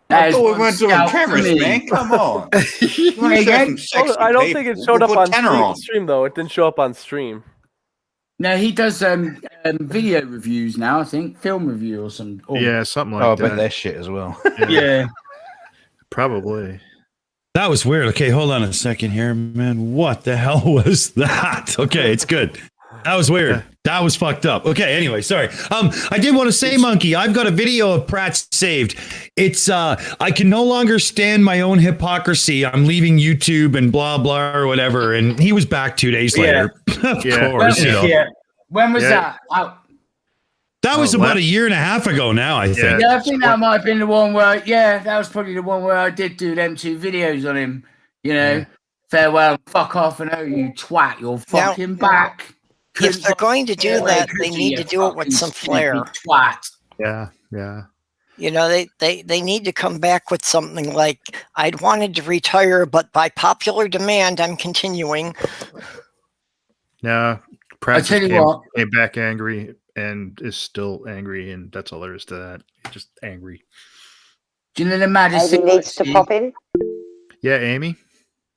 Speaker 7: I thought we weren't doing cameras, man. Come on.
Speaker 6: I don't think it showed up on stream, though. It didn't show up on stream.
Speaker 10: No, he does video reviews now. I think film review or some.
Speaker 2: Yeah, something like
Speaker 11: I
Speaker 2: that.
Speaker 11: bet they're shit as well.
Speaker 10: Yeah.
Speaker 2: Probably.
Speaker 1: That was weird. Okay, hold on a second here, man. What the hell was that? Okay, it's good. That was weird. That was fucked up. Okay, anyway, sorry. I did want to say, Monkey, I've got a video of Pratt saved. It's I can no longer stand my own hypocrisy. I'm leaving YouTube and blah blah or whatever. And he was back 2 days later. Of course, you know.
Speaker 10: When was that?
Speaker 1: That was about a year and a half ago now, I think.
Speaker 10: Yeah, I think that might have been the one where, that was probably the one where I did do them 2 videos on him. You know, farewell, fuck off, and oh, you twat, you're fucking back.
Speaker 12: If they're going to do that, they need to do it with some flair.
Speaker 10: Twat.
Speaker 2: Yeah.
Speaker 12: You know, they need to come back with something like, I'd wanted to retire, but by popular demand, I'm continuing.
Speaker 2: No, Pratt
Speaker 10: tell you
Speaker 2: came back angry and is still angry, and that's all there is to that. Just angry.
Speaker 10: Do you know the maddest
Speaker 4: Aimee needs to pop in.
Speaker 2: Yeah, Amy?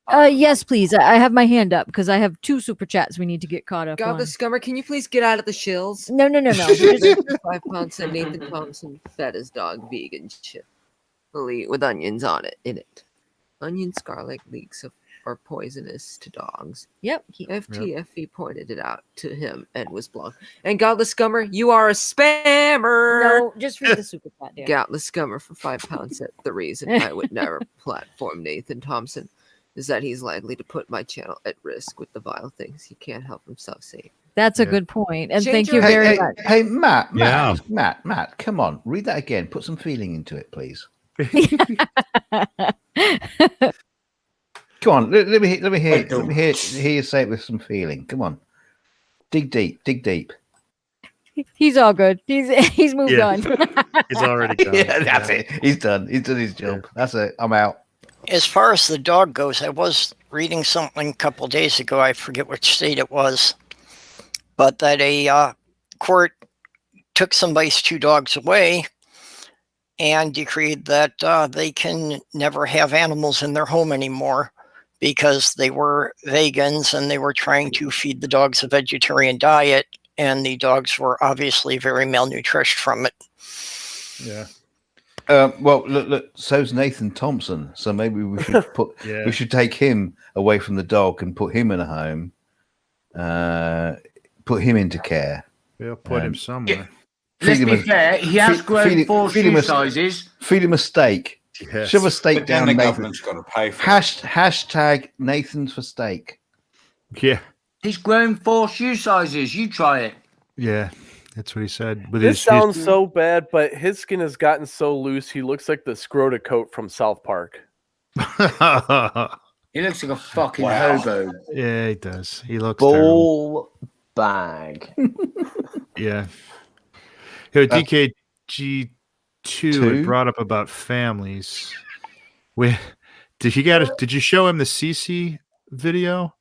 Speaker 5: Yes, please. I have my hand up because I have 2 super chats we need to get caught up
Speaker 9: God,
Speaker 5: on.
Speaker 9: the scummer, can you please get out of the shills?
Speaker 5: No.
Speaker 9: 5 pounds and Nathan Thompson fed his dog vegan chili with onions on it in it. Onion scarlet leeks are poisonous to dogs.
Speaker 5: Yep.
Speaker 9: FTFE pointed it out to him and was blocked. And Godless Scummer, you are a spammer.
Speaker 5: No, just read the super chat, dear.
Speaker 9: Godless Scummer for 5 pounds said the reason I would never platform Nathan Thompson is that he's likely to put my channel at risk with the vile things he can't help himself say.
Speaker 5: That's a good point. And
Speaker 9: Change
Speaker 5: thank you
Speaker 9: your-
Speaker 5: very much.
Speaker 11: Hey, Matt, come on, read that again. Put some feeling into it, please. Come on, let me hear you say it with some feeling. Come on, dig deep.
Speaker 5: He's all good. He's moved on.
Speaker 2: He's already done.
Speaker 11: Yeah, that's it. He's done. He's done his job. That's it. I'm out.
Speaker 12: As far as the dog goes, I was reading something a couple days ago. I forget which state it was, but that a court took somebody's 2 dogs away and decreed that they can never have animals in their home anymore because they were vegans and they were trying to feed the dogs a vegetarian diet, and the dogs were obviously very malnourished from it.
Speaker 2: Yeah.
Speaker 11: Well, look. So's Nathan Thompson. So maybe we should we should take him away from the dog and put him in a home. Put him into care.
Speaker 2: We'll put him somewhere.
Speaker 10: Let's be fair. He has grown 4 shoe sizes.
Speaker 11: Feed him a steak.
Speaker 2: Yes.
Speaker 11: Shove a steak
Speaker 7: But then
Speaker 11: down.
Speaker 7: the
Speaker 11: Nathan.
Speaker 7: government's got to pay for it.
Speaker 11: Hashtag Nathan's for steak.
Speaker 2: Yeah.
Speaker 10: He's grown 4 shoe sizes. You try it.
Speaker 2: Yeah. That's what he said. But
Speaker 6: This sounds so bad, but his skin has gotten so loose, he looks like the Scrota coat from South Park.
Speaker 10: He looks like a fucking hobo.
Speaker 2: Yeah, he does. He looks
Speaker 8: Ball bag.
Speaker 2: Yeah. Yo, DKG2 had brought up about families. Did you show him the CC video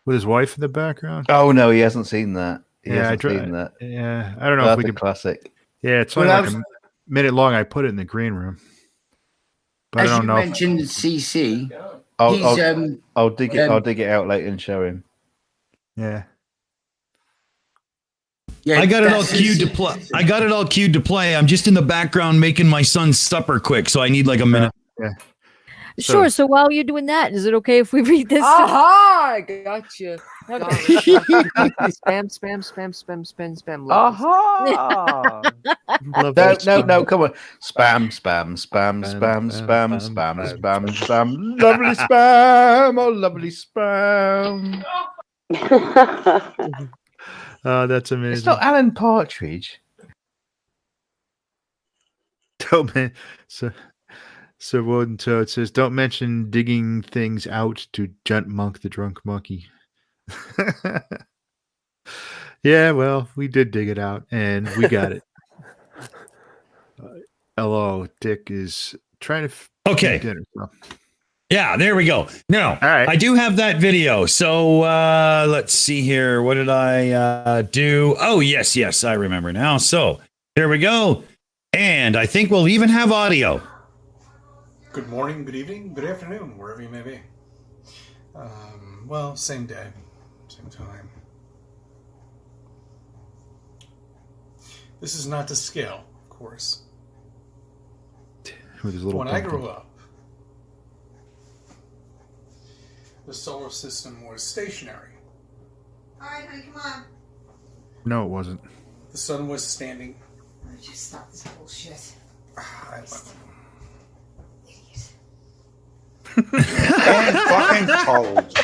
Speaker 2: with his wife in the background?
Speaker 11: Oh no, he hasn't seen that. He
Speaker 2: I
Speaker 11: hasn't
Speaker 2: tried.
Speaker 11: seen that.
Speaker 2: Yeah, I don't know
Speaker 11: That's
Speaker 2: if we
Speaker 11: a
Speaker 2: could.
Speaker 11: classic.
Speaker 2: Yeah, it's only like a minute long. I put it in the green room, but
Speaker 10: As
Speaker 2: I don't
Speaker 10: you
Speaker 2: know.
Speaker 10: mentioned, CC.
Speaker 11: I'll dig it. I'll dig it out later and show him.
Speaker 2: Yeah.
Speaker 10: Yeah,
Speaker 1: I got it all queued to play. I'm just in the background making my son's supper quick, so I need like a minute.
Speaker 2: Yeah.
Speaker 5: Sure. So while you're doing that, is it okay if we read this?
Speaker 9: Aha! I got you. Spam.
Speaker 8: Aha!
Speaker 11: No, come on. Spam. Lovely spam. Oh, lovely spam.
Speaker 2: Oh, that's amazing.
Speaker 11: It's not Alan Partridge.
Speaker 2: Don't man. So Woden Toad says, "Don't mention digging things out to Jutmonkthedrunk Monkey." Yeah, well, we did dig it out and we got it. Hello, Dick is trying to
Speaker 1: Okay.
Speaker 2: dinner. So.
Speaker 1: Yeah, there we go. Now, I do have that video. So let's see here. What did I do? Oh, yes, I remember now. So there we go. And I think we'll even have audio.
Speaker 13: Good morning, good evening, good afternoon, wherever you may be. Well, same day, same time. This is not to scale, of course.
Speaker 2: With his little
Speaker 13: When I
Speaker 2: pumpkin.
Speaker 13: grew up, the solar system was stationary.
Speaker 14: All right, honey, come on.
Speaker 2: No, it wasn't.
Speaker 13: The sun was standing.
Speaker 14: Why don't you stop this bullshit?
Speaker 7: And fucking cold.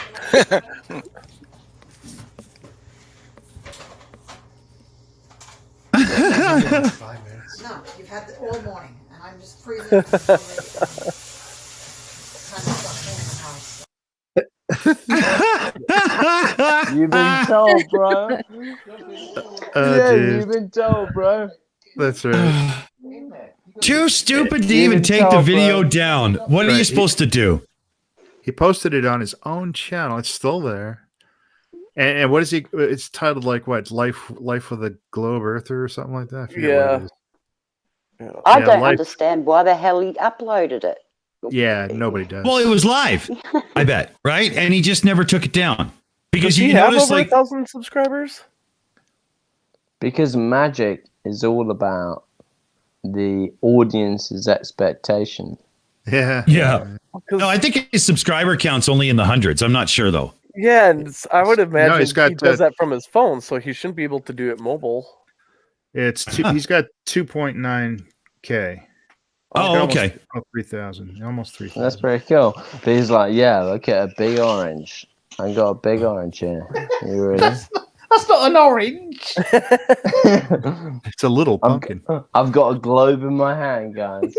Speaker 14: No, you've had it all morning, and I'm just freezing. Time to start cleaning the house.
Speaker 8: You've been told, bro. Yeah,
Speaker 2: Dude.
Speaker 8: you've been told, bro.
Speaker 2: That's right.
Speaker 1: Too stupid to
Speaker 8: Even
Speaker 1: even take the
Speaker 8: tell,
Speaker 1: video
Speaker 8: bro.
Speaker 1: down. What are you
Speaker 2: Right.
Speaker 1: supposed to do?
Speaker 2: He posted it on his own channel. It's still there. And what is he? It's titled like what? Life with a Globe Earther or something like that. I forget what it is.
Speaker 4: I
Speaker 2: Yeah,
Speaker 4: don't
Speaker 2: life-
Speaker 4: understand why the hell he uploaded it.
Speaker 2: Yeah, nobody does.
Speaker 1: Well, it was live, I bet, right? And he just never took it down because
Speaker 6: Does he
Speaker 1: you
Speaker 6: have
Speaker 1: notice,
Speaker 6: over
Speaker 1: like,
Speaker 6: 1,000 subscribers?
Speaker 8: Because magic is all about the audience's expectation.
Speaker 2: Yeah.
Speaker 1: No, I think his subscriber count's only in the hundreds. I'm not sure though.
Speaker 6: Yeah, and I would imagine
Speaker 2: he's got,
Speaker 6: he does that from his phone, so he shouldn't be able to do it mobile.
Speaker 2: He's got 2.9K.
Speaker 1: Oh, okay.
Speaker 2: 3,000. Almost 3,000.
Speaker 8: That's pretty cool. But he's like, yeah, look at a big orange. I got a big orange here. You ready?
Speaker 10: That's not an orange.
Speaker 2: It's a little pumpkin.
Speaker 8: I've got a globe in my hand, guys.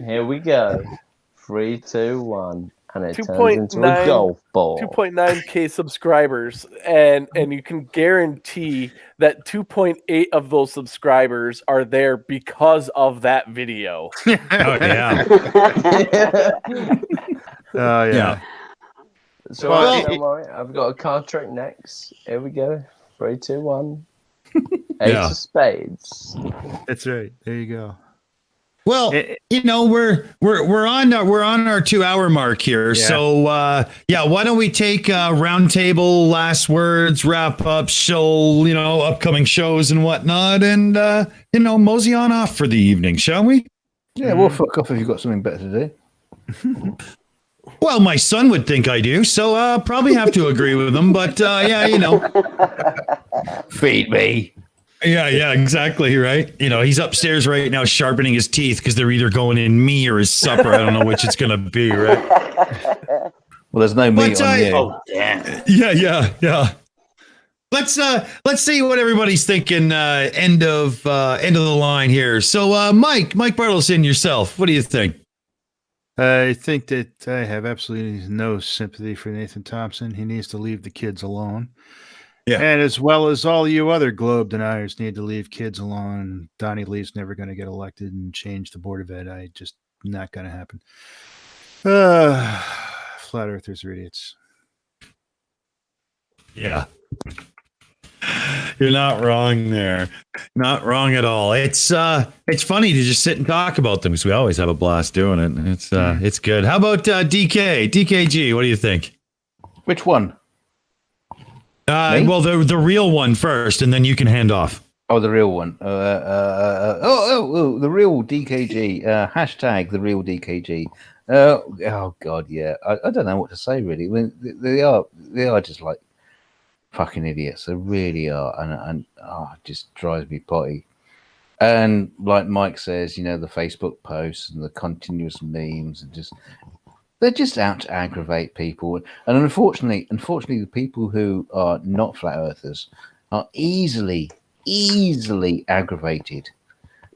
Speaker 8: Here we go. 3, 2, 1. And it turns into a golf ball.
Speaker 6: 2.9K subscribers, and you can guarantee that 2.8 of those subscribers are there because of that video.
Speaker 1: Oh, yeah.
Speaker 2: Oh, yeah.
Speaker 8: So
Speaker 2: Well,
Speaker 8: don't worry, I've got a card trick next. Here we go. 3, 2, 1. Ace
Speaker 1: Yeah.
Speaker 8: of spades.
Speaker 2: That's right. There you go.
Speaker 1: Well, you know, we're on our 2-hour mark here.
Speaker 2: Yeah.
Speaker 1: So why don't we take roundtable, last words, wrap up, show, upcoming shows and whatnot, and mosey on off for the evening, shall we?
Speaker 11: Yeah, well, fuck off if you've got something better to do.
Speaker 1: Well, my son would think I do, so probably have to agree with him. But
Speaker 11: Feed me.
Speaker 1: Yeah, exactly, right. He's upstairs right now sharpening his teeth because they're either going in me or his supper. I don't know which it's gonna be, right?
Speaker 11: Well, there's no meat on you.
Speaker 7: Oh, damn.
Speaker 1: Yeah. Let's see what everybody's thinking. End of the line here. So, Mike Bertelson, yourself, what do you think?
Speaker 2: I think that I have absolutely no sympathy for Nathan Thompson. He needs to leave the kids alone.
Speaker 1: Yeah.
Speaker 2: And as well as all you other Globe deniers need to leave kids alone. Donnie Lee's never going to get elected and change the Board of Ed. Just not going to happen. Flat Earthers are idiots.
Speaker 1: Yeah. You're not wrong there. Not wrong at all. It's funny to just sit and talk about them because we always have a blast doing it. It's good. How about DKG? What do you think?
Speaker 11: Which one?
Speaker 2: Well,
Speaker 1: the real one first, and then you can hand off.
Speaker 11: Oh, the real one. The real DKG. Hashtag the real DKG. Oh God, yeah. I don't know what to say really. I mean, they are just like fucking idiots. They really are, and it just drives me potty. And like Mike says, the Facebook posts and the continuous memes and they're just out to aggravate people. And unfortunately, the people who are not flat earthers are easily aggravated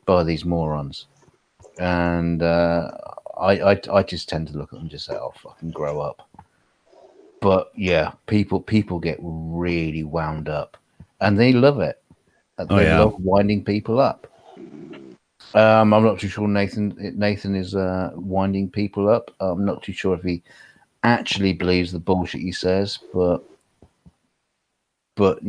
Speaker 11: by these morons. And I just tend to look at them and just say, "Oh, fucking grow up." But yeah, people get really wound up, and they love it. They love winding people up. I'm not too sure Nathan is winding people up. I'm not too sure if he actually believes the bullshit he says, but like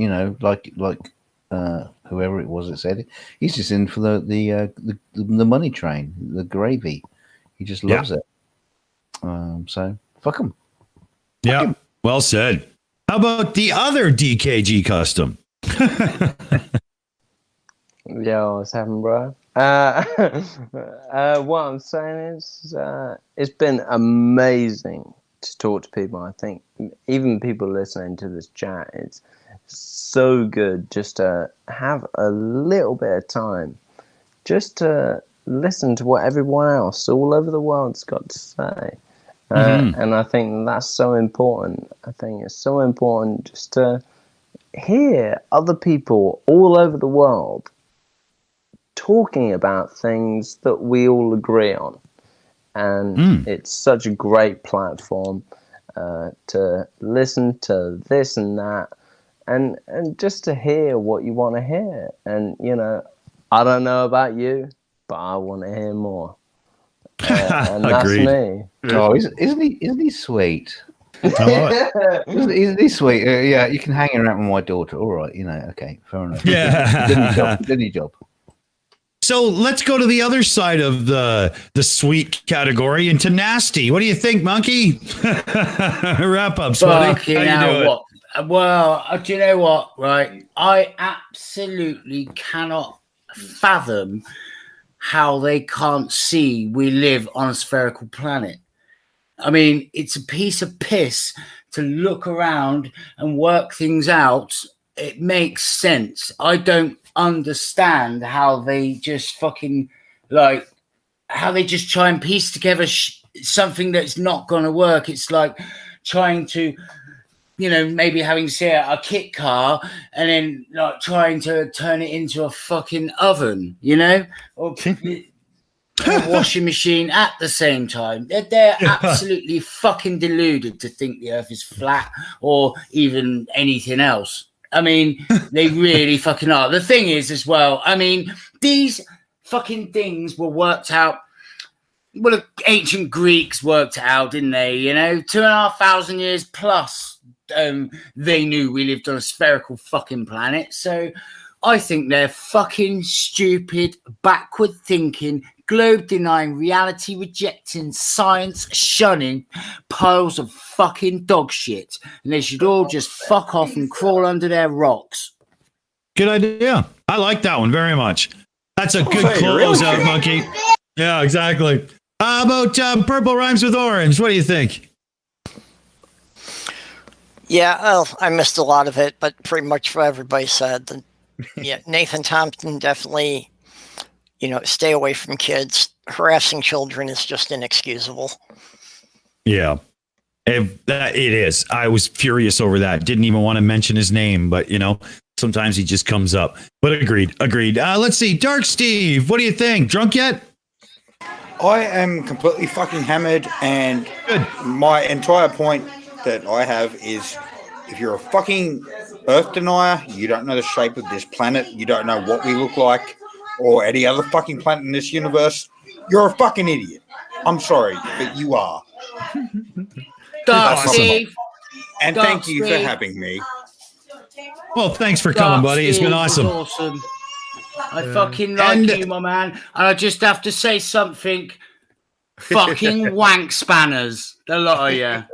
Speaker 11: whoever it was that said it, he's just in for the money train, the gravy. He just loves it. So fuck him.
Speaker 1: Yeah, well said. How about the other DKG custom?
Speaker 8: Yo, what's happening, bro? What I'm saying is, it's been amazing to talk to people. I think even people listening to this chat, it's so good just to have a little bit of time just to listen to what everyone else all over the world's got to say. And I think that's so important. I think it's so important just to hear other people all over the world talking about things that we all agree on. And it's such a great platform to listen to this and that, and just to hear what you want to hear. And, you know, I don't know about you, but I want to hear more. And that's me.
Speaker 11: Oh, isn't he sweet? Isn't he sweet? Yeah, you can hang around with my daughter. All right, you know, okay, fair enough.
Speaker 1: Yeah.
Speaker 11: You've done your job.
Speaker 1: So let's go to the other side of the sweet category and to nasty. What do you think, Monkey? Wrap up, buddy. How you doing?
Speaker 10: What? Well, do you know what? Right, I absolutely cannot fathom how they can't see we live on a spherical planet. I mean, it's a piece of piss to look around and work things out. It makes sense. I don't understand how they just fucking how they just try and piece together something that's not going to work. It's like trying to, you know, maybe having say a kit car and then like trying to turn it into a fucking oven, you know, or a washing machine at the same time. They're absolutely fucking deluded to think the earth is flat or even anything else. I mean, they really fucking are. The thing is as well, I mean, these fucking things were worked out. Well, the ancient Greeks worked it out, didn't they? You know, 2,500 years plus, they knew we lived on a spherical fucking planet. So I think they're fucking stupid, backward thinking, globe denying, reality rejecting, science shunning piles of fucking dog shit. And they should all just fuck off and crawl under their rocks.
Speaker 1: Good idea. I like that one very much. That's a good closeout, Monkey. Yeah, exactly. How about purple rhymes with orange? What do you think?
Speaker 12: Yeah, well, I missed a lot of it, but pretty much what everybody said. Yeah, Nathan Thompson definitely, you know, stay away from kids. Harassing children is just inexcusable.
Speaker 1: Yeah, it is. I was furious over that. Didn't even want to mention his name, but, you know, sometimes he just comes up. But agreed. Let's see. DarkSteve, what do you think? Drunk yet?
Speaker 7: I am completely fucking hammered, and my entire point that I have is if you're a fucking Earth denier, you don't know the shape of this planet, you don't know what we look like, or any other fucking planet in this universe, you're a fucking idiot. I'm sorry, but you are.
Speaker 10: DarkSteve.
Speaker 7: And thank you for having me.
Speaker 1: Well, thanks for coming, buddy. It's been awesome.
Speaker 10: I fucking like you, my man. And I just have to say something. Fucking wank spanners, the lot of you.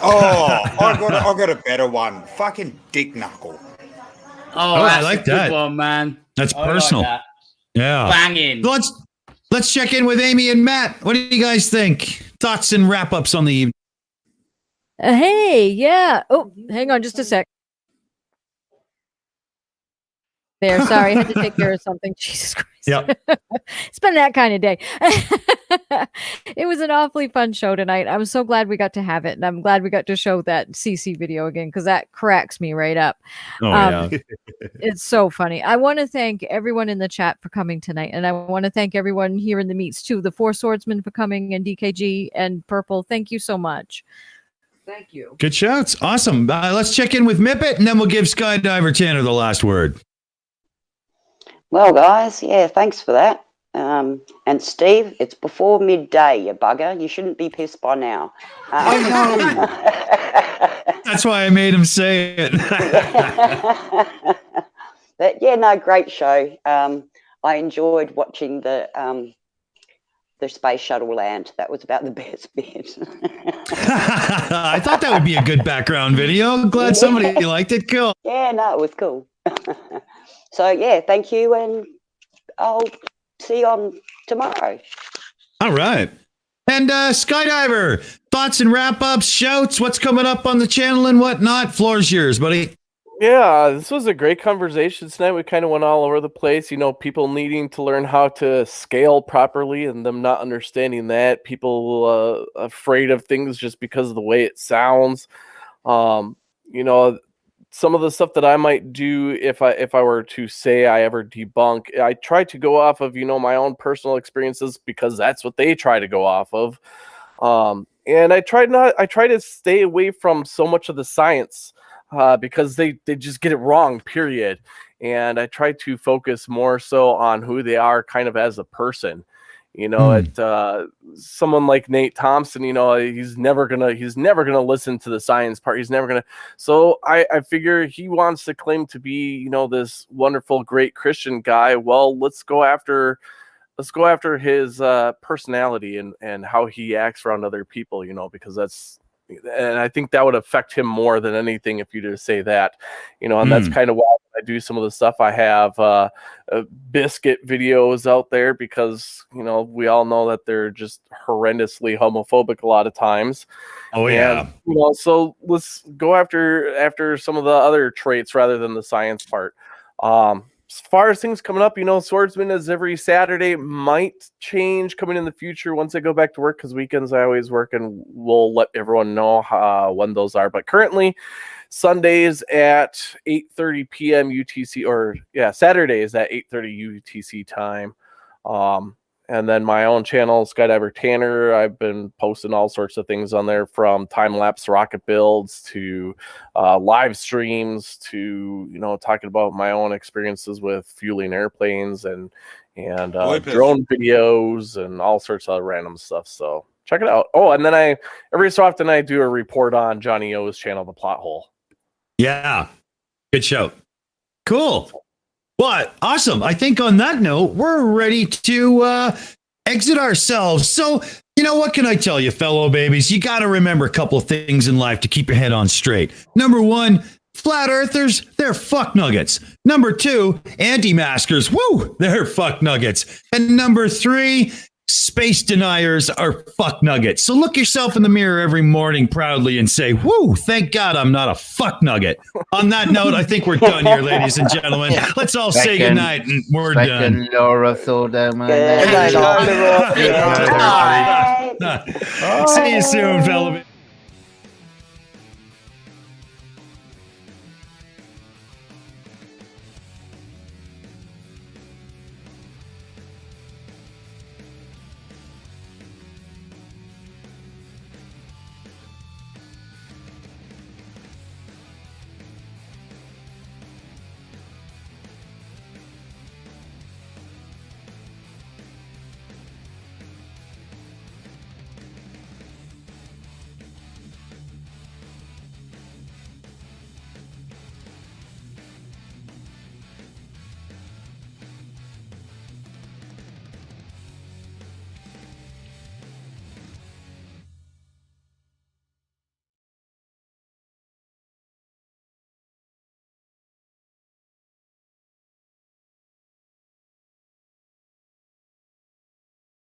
Speaker 7: Oh, I got a better one. Fucking dick knuckle.
Speaker 10: Oh,
Speaker 1: I
Speaker 10: that's
Speaker 1: like
Speaker 10: a good
Speaker 1: that.
Speaker 10: one, man.
Speaker 1: That's
Speaker 10: I
Speaker 1: personal.
Speaker 10: like that.
Speaker 1: Yeah.
Speaker 10: Banging.
Speaker 1: Let's check in with Aimee and Matt. What do you guys think? Thoughts and wrap-ups on the evening?
Speaker 5: Hey, yeah. Oh, hang on just a sec. There, sorry, I had to take care of something. Jesus Christ.
Speaker 1: Yep.
Speaker 5: It's been that kind of day. It was an awfully fun show tonight. I'm so glad we got to have it, and I'm glad we got to show that CC video again, because that cracks me right up.
Speaker 1: Oh, yeah.
Speaker 5: It's so funny. I want to thank everyone in the chat for coming tonight, and I want to thank everyone here in the meets too. The Four Swordsmen for coming, and DKG and Purple. Thank you so much.
Speaker 9: Thank you.
Speaker 1: Good shouts. Awesome. Let's check in with Mipet, and then we'll give Skydiver Tanner the last word.
Speaker 4: Well, guys, yeah, thanks for that. And Steve, it's before midday, you bugger. You shouldn't be pissed by now.
Speaker 7: I know.
Speaker 1: That's why I made him say it.
Speaker 4: But yeah, no, great show. I enjoyed watching the space shuttle land. That was about the best bit.
Speaker 1: I thought that would be a good background video. Glad somebody liked it. Cool.
Speaker 4: Yeah, no, it was cool. So yeah, thank you, and I'll see you on tomorrow.
Speaker 1: All right. And Skydiver, thoughts and wrap-ups, shouts, what's coming up on the channel and whatnot? Floor's yours, buddy.
Speaker 6: Yeah, this was a great conversation tonight. We kind of went all over the place. You know, people needing to learn how to scale properly and them not understanding that. People afraid of things just because of the way it sounds. You know, some of the stuff that I might do if I were to say I ever debunk, I try to go off of, you know, my own personal experiences because that's what they try to go off of. And I try to stay away from so much of the science because they just get it wrong, period. And I try to focus more so on who they are kind of as a person. You know, someone like Nate Thompson, you know, he's never gonna listen to the science part. He's never gonna. So I figure he wants to claim to be, you know, this wonderful, great Christian guy. Well, let's go after his personality and how he acts around other people, you know, because and I think that would affect him more than anything if you just say that, you know, and that's kind of why I do some of the stuff. I have biscuit videos out there because, you know, we all know that they're just horrendously homophobic a lot of times.
Speaker 1: Oh yeah.
Speaker 6: And, you know, so let's go after some of the other traits rather than the science part. As far as things coming up, you know, Swordsman is every Saturday, might change coming in the future once I go back to work, because weekends I always work, and we'll let everyone know when those are. But currently, Sundays at 8:30 p.m. UTC, or Saturdays at 8:30 UTC time. And then my own channel, Skydiver Tanner, I've been posting all sorts of things on there, from time-lapse rocket builds to live streams to, you know, talking about my own experiences with fueling airplanes and drone videos and all sorts of random stuff. So check it out. Oh, and then every so often I do a report on Johnny O's channel, The Plot Hole.
Speaker 1: Yeah. Good show. Cool. But awesome. I think on that note, we're ready to exit ourselves. So, you know, what can I tell you, fellow babies? You got to remember a couple of things in life to keep your head on straight. Number one, flat earthers, they're fuck nuggets. Number two, anti-maskers, woo, they're fuck nuggets. And number three, space deniers are fuck nuggets. So look yourself in the mirror every morning proudly and say, whoo, thank God I'm not a fuck nugget. On that note, I think we're done here, ladies and gentlemen. Let's all say goodnight, and we're done.
Speaker 3: Laura Thordoman.
Speaker 1: See you soon, fellow.